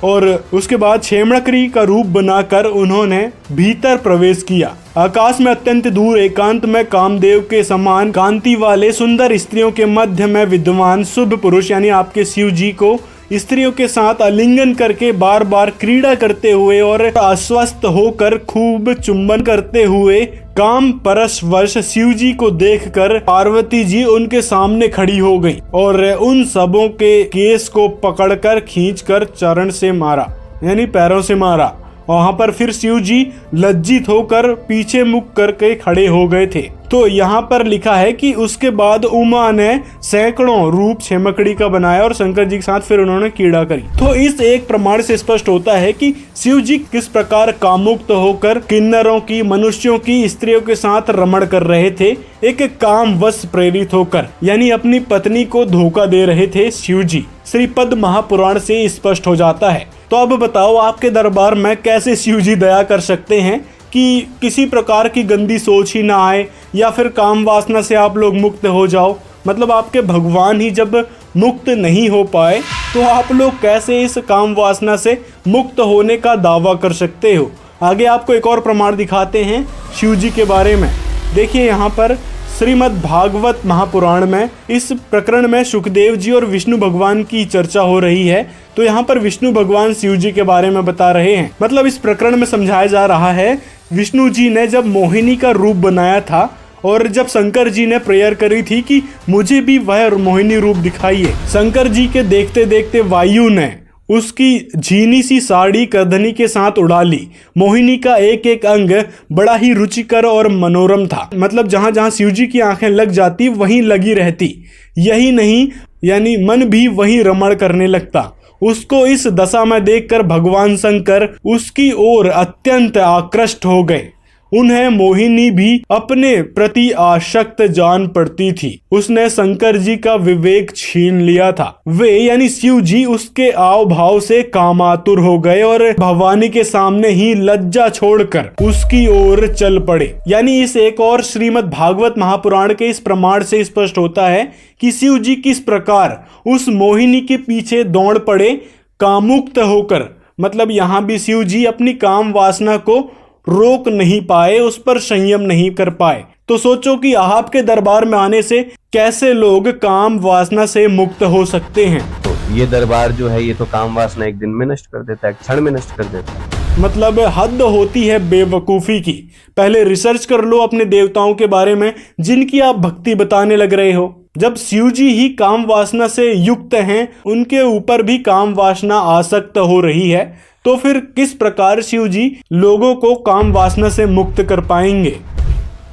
और उसके बाद क्षेमणकरी का रूप बनाकर उन्होंने भीतर प्रवेश किया। आकाश में अत्यंत दूर एकांत में कामदेव के समान कांति वाले सुंदर स्त्रियों के मध्य में विद्वान शुभ पुरुष यानी आपके शिव जी को स्त्रियों के साथ आलिंगन करके बार बार क्रीड़ा करते हुए और अस्वस्थ होकर खूब चुंबन करते हुए काम परशवश शिव जी को देखकर पार्वती जी उनके सामने खड़ी हो गई और उन सबों के केस को पकड़कर खींचकर चरण से मारा यानी पैरों से मारा वहां पर फिर शिव जी लज्जित होकर पीछे मुख करके खड़े हो गए थे। तो यहाँ पर लिखा है कि उसके बाद उमा ने सैकड़ों रूप छेमकड़ी का बनाया और शंकर जी के साथ फिर उन्होंने कीड़ा करी। तो इस एक प्रमाण से स्पष्ट होता है कि शिव जी किस प्रकार कामुक्त होकर किन्नरों की, मनुष्यों की, स्त्रियों के साथ रमण कर रहे थे, एक काम वश प्रेरित होकर, यानी अपनी पत्नी को धोखा दे रहे थे शिव जी। श्रीपद महापुराण से स्पष्ट हो जाता है। तो अब बताओ, आपके दरबार में कैसे शिव जी दया कर सकते हैं कि किसी प्रकार की गंदी सोच ही ना आए या फिर काम वासना से आप लोग मुक्त हो जाओ। मतलब आपके भगवान ही जब मुक्त नहीं हो पाए तो आप लोग कैसे इस काम वासना से मुक्त होने का दावा कर सकते हो। आगे आपको एक और प्रमाण दिखाते हैं शिव जी के बारे में। देखिए यहाँ पर श्रीमद् भागवत महापुराण में इस प्रकरण में सुखदेव जी और विष्णु भगवान की चर्चा हो रही है। तो यहाँ पर विष्णु भगवान शिव जी के बारे में बता रहे हैं। मतलब इस प्रकरण में समझाया जा रहा है, विष्णु जी ने जब मोहिनी का रूप बनाया था और जब शंकर जी ने प्रेयर करी थी कि मुझे भी वह मोहिनी रूप दिखाइए, शंकर जी के देखते देखते वायु ने उसकी झीनी सी साड़ी करधनी के साथ उड़ा ली। मोहिनी का एक एक अंग बड़ा ही रुचिकर और मनोरम था। मतलब जहां जहां शिव जी की आंखें लग जाती वहीं लगी रहती। यही नहीं, यानी मन भी वहीं रमण करने लगता। उसको इस दशा में देखकर भगवान शंकर उसकी ओर अत्यंत आकृष्ट हो गए। उन्हें मोहिनी भी अपने प्रति आसक्त जान पड़ती थी। उसने शंकर जी का विवेक छीन लिया था। वे यानी शिव जी उसके आव भाव से कामातुर हो गए और भवानी के सामने ही लज्जा छोड़कर उसकी ओर चल पड़े। यानी इस एक और श्रीमद् भागवत महापुराण के इस प्रमाण से स्पष्ट होता है कि शिव जी किस प्रकार उस मोहिनी के पीछे दौड़ पड़े कामुक्त होकर। मतलब यहाँ भी शिव जी अपनी काम वासना को रोक नहीं पाए, उस पर संयम नहीं कर पाए। तो सोचो कि आपके दरबार में आने से कैसे लोग काम वासना से मुक्त हो सकते हैं। तो ये दरबार जो है ये तो काम वासना एक दिन में नष्ट कर देता है, एक क्षण में नष्ट कर देता है। मतलब हद होती है बेवकूफ़ी की। पहले रिसर्च कर लो अपने देवताओं के बारे में जिनकी आप भक्ति बताने लग रहे हो। जब शिव जी ही काम वासना से युक्त हैं, उनके ऊपर भी काम वासना आसक्त हो रही है, तो फिर किस प्रकार शिव जी लोगों को काम वासना से मुक्त कर पाएंगे।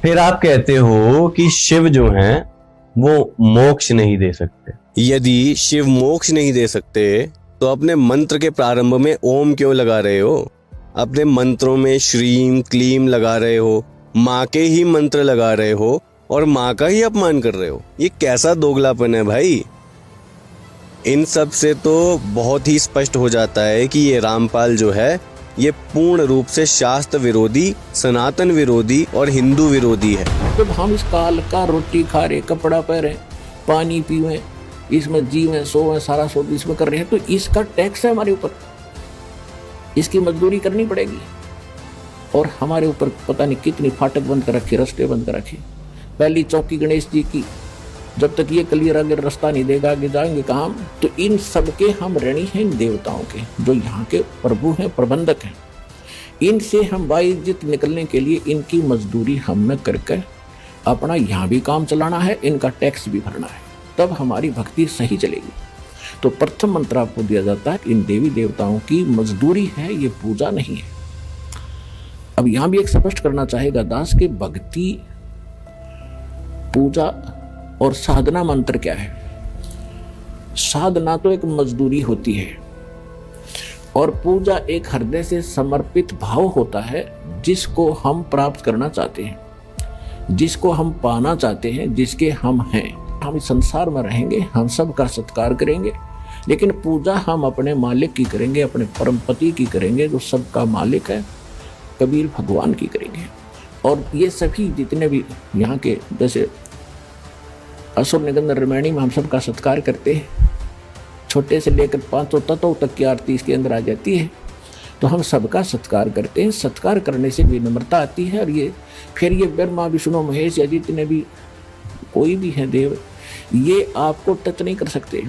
फिर आप कहते हो कि शिव जो हैं वो मोक्ष नहीं दे सकते। यदि शिव मोक्ष नहीं दे सकते तो अपने मंत्र के प्रारंभ में ओम क्यों लगा रहे हो? अपने मंत्रों में श्रीम क्लीम लगा रहे हो, माँ के ही मंत्र लगा रहे हो और माँ का ही अपमान कर रहे हो। ये कैसा दोगलापन है भाई। इन सब से तो बहुत ही स्पष्ट हो जाता है कि ये रामपाल जो है ये पूर्ण रूप से शास्त्र विरोधी, सनातन विरोधी और हिंदू विरोधी है। जब हम इस काल का रोटी खा रहे, कपड़ा पहने, पानी पीवे, इसमें जीवें सोवें, सारा शोध इसमें कर रहे हैं, तो इसका टैक्स है हमारे ऊपर, इसकी मजदूरी करनी पड़ेगी। और हमारे ऊपर पता नहीं कितनी फाटक बंद कर रखे, रास्ते बंद कर रखे। पहली चौकी गणेश जी की, जब तक ये क्लियर अगर रास्ता नहीं देगा आगे जाएंगे कहाँ। तो इन सब के हम ऋणी हैं इन देवताओं के, जो यहाँ के प्रभु हैं, प्रबंधक हैं। इनसे हम बाइज्जत निकलने के लिए इनकी मजदूरी हमें करके अपना यहाँ भी काम चलाना है, इनका टैक्स भी भरना है, तब हमारी भक्ति सही चलेगी। तो प्रथम मंत्र आपको दिया जाता है, इन देवी देवताओं की मजदूरी है, ये पूजा नहीं है। अब यहाँ भी एक स्पष्ट करना चाहेगा दास के भक्ति, पूजा और साधना मंत्र क्या है। साधना तो एक मजदूरी होती है और पूजा एक हृदय से समर्पित भाव होता है, जिसको हम प्राप्त करना चाहते हैं, जिसको हम पाना चाहते हैं, जिसके हम हैं। हम इस संसार में रहेंगे, हम सबका सत्कार करेंगे, लेकिन पूजा हम अपने मालिक की करेंगे, अपने परमपति की करेंगे, जो सबका मालिक है, कबीर भगवान की करेंगे। और ये सभी जितने भी यहाँ के, जैसे असुर निकंदन रामायणी में हम सबका सत्कार करते हैं, छोटे से लेकर 500 तत्वों तक की आरती इसके अंदर आ जाती है। तो हम सबका सत्कार करते हैं। सत्कार करने से विनम्रता आती है। और ये फिर ये ब्रह्मा विष्णु महेश या जितने भी कोई भी हैं देव, ये आपको टच नहीं कर सकते।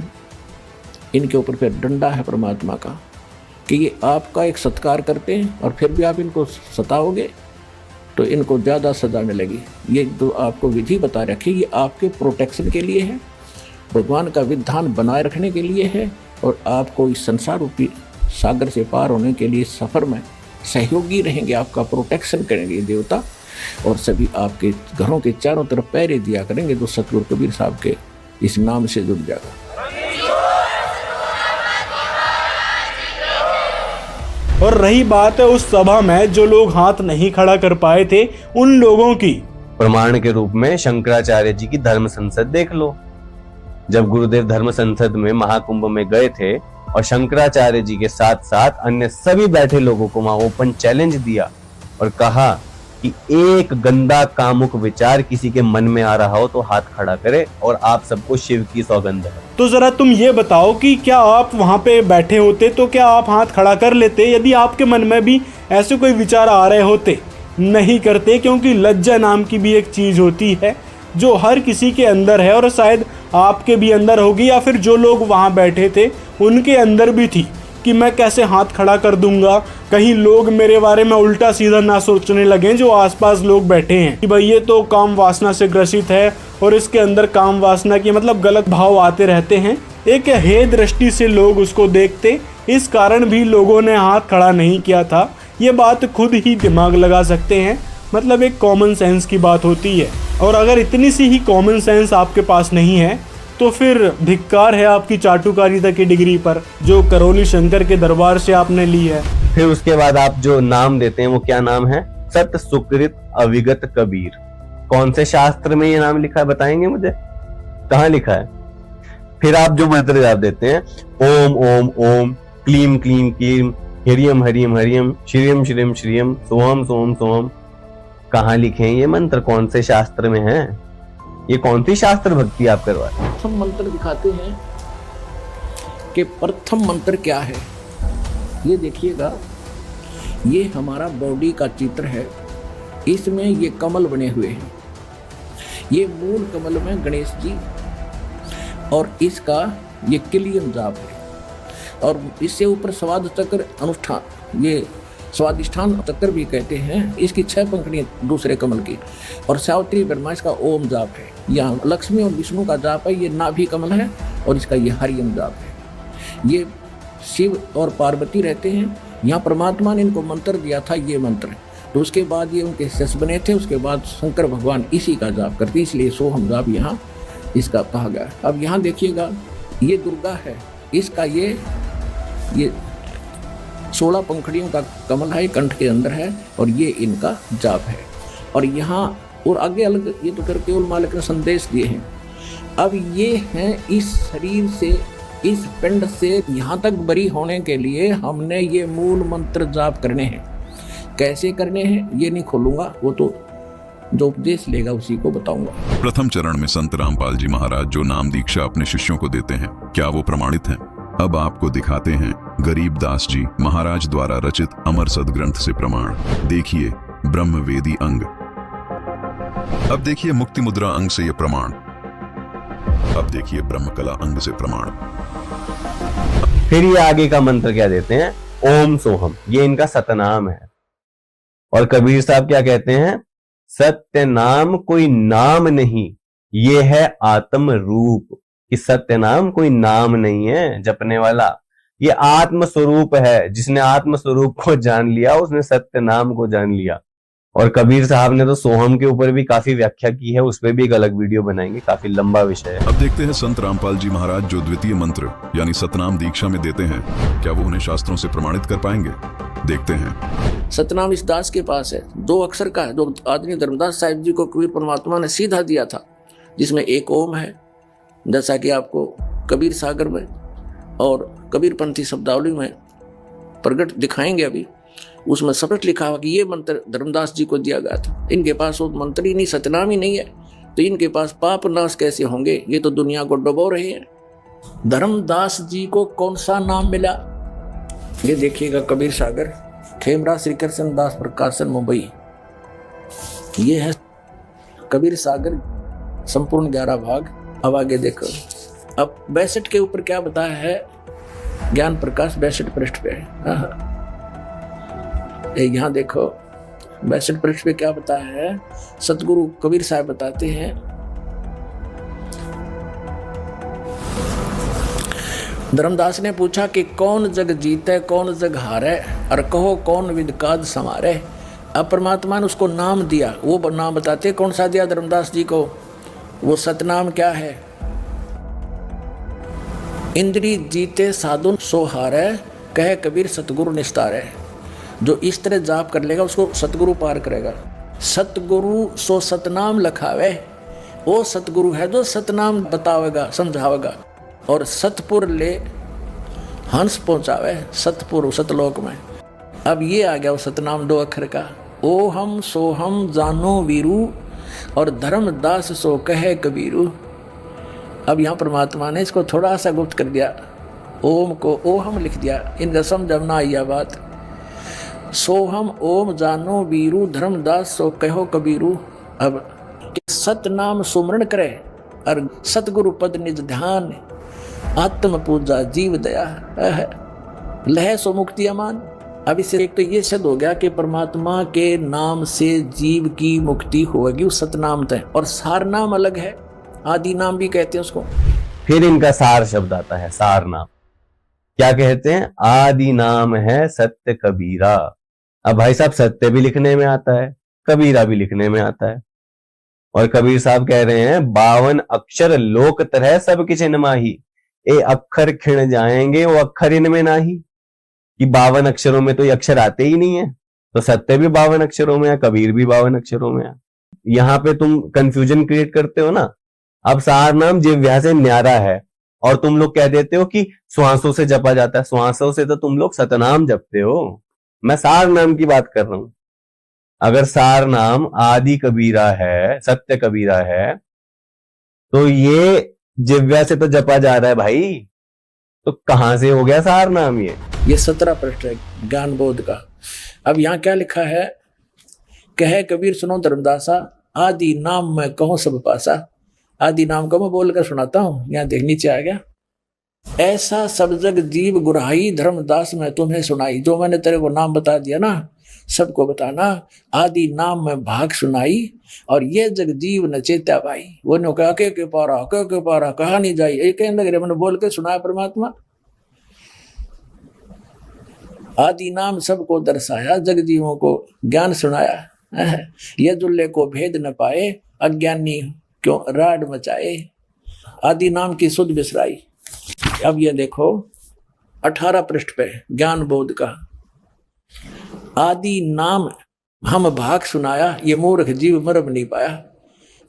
इनके ऊपर फिर डंडा है परमात्मा का कि ये आपका एक सत्कार करते हैं और फिर भी आप इनको सताओगे तो इनको ज़्यादा सजा मिलेगी। ये जो आपको विधि बता रखी, ये आपके प्रोटेक्शन के लिए है, भगवान का विधान बनाए रखने के लिए है, और आपको इस संसार रूपी सागर से पार होने के लिए सफ़र में सहयोगी रहेंगे, आपका प्रोटेक्शन करेंगे देवता, और सभी आपके घरों के चारों तरफ पहरे दिया करेंगे, तो सतगुरु कबीर साहब के इस नाम से जुड़ जाएगा। और रही बात है उस सभा में जो लोग हाथ नहीं खड़ा कर पाए थे, उन लोगों की, प्रमाण के रूप में शंकराचार्य जी की धर्म संसद देख लो। जब गुरुदेव धर्म संसद में महाकुंभ में गए थे और शंकराचार्य जी के साथ साथ अन्य सभी बैठे लोगों को वहां ओपन चैलेंज दिया और कहा कि एक गंदा कामुक विचार किसी के मन में आ रहा हो तो हाथ खड़ा करे, और आप सबको शिव की सौगंध है। तो जरा तुम ये बताओ कि क्या आप वहां पे बैठे होते तो क्या आप हाथ खड़ा कर लेते यदि आपके मन में भी ऐसे कोई विचार आ रहे होते? नहीं करते, क्योंकि लज्जा नाम की भी एक चीज होती है जो हर किसी के अंदर है, और शायद आपके भी अंदर होगी, या फिर जो लोग वहां बैठे थे उनके अंदर भी थी कि मैं कैसे हाथ खड़ा कर दूंगा, कहीं लोग मेरे बारे में उल्टा सीधा ना सोचने लगे जो आसपास लोग बैठे हैं कि भाई ये तो काम वासना से ग्रसित है और इसके अंदर काम वासना की मतलब गलत भाव आते रहते हैं। एक हे दृष्टि से लोग उसको देखते, इस कारण भी लोगों ने हाथ खड़ा नहीं किया था। ये बात खुद ही दिमाग लगा सकते हैं, मतलब एक कॉमन सेंस की बात होती है। और अगर इतनी सी ही कॉमन सेंस आपके पास नहीं है तो फिर धिक्कार है आपकी चाटुकारिता की डिग्री पर जो करौली शंकर के दरबार से आपने ली है। फिर उसके बाद आप जो नाम देते हैं वो क्या नाम है? सत सुकृत अविगत कबीर। कौन से शास्त्र में ये नाम लिखा है बताएंगे मुझे? कहाँ लिखा है? फिर आप जो मंत्र जाप देते हैं, ओम ओम ओम, क्लीम क्लीम क्लीम, हरियम हरियम हरियम, श्रीयम श्रीयम श्रीयम, सोहम सोहम सोहम, कहाँ लिखे हैं ये मंत्र? कौन से शास्त्र में है? ये कौन सी शास्त्र भक्ति आप करवा रहे हैं? प्रथम मंत्र दिखाते हैं कि प्रथम मंत्र क्या है। ये देखिएगा, ये हमारा बॉडी का चित्र है, इसमें ये कमल बने हुए हैं, ये मूल कमल में गणेश जी, और इसका ये किलियन जाप है, और इससे ऊपर स्वाद चक्र अनुष्ठान, ये स्वादिष्ठान चक्र भी कहते हैं, इसकी 6 पंखुड़ियां दूसरे कमल की, और सावित्री ब्रह्मा इसका ओम जाप है। यहाँ लक्ष्मी और विष्णु का जाप है, ये नाभि कमल है, और इसका ये हरियम जाप है। ये शिव और पार्वती रहते हैं, यहाँ परमात्मा ने इनको मंत्र दिया था, ये मंत्र। तो उसके बाद ये उनके शिष्य बने थे, उसके बाद शंकर भगवान इसी का जाप करते, इसलिए सोहम जाप यहाँ इसका कहा गया। अब यहाँ देखिएगा, ये दुर्गा है, इसका ये 16 पंखुड़ियों का कमल है, कंठ के अंदर है, और ये इनका जाप है। और यहाँ और आगे अलग, ये तो फिर केवल मालिक ने संदेश दिए हैं। अब ये हैं इस शरीर से, इस पिंड से यहाँ तक बरी होने के लिए हमने ये मूल मंत्र जाप करने हैं। कैसे करने हैं ये नहीं खोलूंगा, वो तो जो उपदेश लेगा उसी को बताऊंगा। प्रथम चरण में संत रामपाल जी महाराज जो नाम दीक्षा अपने शिष्यों को देते हैं, क्या वो प्रमाणित हैं? अब आपको दिखाते हैं गरीब दास जी महाराज द्वारा रचित अमर सदग्रंथ से प्रमाण। देखिए ब्रह्मवेदी अंग। अब देखिए मुक्ति मुद्रा अंग से ये प्रमाण। अब देखिए ब्रह्मकला अंग से प्रमाण। फिर ये आगे का मंत्र क्या देते हैं? ओम सोहम, ये इनका सतनाम है। और कबीर साहब क्या कहते हैं? सत्य नाम कोई नाम नहीं, ये है आत्म रूप। कि सत्य नाम कोई नाम नहीं है जपने वाला, ये आत्म स्वरूप है। जिसने आत्म स्वरूप को जान लिया उसने सत्य नाम को जान लिया। और कबीर साहब ने तो सोहम के ऊपर भी काफी व्याख्या की है, उस पर भी एक अलग वीडियो बनाएंगे, काफी लंबा विषय है। अब देखते हैं संत रामपाल जी महाराज जो द्वितीय मंत्र यानी सतनाम दीक्षा में देते हैं, क्या वो उन्हें शास्त्रों से प्रमाणित कर पाएंगे? देखते हैं। सतनाम इस दास के पास है, 2 अक्षर का है, जो आदमी धर्मदास साहिब जी को कबीर परमात्मा ने सीधा दिया था, जिसमें एक ओम है, जैसा कि आपको कबीर सागर में और कबीर पंथी शब्दावली में प्रकट दिखाएंगे। अभी उसमें स्पष्ट लिखा हुआ कि ये मंत्र धर्मदास जी को दिया गया था। इनके पास वो मंत्र ही नहीं, सतनाम ही नहीं है, तो इनके पास पाप नाश कैसे होंगे? ये तो दुनिया को डुबो रहे हैं। धर्मदास जी को कौन सा नाम मिला? ये देखिएगा, कबीर सागर, खेमरा श्री कृष्ण दास प्रकाशन मुंबई। ये है कबीर सागर, संपूर्ण 11 भाग। अब आगे देखो, अब 62 के ऊपर क्या बताया है? ज्ञान प्रकाश 62 पृष्ठ पे है। यहाँ देखो 62 पृष्ठ पे क्या बताया है? सतगुरु कबीर साहब बताते हैं, धर्मदास ने पूछा कि कौन जग जीते कौन जग हारे, और कहो कौन विद काज समारे। अब परमात्मा ने उसको नाम दिया, वो नाम बताते कौन सा दिया धर्मदास जी को, वो सतनाम क्या है। इंद्री जीते साधुन सो हारे, कहे कबीर सतगुरु निस्तारे। जो इस तरह जाप कर लेगा उसको सतगुरु पार करेगा। सतगुरु सो सतनाम लखावे, वो सतगुरु है जो सतनाम बतावेगा समझावेगा। और सतपुर ले हंस पहुंचावे, सतपुर सतलोक में। अब ये आ गया वो सतनाम 2 अक्षर का। ओ हम सो हम जानो वीरू, और धर्मदास सो कहे कबीरू। अब यहाँ परमात्मा ने इसको थोड़ा सा गुप्त कर दिया, ओम को ओ हम लिख दिया, इनका समझ ना आई बात। सो हम ओम जानो वीरू, धर्मदास सो कहो कबीरू। अब सतनाम सुमरण करे और सतगुरु पद निज ध्यान, आत्म पूजा जीव दया, लह सो मुक्ति अमान। अब इससे एक तो ये सिद्ध हो गया कि परमात्मा के नाम से जीव की मुक्ति होगी उस सतनाम तय। और सार नाम अलग है, आदि नाम भी कहते हैं उसको। फिर इनका सार शब्द आता है, सार नाम क्या कहते हैं, आदि नाम है सत्य कबीरा। अब भाई साहब सत्य भी लिखने में आता है, कबीरा भी लिखने में आता है। और कबीर साहब कह रहे हैं 52 अक्षर लोक तरह सब किछ इनमाही, ए अक्षर खिण जाएंगे वो अक्षर इनमें नाही। कि 52 अक्षरों में तो ये अक्षर आते ही नहीं है, तो सत्य भी 52 अक्षरों में है, कबीर भी 52 अक्षरों में है। यहाँ पे तुम कंफ्यूजन क्रिएट करते हो ना। अब सार नाम जिह्वा से न्यारा है और तुम लोग कह देते हो कि श्वासों से जपा जाता है। श्वासों से तो तुम लोग सतनाम जपते हो, मैं सार नाम की बात कर रहा हूं। अगर सार नाम आदि कबीरा है, सत्य कबीरा है, तो ये जिह्वा से तो जपा जा रहा है भाई, तो कहां से हो गया सार नाम ये 17 पृष्ठ है ज्ञान बोध का। अब यहाँ क्या लिखा है, कहे कबीर सुनो धर्मदासा, आदि नाम मैं कहूं सब पासा। आदि नाम को मैं बोलकर सुनाता हूं, यहाँ देख नीचे आ गया। ऐसा सब जग जीव गुराई, धर्मदास मैं तुम्हें सुनाई। जो मैंने तेरे को नाम बता दिया ना, सबको बताना। आदि नाम में भाग सुनाई, और ये जग जीव न चेता भाई। वो ने कहा के पारा कहा नहीं जाई, एक मैंने बोल के सुनाया परमात्मा। आदि नाम सबको दर्शाया, जग जीवों को ज्ञान सुनाया। ये दुल्ले को भेद न पाए, अज्ञानी क्यों राड मचाए। आदि नाम की सुध बिसराई। अब ये देखो 18 पृष्ठ पे ज्ञान बोध का। आदि नाम हम भाग सुनाया, ये मूर्ख जीव मरम नहीं पाया।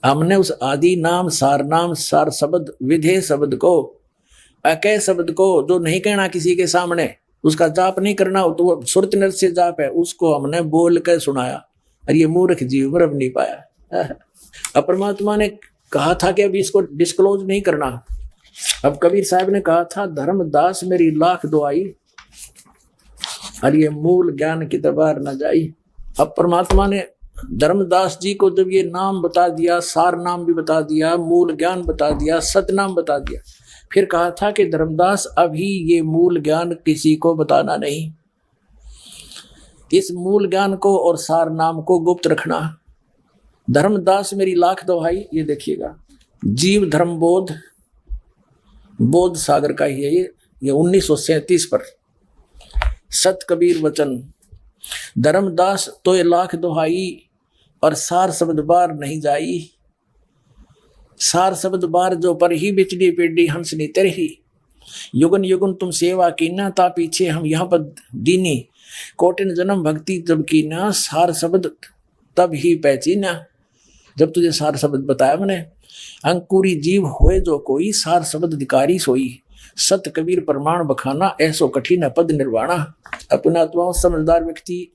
हमने उस आदि नाम सार शब्द विधेय शब्द को, अकय शब्द को, जो नहीं कहना किसी के सामने, उसका जाप नहीं करना, तो वो सुरत नर से जाप है, उसको हमने बोल कर सुनाया, और ये मूर्ख जीव मरम नहीं पाया। अब परमात्मा ने कहा था कि अभी इसको डिस्क्लोज नहीं करना। अब कबीर साहब ने कहा था धर्मदास मेरी लाख दुआई, और ये मूल ज्ञान की दरबार न जाई। अब परमात्मा ने धर्मदास जी को जब ये नाम बता दिया, सार नाम भी बता दिया, मूल ज्ञान बता दिया, सतनाम बता दिया, फिर कहा था कि धर्मदास अभी ये मूल ज्ञान किसी को बताना नहीं। इस मूल ज्ञान को और सार नाम को गुप्त रखना। धर्मदास मेरी लाख दुहाई, ये देखिएगा जीव धर्म बोध सागर का ही है ये 1937 पर सत कबीर वचन। धर्मदास तो ये लाख दुहाई, और सार शब्द बार नहीं जाई। सार शब्द बार जो पर ही बिचड़ी पेड़ी हंसनी तेरही। युगन युगन तुम सेवा कीना, ता पीछे हम यहाँ पर दीनी। कोटिन जन्म भक्ति जब कीना, सार शब्द तब ही पहचीना। जब तुझे सार शब्द बताया मैंने। अंकुरी जीव होए जो कोई, सार शब्द अधिकारी सोई। सत कबीर प्रमाण बखाना, ऐसो कठिन पद निर्वाणा। अपनात्मा समझदार व्यक्ति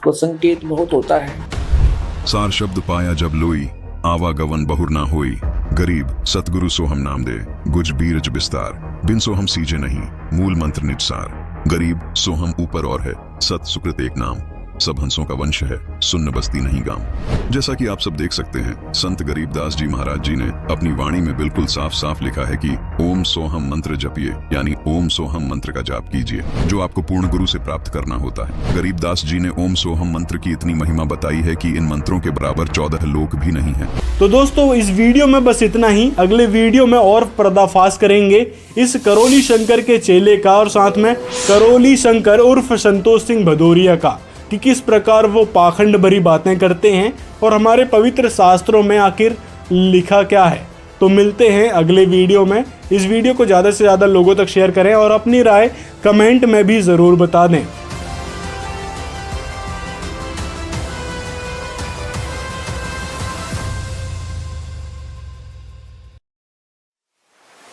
को संकेत बहुत होता है। सार शब्द पाया जब लोई, आवागवन बहुर ना होई। गरीब सतगुरु सो हम नाम दे, गुज बीरज विस्तार। बिन सो हम सीजे नहीं, मूल मंत्र निज सार। गरीब सो हम ऊपर और है, सत सुकृत एक नाम। सब हंसों का वंश है, सुन्न बस्ती नहीं गांव। जैसा कि आप सब देख सकते हैं, संत गरीबदास जी महाराज जी ने अपनी वाणी में बिल्कुल साफ साफ लिखा है कि ओम सोहम मंत्र जपिए, यानी ओम सोहम मंत्र का जाप कीजिए, जो आपको पूर्ण गुरु से प्राप्त करना होता है। गरीबदास जी ने ओम सोहम मंत्र की इतनी महिमा बताई है कि इन मंत्रों के बराबर 14 लोक भी नहीं है। तो दोस्तों इस वीडियो में बस इतना ही। अगले वीडियो में और पर्दाफाश करेंगे इस करोली शंकर के चेले का और साथ में करोली शंकर उर्फ संतोष सिंह भदौरिया का, कि किस प्रकार वो पाखंड भरी बातें करते हैं और हमारे पवित्र शास्त्रों में आखिर लिखा क्या है। तो मिलते हैं अगले वीडियो में। इस वीडियो को ज़्यादा से ज़्यादा लोगों तक शेयर करें और अपनी राय कमेंट में भी ज़रूर बता दें।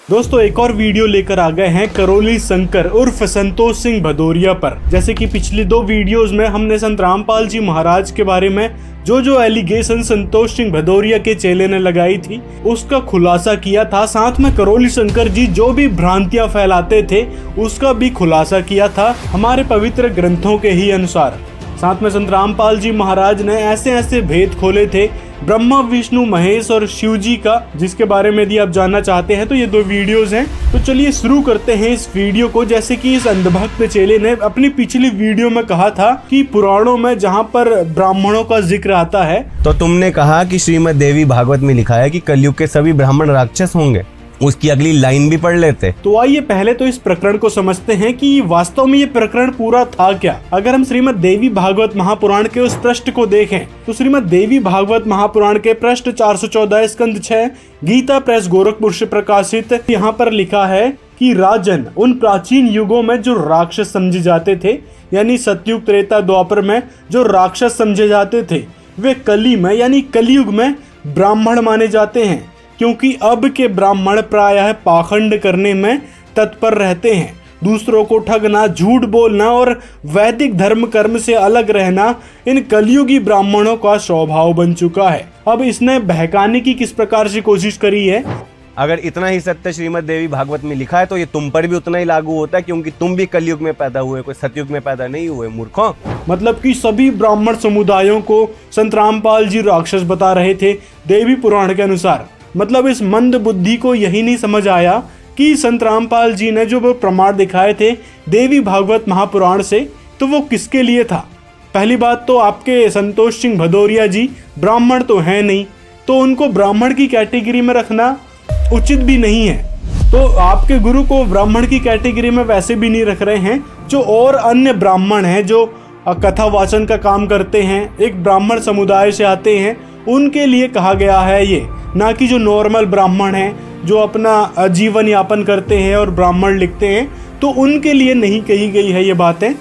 दोस्तों एक और वीडियो लेकर आ गए हैं करोली शंकर उर्फ संतोष सिंह भदौरिया पर। जैसे कि पिछली 2 वीडियोस में हमने संत रामपाल जी महाराज के बारे में जो एलिगेशन संतोष सिंह भदौरिया के चेले ने लगाई थी उसका खुलासा किया था। साथ में करोली शंकर जी जो भी भ्रांतियां फैलाते थे उसका भी खुलासा किया था हमारे पवित्र ग्रंथों के ही अनुसार। साथ में संत रामपाल जी महाराज ने ऐसे भेद खोले थे ब्रह्मा विष्णु महेश और शिव जी का, जिसके बारे में यदि आप जानना चाहते हैं तो ये 2 वीडियोस हैं। तो चलिए शुरू करते हैं इस वीडियो को। जैसे कि इस अंधभक्त चेले ने अपनी पिछली वीडियो में कहा था कि पुराणों में जहाँ पर ब्राह्मणों का जिक्र आता है, तो तुमने कहा कि श्रीमद् देवी भागवत में लिखा है कि कलयुग के सभी ब्राह्मण राक्षस होंगे। उसकी अगली लाइन भी पढ़ लेते। तो आइए पहले तो इस प्रकरण को समझते हैं कि वास्तव में ये प्रकरण पूरा था क्या। अगर हम श्रीमद् देवी भागवत महापुराण के उस पृष्ठ को देखें तो श्रीमद् देवी भागवत महापुराण के पृष्ठ 414 स्कंद 6 गीता प्रेस गोरखपुर से प्रकाशित, यहाँ पर लिखा है कि राजन, उन प्राचीन युगों में जो राक्षस समझे जाते थे, यानी सतयुग त्रेता द्वापर में जो राक्षस समझे जाते थे, वे कली में यानी कलयुग में ब्राह्मण माने जाते हैं, क्योंकि अब के ब्राह्मण प्रायः पाखंड करने में तत्पर रहते हैं। दूसरों को ठगना, झूठ बोलना और वैदिक धर्म कर्म से अलग रहना इन कलयुगी ब्राह्मणों का स्वभाव बन चुका है। अब इसने बहकाने की किस प्रकार से कोशिश करी है। अगर इतना ही सत्य श्रीमद् देवी भागवत में लिखा है तो ये तुम पर भी उतना ही लागू होता है, क्योंकि तुम भी कलयुग में पैदा हुए, कोई सतयुग में पैदा नहीं हुए मूर्खों। मतलब कि सभी ब्राह्मण समुदायों को संत रामपाल जी राक्षस बता रहे थे देवी पुराण के अनुसार। मतलब इस मंद बुद्धि को यही नहीं समझ आया कि संत रामपाल जी ने जो प्रमाण दिखाए थे देवी भागवत महापुराण से, तो वो किसके लिए था। पहली बात तो आपके संतोष सिंह भदौरिया जी ब्राह्मण तो हैं नहीं, तो उनको ब्राह्मण की कैटेगरी में रखना उचित भी नहीं है। तो आपके गुरु को ब्राह्मण की कैटेगरी में वैसे भी नहीं रख रहे हैं। जो और अन्य ब्राह्मण हैं जो कथा वाचन का काम करते हैं, एक ब्राह्मण समुदाय से आते हैं, उनके लिए कहा गया है ये, ना कि जो नॉर्मल ब्राह्मण हैं जो अपना जीवन यापन करते हैं और ब्राह्मण लिखते हैं, तो उनके लिए नहीं कही गई है ये बातें।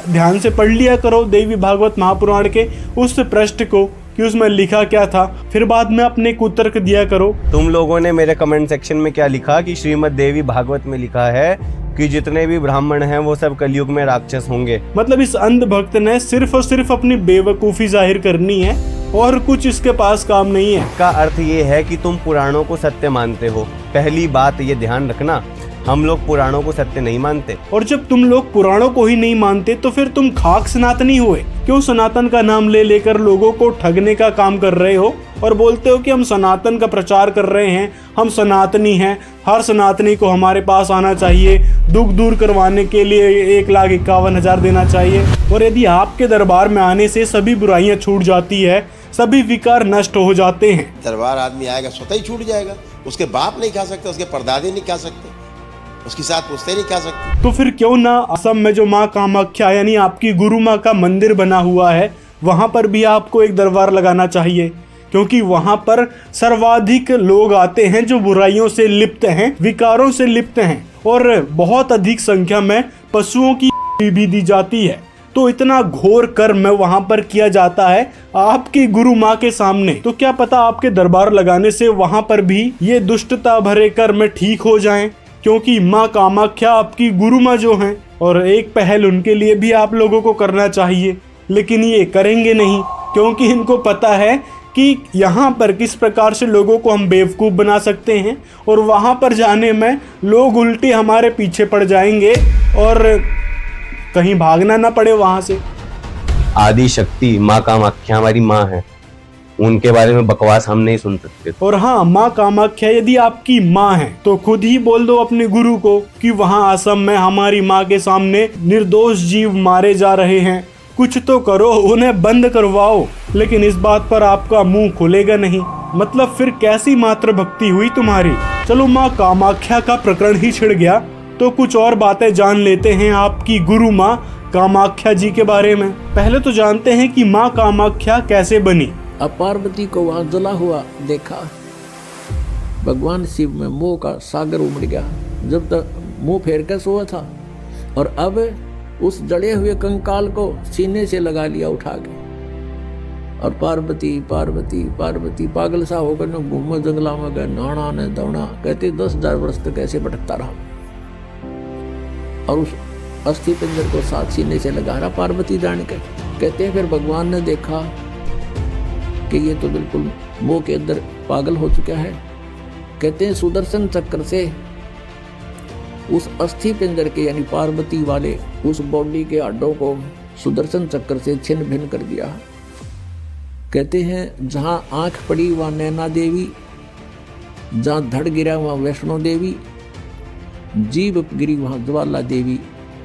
ध्यान से पढ़ लिया करो देवी भागवत महापुराण के उस पृष्ठ को कि उसमें लिखा क्या था, फिर बाद में अपने कुतर्क दिया करो। तुम लोगों ने मेरे कमेंट सेक्शन में क्या लिखा कि श्रीमद् देवी भागवत में लिखा है कि जितने भी ब्राह्मण हैं वो सब कलयुग में राक्षस होंगे। मतलब इस अंध भक्त ने सिर्फ और सिर्फ अपनी बेवकूफी जाहिर करनी है और कुछ इसके पास काम नहीं है। का अर्थ ये है कि तुम पुराणों को सत्य मानते हो। पहली बात ये ध्यान रखना, हम लोग पुराणों को सत्य नहीं मानते। और जब तुम लोग पुराणों को ही नहीं मानते तो फिर तुम खाक सनातनी हुए क्यों? सनातन का नाम ले लेकर लोगों को ठगने का काम कर रहे हो और बोलते हो कि हम सनातन का प्रचार कर रहे हैं, हम सनातनी हैं, हर सनातनी को हमारे पास आना चाहिए, दुख दूर करवाने के लिए 1,51,000 देना चाहिए। और यदि आपके दरबार में आने से सभी बुराइयां छूट जाती है, सभी विकार नष्ट हो जाते हैं। दरबार आदमी आएगा स्वतः ही छूट जाएगा। उसके बाप नहीं खा सकते, उसके परदादे नहीं खा सकते, उसकी साथ पुश्ते नहीं खा सकते। तो फिर क्यों ना असम में जो माँ कामाख्या यानी आपकी गुरु माँ का मंदिर बना हुआ है, वहां पर भी आपको एक दरबार लगाना चाहिए, क्योंकि वहां पर सर्वाधिक लोग आते हैं जो बुराइयों से लिप्त हैं, विकारों से लिप्त हैं, और बहुत अधिक संख्या में पशुओं की भी दी जाती है। तो इतना घोर कर्म वहां पर किया जाता है आपकी गुरु माँ के सामने। तो क्या पता आपके दरबार लगाने से वहां पर भी ये दुष्टता भरे कर्म ठीक हो जाएं, क्योंकि माँ कामाख्या आपकी गुरु माँ जो हैं, और एक पहल उनके लिए भी आप लोगों को करना चाहिए। लेकिन ये करेंगे नहीं, क्योंकि इनको पता है कि यहाँ पर किस प्रकार से लोगों को हम बेवकूफ़ बना सकते हैं, और वहाँ पर जाने में लोग उल्टे हमारे पीछे पड़ जाएंगे और कहीं भागना ना पड़े वहाँ से। आदि शक्ति माँ कामाख्या हमारी माँ है, उनके बारे में बकवास हम नहीं सुन सकते। और हाँ, माँ कामाख्या यदि आपकी माँ है तो खुद ही बोल दो अपने गुरु को कि वहाँ असम में हमारी माँ के सामने निर्दोष जीव मारे जा रहे हैं, कुछ तो करो, उन्हें बंद करवाओ। लेकिन इस बात पर आपका मुंह खुलेगा नहीं। मतलब फिर कैसी मातृभक्ति हुई तुम्हारी। चलो, माँ कामाख्या का प्रकरण ही छिड़ गया तो कुछ और बातें जान लेते हैं आपकी गुरु माँ कामाख्या जी के बारे में। पहले तो जानते हैं कि माँ कामाख्या कैसे बनी। अब पार्वती को वहां जला हुआ देखा, भगवान शिव में मोह का सागर उमड़ गया। जब तक मुंह फेर कर सोया था और अब उस जड़े हुए कंकाल को सीने से लगा लिया उठा के, और पार्वती पार्वती पार्वती पागल सा होकर न घूमो जंगला में गए, नाना ने दौड़ा, कहते 10,000 वर्ष तक ऐसे भटकता रहा और उस अस्थि पिंजर को साथ सीने से लगा रहा पार्वती जान कर। कहते हैं फिर भगवान ने देखा कि ये तो बिल्कुल मोह के अंदर पागल हो चुका है। कहते हैं सुदर्शन चक्र से उस अस्थि पिंजर के यानी पार्वती वाले उस बॉडी के हड्डों को सुदर्शन चक्र से छिन्न भिन्न कर दिया। कहते हैं जहां आंख पड़ी वहां नैना देवी, जहां धड़ गिरा वहां वैष्णो देवी, जीभ गिरी वहां ज्वाला देवी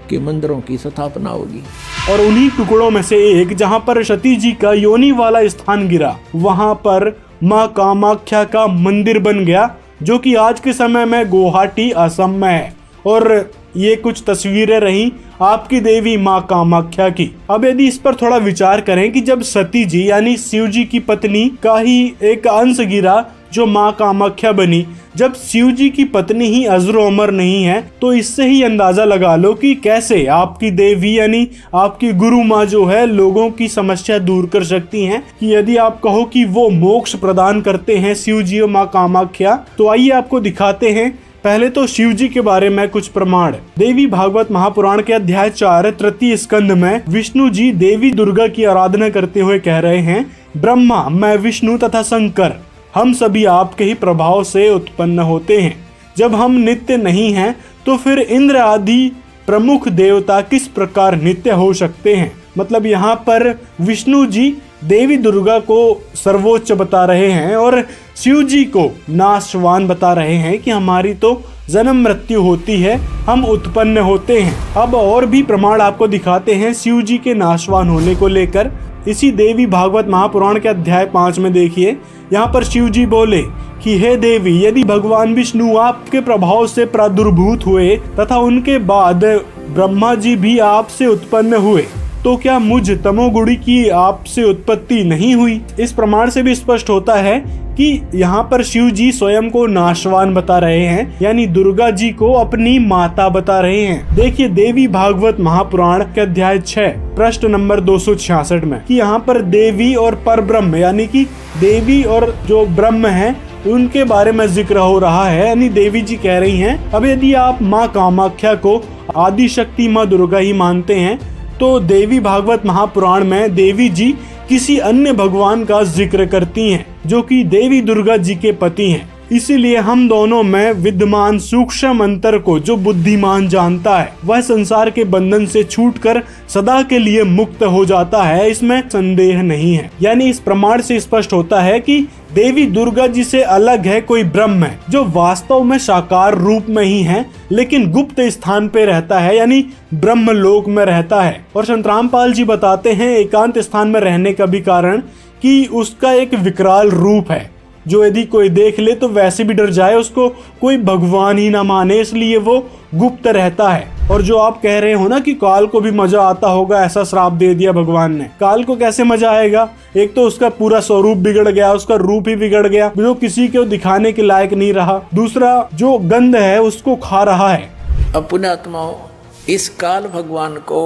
के मंदिरों की स्थापना होगी। और उन्हीं टुकड़ों में से एक जहां पर सती जी का योनि वाला स्थान गिरा, वहां पर माँ कामाख्या का मंदिर बन गया, जो कि आज के समय में गुवाहाटी असम में है। और ये कुछ तस्वीरें रही आपकी देवी माँ कामाख्या की। अब यदि इस पर थोड़ा विचार करें कि जब सती जी यानी शिव जी की पत्नी का ही एक अंश गिरा जो माँ कामाख्या बनी, जब शिव जी की पत्नी ही अजर अमर नहीं है, तो इससे ही अंदाजा लगा लो कि कैसे आपकी देवी यानी आपकी गुरु माँ जो है लोगों की समस्या दूर कर सकती हैं। कि यदि आप कहो कि वो मोक्ष प्रदान करते हैं शिव जी और माँ कामाख्या, तो आइए आपको दिखाते हैं। पहले तो शिव जी के बारे में कुछ प्रमाण। देवी भागवत महापुराण के अध्याय 4 तृतीय स्कंद में विष्णु जी देवी दुर्गा की आराधना करते हुए कह रहे हैं, ब्रह्मा, मैं विष्णु तथा शंकर, हम सभी आपके ही प्रभाव से उत्पन्न होते हैं। जब हम नित्य नहीं हैं तो फिर इंद्र आदि प्रमुख देवता किस प्रकार नित्य हो सकते हैं। मतलब यहाँ पर विष्णु जी देवी दुर्गा को सर्वोच्च बता रहे हैं और शिव जी को नाशवान बता रहे हैं कि हमारी तो जन्म मृत्यु होती है, हम उत्पन्न होते हैं। अब और भी प्रमाण आपको दिखाते हैं शिव जी के नाशवान होने को लेकर। इसी देवी भागवत महापुराण के अध्याय 5 में देखिए, यहाँ पर शिव जी बोले कि हे देवी, यदि भगवान विष्णु आपके प्रभाव से प्रादुर्भूत हुए तथा उनके बाद ब्रह्मा जी भी आपसे उत्पन्न हुए, तो क्या मुझ तमोगुणी की आपसे उत्पत्ति नहीं हुई। इस प्रमाण से भी स्पष्ट होता है कि यहाँ पर शिव जी स्वयं को नाशवान बता रहे हैं, यानी दुर्गा जी को अपनी माता बता रहे हैं। देखिए देवी भागवत महापुराण के अध्याय 6 प्रश्न नंबर 266 में कि यहाँ पर देवी और परब्रह्म यानी कि देवी और जो ब्रह्म है उनके बारे में जिक्र हो रहा है। यानी देवी जी कह रही हैं, अब यदि आप माँ कामाख्या को आदि शक्ति माँ दुर्गा ही मानते हैं, तो देवी भागवत महापुराण में देवी जी किसी अन्य भगवान का जिक्र करती हैं, जो कि देवी दुर्गा जी के पति हैं। इसीलिए हम दोनों में विद्यमान सूक्ष्म अंतर को जो बुद्धिमान जानता है, वह संसार के बंधन से छूटकर सदा के लिए मुक्त हो जाता है, इसमें संदेह नहीं है। यानी इस प्रमाण से स्पष्ट होता है कि देवी दुर्गा जी से अलग है कोई ब्रह्म है, जो वास्तव में साकार रूप में ही है, लेकिन गुप्त स्थान पे रहता है, यानी ब्रह्म लोक में रहता है। और संतरामपाल जी बताते हैं एकांत स्थान में रहने का भी कारण कि उसका एक विकराल रूप है, जो यदि कोई देख ले तो वैसे भी डर जाए, उसको कोई भगवान ही ना माने, इसलिए वो गुप्त रहता है। और जो आप कह रहे हो ना कि काल को भी मजा आता होगा, ऐसा श्राप दे दिया भगवान ने, काल को कैसे मजा आएगा। एक तो उसका पूरा स्वरूप बिगड़ गया, उसका रूप ही बिगड़ गया, जो किसी को दिखाने के लायक नहीं रहा। दूसरा जो गंध है उसको खा रहा है। अब पुण्यात्माओं, इस काल भगवान को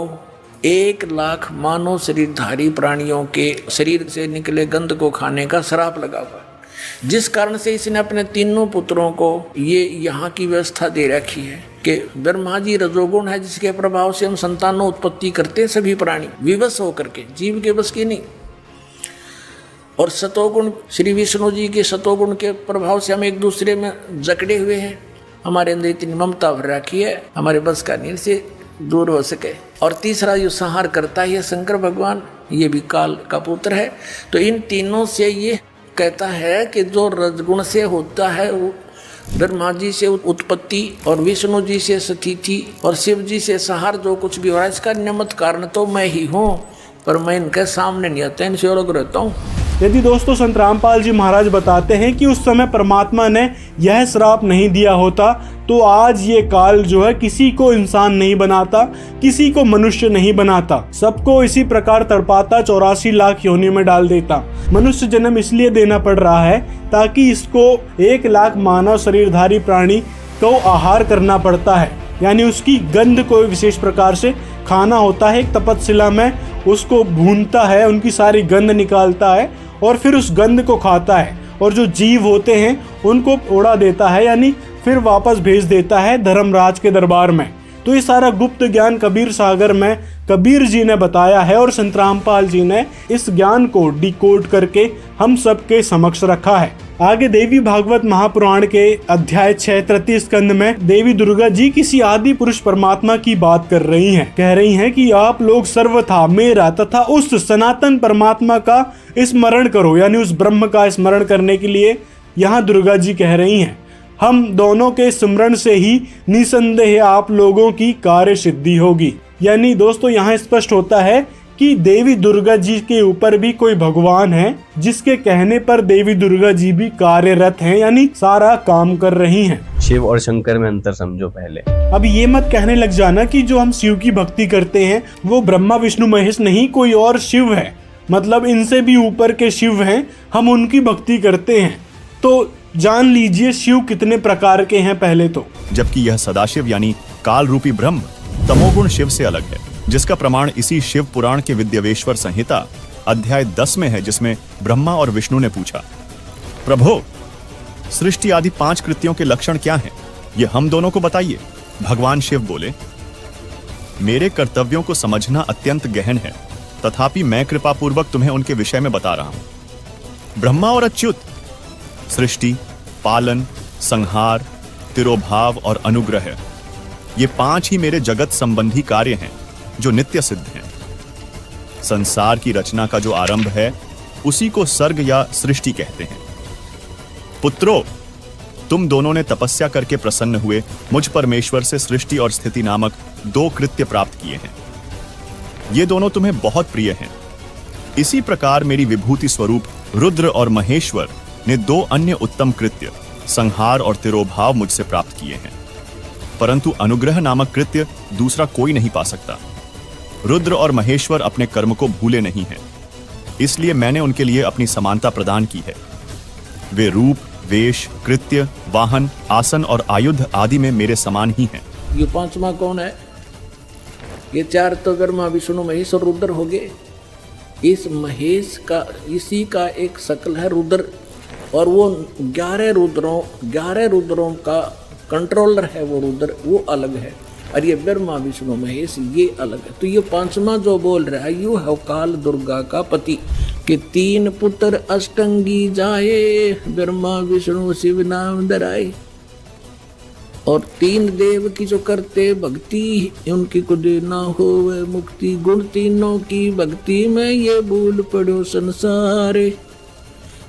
1,00,000 मानव शरीरधारी प्राणियों के शरीर से निकले गंध को खाने का श्राप लगा हुआ, जिस कारण से इसने अपने तीनों पुत्रों को ये यहाँ की व्यवस्था दे रखी है कि ब्रह्मा जी रजोगुण है, जिसके प्रभाव से हम संतानों उत्पत्ति करते हैं, सभी प्राणी विवश होकर के, जीव के बस की नहीं। और सतोगुण श्री विष्णु जी के सतोगुण के प्रभाव से हम एक दूसरे में जकड़े हुए हैं, हमारे अंदर इतनी ममता भर रखी है, हमारे बस का नहीं से दूर हो सके। और तीसरा जो संहार करता है शंकर भगवान, ये भी काल का पुत्र है। तो इन तीनों से ये कहता है कि जो रजगुण से होता है वो ब्रह्मा जी से उत्पत्ति और विष्णु जी से स्थिति और शिव जी से संहार, जो कुछ भी हो रहा है इसका निमित्त कारण तो मैं ही हूँ, पर मैं इनके सामने नहीं आता, इनसे अलग रहता हूँ। यदि दोस्तों संत रामपाल जी महाराज बताते हैं कि उस समय परमात्मा ने यह श्राप नहीं दिया होता तो आज ये काल जो है किसी को इंसान नहीं बनाता, किसी को मनुष्य नहीं बनाता, सबको इसी प्रकार तड़पाता, 84 लाख योनि में डाल देता। मनुष्य जन्म इसलिए देना पड़ रहा है ताकि इसको 1 लाख मानव शरीरधारी प्राणी को आहार करना पड़ता है, यानी उसकी गंध को विशेष प्रकार से खाना होता है। एक तपस्शिला में उसको भूनता है, उनकी सारी गंध निकालता है और फिर उस गंध को खाता है, और जो जीव होते हैं उनको उड़ा देता है, यानी फिर वापस भेज देता है धर्मराज के दरबार में। तो ये सारा गुप्त ज्ञान कबीर सागर में कबीर जी ने बताया है और संत रामपाल जी ने इस ज्ञान को डिकोड करके हम सबके समक्ष रखा है। आगे देवी भागवत महापुराण के अध्याय 6 तृतीय स्कंद में देवी दुर्गा जी किसी आदि पुरुष परमात्मा की बात कर रही हैं। कह रही हैं कि आप लोग सर्वथा मेरा तथा उस सनातन परमात्मा का स्मरण करो, यानी उस ब्रह्म का स्मरण करने के लिए यहाँ दुर्गा जी कह रही हैं। हम दोनों के स्मरण से ही निसंदेह आप लोगों की कार्य सिद्धि होगी। यानी दोस्तों यहाँ स्पष्ट होता है कि देवी दुर्गा जी के ऊपर भी कोई भगवान है जिसके कहने पर देवी दुर्गा जी भी कार्यरत हैं, यानी सारा काम कर रही हैं। शिव और शंकर में अंतर समझो पहले। अब ये मत कहने लग जाना कि जो हम शिव की भक्ति करते हैं वो ब्रह्मा विष्णु महेश नहीं, कोई और शिव है, मतलब इनसे भी ऊपर के शिव हैं, हम उनकी भक्ति करते हैं। तो जान लीजिए शिव कितने प्रकार के हैं पहले तो। जबकि यह सदाशिव यानी काल रूपी ब्रह्म तमोगुण शिव से अलग है, जिसका प्रमाण इसी शिव पुराण के विद्यवेश्वर संहिता अध्याय 10 में है, जिसमें ब्रह्मा और विष्णु ने पूछा, प्रभो सृष्टि आदि 5 कृत्यों के लक्षण क्या हैं? ये हम दोनों को बताइए। भगवान शिव बोले, मेरे कर्तव्यों को समझना अत्यंत गहन है, तथापि मैं कृपा पूर्वक तुम्हें उनके विषय में बता रहा हूं। ब्रह्मा और अच्युत सृष्टि, पालन, संहार, तिरोभाव और अनुग्रह, ये 5 ही मेरे जगत संबंधी कार्य हैं जो नित्य सिद्ध हैं। संसार की रचना का जो आरंभ है उसी को सर्ग या सृष्टि कहते हैं। पुत्रों, तुम दोनों ने तपस्या करके प्रसन्न हुए मुझ परमेश्वर से सृष्टि और स्थिति नामक 2 कृत्य प्राप्त किए हैं। ये दोनों तुम्हें बहुत प्रिय हैं। इसी प्रकार मेरी विभूति स्वरूप रुद्र और महेश्वर ने 2 अन्य उत्तम कृत्य संहार और तिरोभाव मुझसे प्राप्त किए हैं, परंतु अनुग्रह नामक कृत्य दूसरा कोई नहीं पा सकता। रुद्र और महेश्वर अपने कर्म को भूले नहीं हैं, इसलिए मैंने उनके लिए अपनी समानता प्रदान की है। वे रूप, वेश, कृत्य, वाहन, आसन और आयुध आदि में मेरे समान ही हैं। ये 5वां कौन है? ये 4 तो ब्रह्मा विष्णु महेश और रुद्र हो गए। इस महेश का इसी का एक शकल है रुद्र, और वो 11 रुद्रों का कंट्रोलर है वो रुद्र, वो अलग है, और ये ब्रह्मा विष्णु महेश ये अलग है। तो ये 5वां जो बोल रहा है यू है काल दुर्गा का पति कि 3 पुत्र अष्टंगी जाए, ब्रह्मा विष्णु शिव नाम धराए, और 3 देव की जो करते भक्ति उनकी को देना हो वह मुक्ति, गुण तीनों की भक्ति में ये भूल पड़ो संसारे,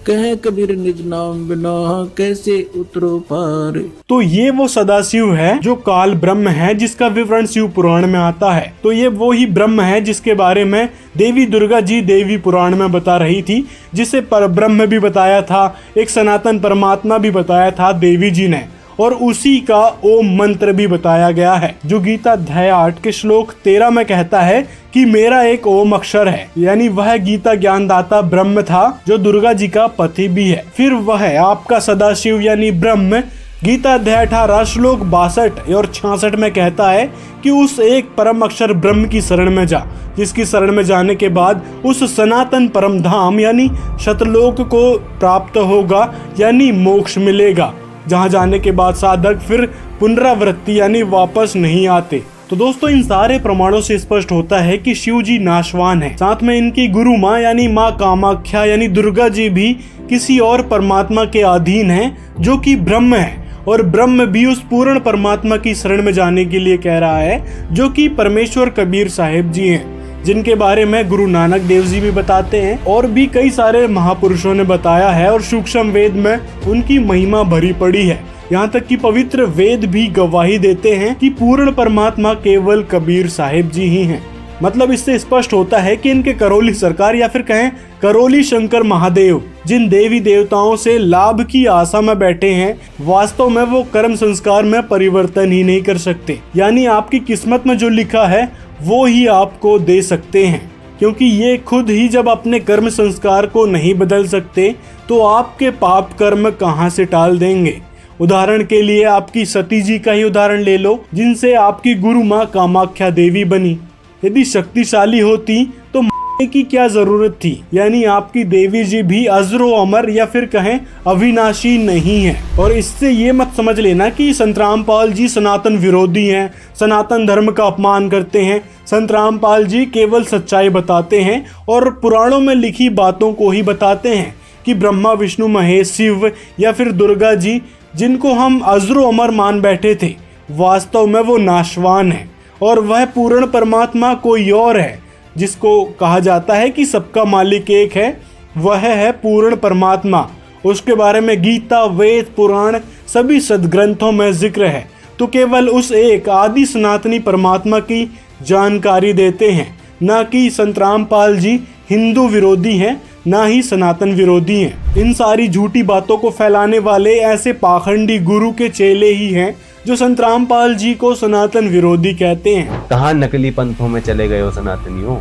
कहे कबीर निज नाम बिना कैसे उतरो पार। तो ये वो सदाशिव है जो काल ब्रह्म है, जिसका विवरण शिव पुराण में आता है। तो ये वो ही ब्रह्म है जिसके बारे में देवी दुर्गा जी देवी पुराण में बता रही थी, जिसे पर ब्रह्म भी बताया था, एक सनातन परमात्मा भी बताया था देवी जी ने, और उसी का ओम मंत्र भी बताया गया है, जो गीता अध्याय 8 के श्लोक 13 में कहता है कि मेरा एक ओम अक्षर है, यानी वह गीता ज्ञानदाता ब्रह्म था जो दुर्गा जी का पति भी है। फिर वह आपका सदाशिव यानी ब्रह्म गीता अध्याय 18 श्लोक 62 और 66 में कहता है कि उस एक परम अक्षर ब्रह्म की शरण में जा, जिसकी शरण में जाने के बाद उस सनातन परम धाम यानी शतलोक को प्राप्त होगा, यानी मोक्ष मिलेगा, जहां जाने के बाद साधक फिर पुनरावृत्ति यानी वापस नहीं आते। तो दोस्तों इन सारे प्रमाणों से स्पष्ट होता है कि शिव जी नाशवान है, साथ में इनकी गुरु माँ यानी माँ कामाख्या यानी दुर्गा जी भी किसी और परमात्मा के अधीन है जो कि ब्रह्म है, और ब्रह्म भी उस पूर्ण परमात्मा की शरण में जाने के लिए कह रहा है जो कि परमेश्वर कबीर साहिब जी हैं। जिनके बारे में गुरु नानक देव जी भी बताते हैं और भी कई सारे महापुरुषों ने बताया है और सूक्ष्म वेद में उनकी महिमा भरी पड़ी है। यहाँ तक कि पवित्र वेद भी गवाही देते हैं कि पूर्ण परमात्मा केवल कबीर साहिब जी ही हैं। मतलब इससे स्पष्ट होता है कि इनके करौली सरकार या फिर कहें करौली शंकर महादेव जिन देवी देवताओं से लाभ की आशा में बैठे हैं, वास्तव में वो कर्म संस्कार में परिवर्तन ही नहीं कर सकते। यानी आपकी किस्मत में जो लिखा है वो ही आपको दे सकते हैं, क्योंकि ये खुद ही जब अपने कर्म संस्कार को नहीं बदल सकते तो आपके पाप कर्म कहाँ से टाल देंगे। उदाहरण के लिए आपकी सती जी का ही उदाहरण ले लो, जिनसे आपकी गुरु माँ कामाख्या देवी बनी। यदि शक्तिशाली होती तो की क्या जरूरत थी। यानी आपकी देवी जी भी अजरो अमर या फिर कहें अविनाशी नहीं है। और इससे ये मत समझ लेना कि संत रामपाल जी सनातन विरोधी हैं, सनातन धर्म का अपमान करते हैं। संत रामपाल जी केवल सच्चाई बताते हैं और पुराणों में लिखी बातों को ही बताते हैं कि ब्रह्मा विष्णु महेश शिव या फिर दुर्गा जी जिनको हम अजरो अमर मान बैठे थे, वास्तव में वो नाशवान है और वह पूर्ण परमात्मा कोई और है, जिसको कहा जाता है कि सबका मालिक एक है, वह है पूर्ण परमात्मा। उसके बारे में गीता, वेद, पुराण सभी सदग्रंथों में जिक्र है। तो केवल उस एक आदि सनातनी परमात्मा की जानकारी देते हैं, ना कि संत रामपाल जी हिंदू विरोधी हैं, ना ही सनातन विरोधी हैं। इन सारी झूठी बातों को फैलाने वाले ऐसे पाखंडी गुरु के चेले ही हैं जो संत रामपाल जी को सनातन विरोधी कहते हैं। कहाँ नकली पंथों में चले गए हो सनातनियों,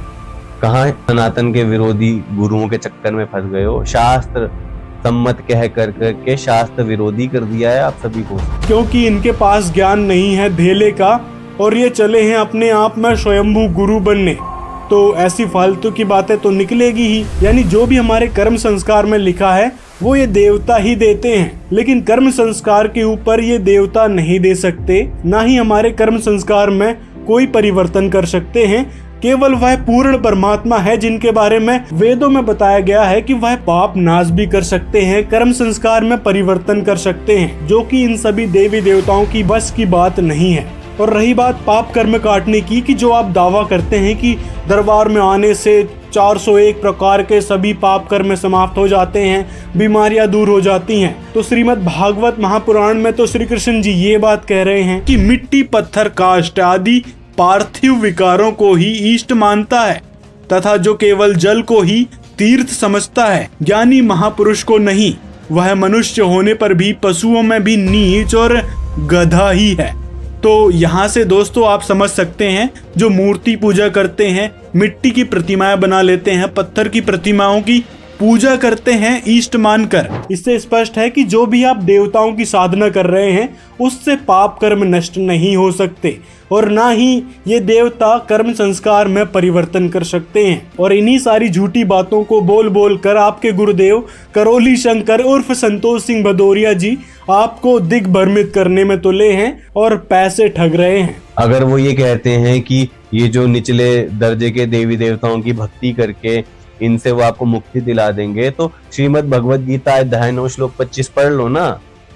कहाँ सनातन के विरोधी गुरुओं के चक्कर में फंस गए हो। शास्त्र सम्मत कह कर के शास्त्र विरोधी कर दिया है आप सभी को, क्योंकि इनके पास ज्ञान नहीं है धेले का और ये चले हैं अपने आप में स्वयंभू गुरु बनने। तो ऐसी फालतू की बातें तो निकलेगी ही। यानी जो भी हमारे कर्म संस्कार में लिखा है वो ये देवता ही देते हैं, लेकिन कर्म संस्कार के ऊपर ये देवता नहीं दे सकते, ना ही हमारे कर्म संस्कार में कोई परिवर्तन कर सकते हैं। केवल वह पूर्ण परमात्मा है जिनके बारे में वेदों में बताया गया है कि वह पाप नाश भी कर सकते हैं, कर्म संस्कार में परिवर्तन कर सकते हैं, जो कि इन सभी देवी देवताओं की बस की बात नहीं है। और रही बात पाप कर्म काटने की, कि जो आप दावा करते हैं कि दरबार में आने से 401 प्रकार के सभी पाप कर्म समाप्त हो जाते हैं, बीमारियां दूर हो जाती हैं, तो श्रीमद् भागवत महापुराण में तो श्री कृष्ण जी ये बात कह रहे हैं कि मिट्टी, पत्थर, काष्ठ आदि पार्थिव विकारों को ही इष्ट मानता है तथा जो केवल जल को ही तीर्थ समझता है, ज्ञानी महापुरुष को नहीं। वह मनुष्य होने पर भी पशुओं में भी नीच और गधा ही है। तो यहाँ से दोस्तों आप समझ सकते हैं, जो मूर्ति पूजा करते हैं, मिट्टी की प्रतिमाएं बना लेते हैं, पत्थर की प्रतिमाओं की पूजा करते हैं इष्ट मानकर, इससे स्पष्ट है कि जो भी आप देवताओं की साधना कर रहे हैं उससे पाप कर्म नष्ट नहीं हो सकते और ना ही ये देवता कर्म संस्कार में परिवर्तन कर सकते हैं। और इन्हीं सारी झूठी बातों को बोल बोल कर आपके गुरुदेव करौली शंकर उर्फ संतोष सिंह भदौरिया जी आपको दिग्भ्रमित करने में तुले हैं और पैसे ठग रहे हैं। अगर वो ये कहते हैं कि ये जो निचले दर्जे के देवी देवताओं की भक्ति करके इनसे वो आपको मुक्ति दिला देंगे, तो श्रीमद् भगवद गीता अध्याय 9 श्लोक 25 पढ़ लो ना।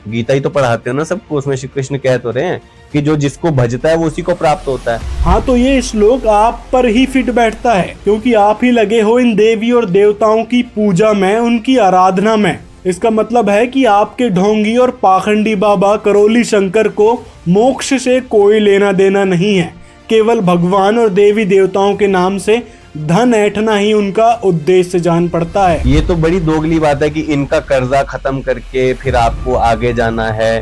गीता ही तो पढ़ाते हो ना सबको, उसमें श्री कृष्ण कह तो रहे हैं कि जो जिसको भजता है वो उसी को प्राप्त होता है। हाँ, तो ये श्लोक आप पर ही फिट बैठता है, क्योंकि आप ही लगे हो इन देवी और देवताओं की पूजा में, उनकी आराधना में। इसका मतलब है कि आपके ढोंगी और पाखंडी बाबा करौली शंकर को मोक्ष से कोई लेना देना नहीं है। केवल भगवान और देवी देवताओं के नाम से धन ऐंठना ही उनका उद्देश्य जान पड़ता है। ये तो बड़ी दोगली बात है कि इनका कर्जा खत्म करके फिर आपको आगे जाना है।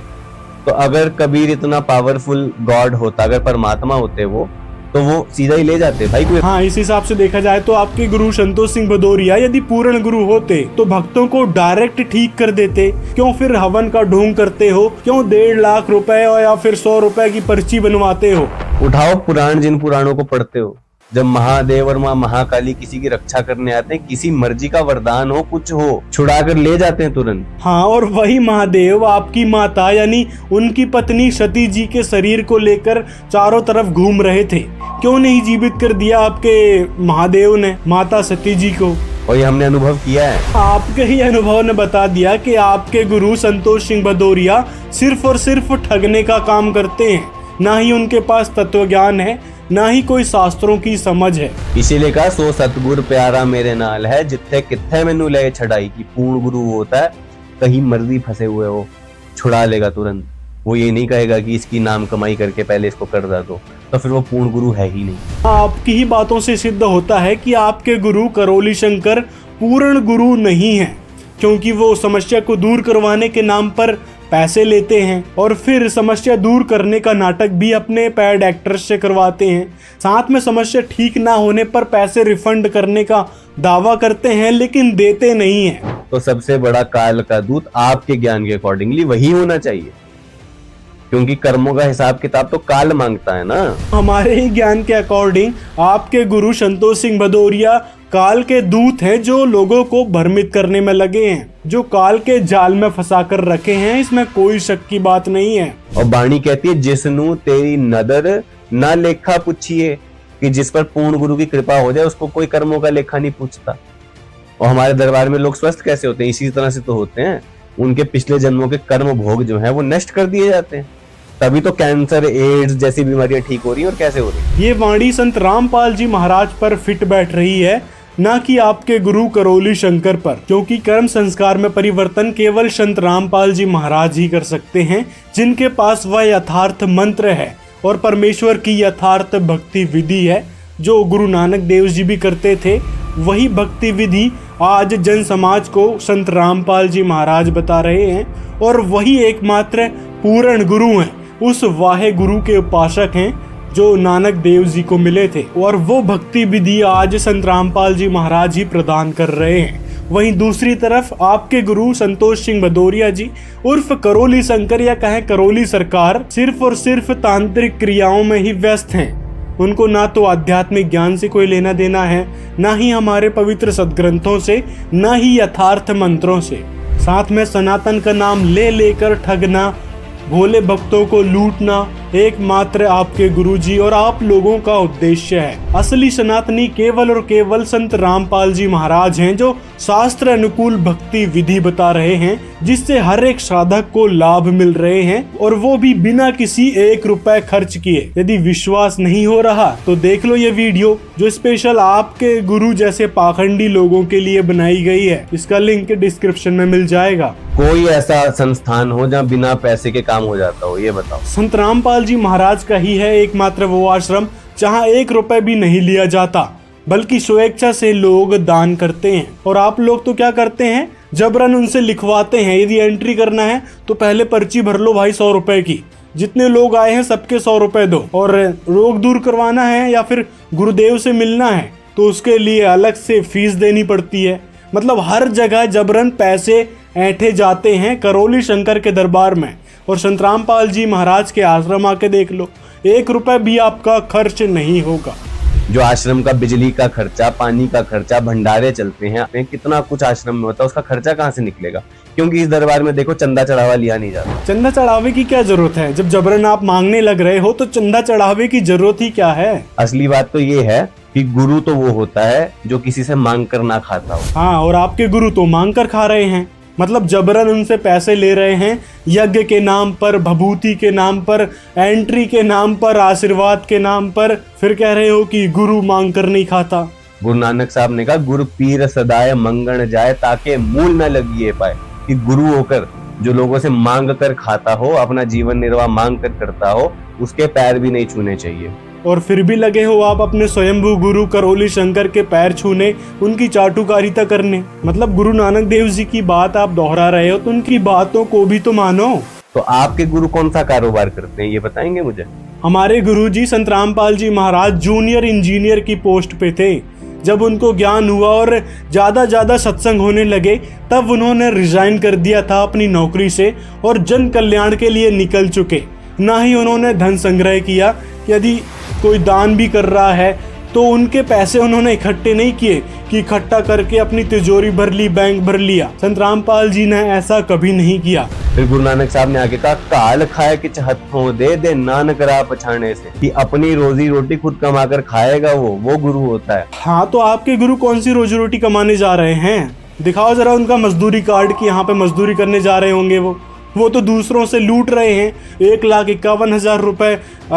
तो अगर कबीर इतना पावरफुल गॉड होता, अगर परमात्मा होते वो, तो वो सीधा ही ले जाते भाई कोई। हाँ, इस हिसाब से देखा जाए तो आपके गुरु संतोष सिंह भदौरिया यदि पूर्ण गुरु होते तो भक्तों को डायरेक्ट ठीक कर देते। क्यों फिर हवन का ढोंग करते हो? क्यों 1.5 लाख रुपए या फिर 100 रुपए की पर्ची बनवाते हो? उठाओ पुराण, जिन पुराणों को पढ़ते हो। जब महादेव और माँ महाकाली किसी की रक्षा करने आते हैं, किसी मर्जी का वरदान हो, कुछ हो, छुड़ा कर ले जाते हैं तुरंत। हाँ, और वही महादेव आपकी माता यानी उनकी पत्नी सती जी के शरीर को लेकर चारों तरफ घूम रहे थे। क्यों नहीं जीवित कर दिया आपके महादेव ने माता सती जी को? और ये हमने अनुभव किया है। आपके ही अनुभव ने बता दिया कि आपके गुरु संतोष सिंह भदौरिया सिर्फ और सिर्फ ठगने का काम करते हैं। ना ही उनके पास तत्व ज्ञान है, ना ही कोई शास्त्रों की समझ है। इसीलिए कहा सो सतगुर प्यारा मेरे नाल है, जिथे किथे मैनू ले छड़ाई की। पूर्ण गुरु होता है कहीं मर्जी फंसे हुए हो छुड़ा लेगा तुरंत। वो ये नहीं कहेगा कि इसकी नाम कमाई करके पहले इसको कर्जा दो, तो फिर वो पूर्ण गुरु है ही नहीं। आपकी ही बातों से सिद्ध होता है कि आपके गुरु करोली शंकर पूर्ण गुरु नहीं है, क्योंकि वो समस्या को दूर करवाने के नाम पर पैसे लेते हैं और फिर समस्या दूर करने का नाटक भी अपने पैड एक्टर्स से करवाते हैं। साथ में समस्या ठीक ना होने पर पैसे रिफंड करने का दावा करते हैं, लेकिन देते नहीं हैं। तो सबसे बड़ा काल का दूत आपके ज्ञान के अकॉर्डिंगली वही होना चाहिए, क्योंकि कर्मों का हिसाब किताब तो काल मांगता है ना। हमारे ही ज्ञान के अकॉर्डिंग आपके गुरु संतोष सिंह भदौरिया काल के दूत हैं, जो लोगों को भ्रमित करने में लगे हैं, जो काल के जाल में फंसा कर रखे हैं। इसमें कोई शक की बात नहीं है। और बाणी कहती है जिसनु तेरी नदर ना लेखा पूछिए, कि जिस पर पूर्ण गुरु की कृपा हो जाए उसको कोई कर्मों का लेखा नहीं पूछता। और हमारे दरबार में लोग स्वस्थ कैसे होते हैं? इसी तरह से तो होते हैं, उनके पिछले जन्मों के कर्म भोग जो है वो नष्ट कर दिए जाते हैं, तभी तो कैंसर, एड्स जैसी बीमारियां ठीक हो रही हैं। और कैसे हो रही है? ये वाणी संत रामपाल जी महाराज पर फिट बैठ रही है, ना कि आपके गुरु करोली शंकर पर, क्योंकि कर्म संस्कार में परिवर्तन केवल संत रामपाल जी महाराज ही कर सकते हैं, जिनके पास वह यथार्थ मंत्र है और परमेश्वर की यथार्थ भक्ति विधि है, जो गुरु नानक देव जी भी करते थे। वही भक्ति विधि आज जन समाज को संत रामपाल जी महाराज बता रहे हैं, और वही एकमात्र पूर्ण गुरु हैं, उस वाहे गुरु के उपासक हैं जो नानक देव जी को मिले थे, और वो भक्ति विधि आज संत रामपाल जी महाराज ही प्रदान कर रहे हैं। वहीं दूसरी तरफ आपके गुरु संतोष सिंह भदौरिया जी उर्फ करोली शंकर या कहें करोली सरकार सिर्फ और सिर्फ तांत्रिक क्रियाओं में ही व्यस्त हैं। उनको ना तो आध्यात्मिक ज्ञान से कोई लेना देना है, ना ही हमारे पवित्र सदग्रंथों से, ना ही यथार्थ मंत्रों से। साथ में सनातन का नाम ले लेकर ठगना, भोले भक्तों को लूटना एकमात्र आपके गुरुजी और आप लोगों का उद्देश्य है। असली सनातनी केवल और केवल संत रामपाल जी महाराज हैं, जो शास्त्र अनुकूल भक्ति विधि बता रहे हैं, जिससे हर एक साधक को लाभ मिल रहे हैं, और वो भी बिना किसी 1 रुपए खर्च किए। यदि विश्वास नहीं हो रहा तो देख लो ये वीडियो, जो स्पेशल आपके गुरु जैसे पाखंडी लोगों के लिए बनाई गई है। इसका लिंक डिस्क्रिप्शन में मिल जाएगा। कोई ऐसा संस्थान हो जहाँ बिना पैसे के काम हो जाता हो, ये बताओ। संत रामपाल जी महाराज का ही है एकमात्र वो आश्रम जहाँ 1 रुपए भी नहीं लिया जाता, बल्कि स्वेच्छा से लोग दान करते हैं। और आप लोग तो क्या करते हैं, जबरन उनसे लिखवाते हैं, यदि एंट्री करना है तो पहले पर्ची भर लो भाई 100 रुपए की, जितने लोग आए हैं सबके 100 रुपए दो। और रोग दूर करवाना है या फिर गुरुदेव से मिलना है तो उसके लिए अलग से फीस देनी पड़ती है। मतलब हर जगह जबरन पैसे ऐंठे जाते हैं करोली शंकर के दरबार में। और संत रामपाल जी महाराज के आश्रम आके देख लो, 1 रुपए भी आपका खर्च नहीं होगा। जो आश्रम का बिजली का खर्चा, पानी का खर्चा, भंडारे चलते हैं, कितना कुछ आश्रम में होता है, उसका खर्चा कहाँ से निकलेगा? क्योंकि इस दरबार में देखो चंदा चढ़ावा लिया नहीं जाता। चंदा चढ़ावे की क्या जरूरत है? जब जबरन आप मांगने लग रहे हो तो चंदा चढ़ावे की जरूरत ही क्या है? असली बात तो ये है कि गुरु तो वो होता है जो किसी से मांग कर ना खाता हो। हाँ, और आपके गुरु तो मांग कर खा रहे हैं, मतलब जबरन उनसे पैसे ले रहे हैं, यज्ञ के नाम पर, भभूति के नाम पर, एंट्री के नाम पर, आशीर्वाद के नाम पर, फिर कह रहे हो कि गुरु मांग कर नहीं खाता। गुरु नानक साहब ने कहा गुरु पीर सदाए मंगण जाए, ताकि मूल न लगिए पाए। कि गुरु होकर जो लोगों से मांग कर खाता हो, अपना जीवन निर्वाह मांग कर करता हो, उसके पैर भी नहीं छूने चाहिए। और फिर भी लगे हो आप अपने स्वयंभू गुरु करोली शंकर के पैर छूने, उनकी चाटुकारिता करने। मतलब गुरु नानक देव जी की बात आप दोहरा रहे हो तो उनकी बातों को भी तो मानो। तो आपके गुरु कौन सा कारोबार करते हैं, ये बताएंगे मुझे? हमारे गुरु जी संत रामपाल जी महाराज जूनियर इंजीनियर की पोस्ट पे थे। जब उनको ज्ञान हुआ और ज्यादा सत्संग होने लगे, तब उन्होंने रिजाइन कर दिया था अपनी नौकरी से और जन कल्याण के लिए निकल चुके। ना ही उन्होंने धन संग्रह किया, यदि कोई दान भी कर रहा है तो उनके पैसे उन्होंने इकट्ठे नहीं किए कि इकट्ठा करके अपनी तिजोरी भर ली, बैंक भर लिया। संत रामपाल जी ने ऐसा कभी नहीं किया। फिर गुरु नानक साहब ने आगे कहा, काल खाए कि हथों दे दे नानक राह पछाने से, कि अपनी रोजी रोटी खुद कमा कर खाएगा वो गुरु होता है। हाँ, तो आपके गुरु कौन सी रोजी रोटी कमाने जा रहे हैं? दिखाओ जरा उनका मजदूरी कार्ड कि यहाँ पे मजदूरी करने जा रहे होंगे वो। वो तो दूसरों से लूट रहे हैं, 1,51,000 रुपए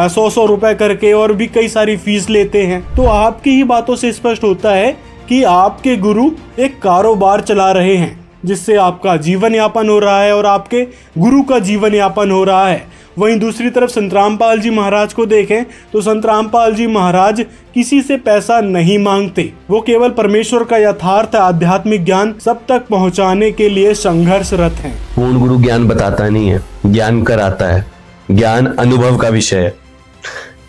100 रुपए करके, और भी कई सारी फीस लेते हैं। तो आपकी ही बातों से स्पष्ट होता है कि आपके गुरु एक कारोबार चला रहे हैं, जिससे आपका जीवन यापन हो रहा है और आपके गुरु का जीवन यापन हो रहा है। वहीं दूसरी तरफ संत रामपाल जी महाराज को देखें तो संत रामपाल जी महाराज किसी से पैसा नहीं मांगते, वो केवल परमेश्वर का यथार्थ आध्यात्मिक ज्ञान सब तक पहुंचाने के लिए संघर्षरत हैं। पूर्ण गुरु ज्ञान बताता नहीं है, ज्ञान कराता है। ज्ञान अनुभव का विषय है,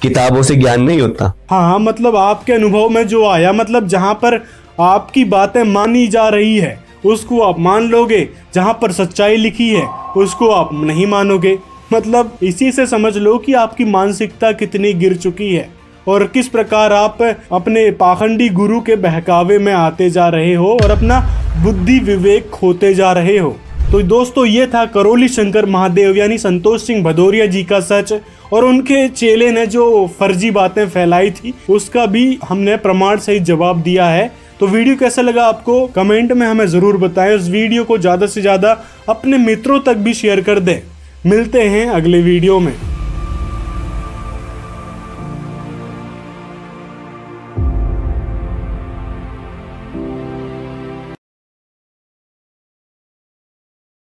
किताबों से ज्ञान नहीं होता। हाँ, मतलब आपके अनुभव में जो आया, मतलब जहाँ पर आपकी बातें मानी जा रही है उसको आप मान लोगे, जहाँ पर सच्चाई लिखी है उसको आप नहीं मानोगे। मतलब इसी से समझ लो कि आपकी मानसिकता कितनी गिर चुकी है और किस प्रकार आप अपने पाखंडी गुरु के बहकावे में आते जा रहे हो और अपना बुद्धि विवेक खोते जा रहे हो। तो दोस्तों, ये था करौली शंकर महादेव यानी संतोष सिंह भदौरिया जी का सच, और उनके चेले ने जो फर्जी बातें फैलाई थी उसका भी हमने प्रमाण सहित जवाब दिया है। तो वीडियो कैसा लगा आपको कमेंट में हमें ज़रूर बताएं। उस वीडियो को ज़्यादा से ज़्यादा अपने मित्रों तक भी शेयर कर दें। मिलते हैं अगले वीडियो में।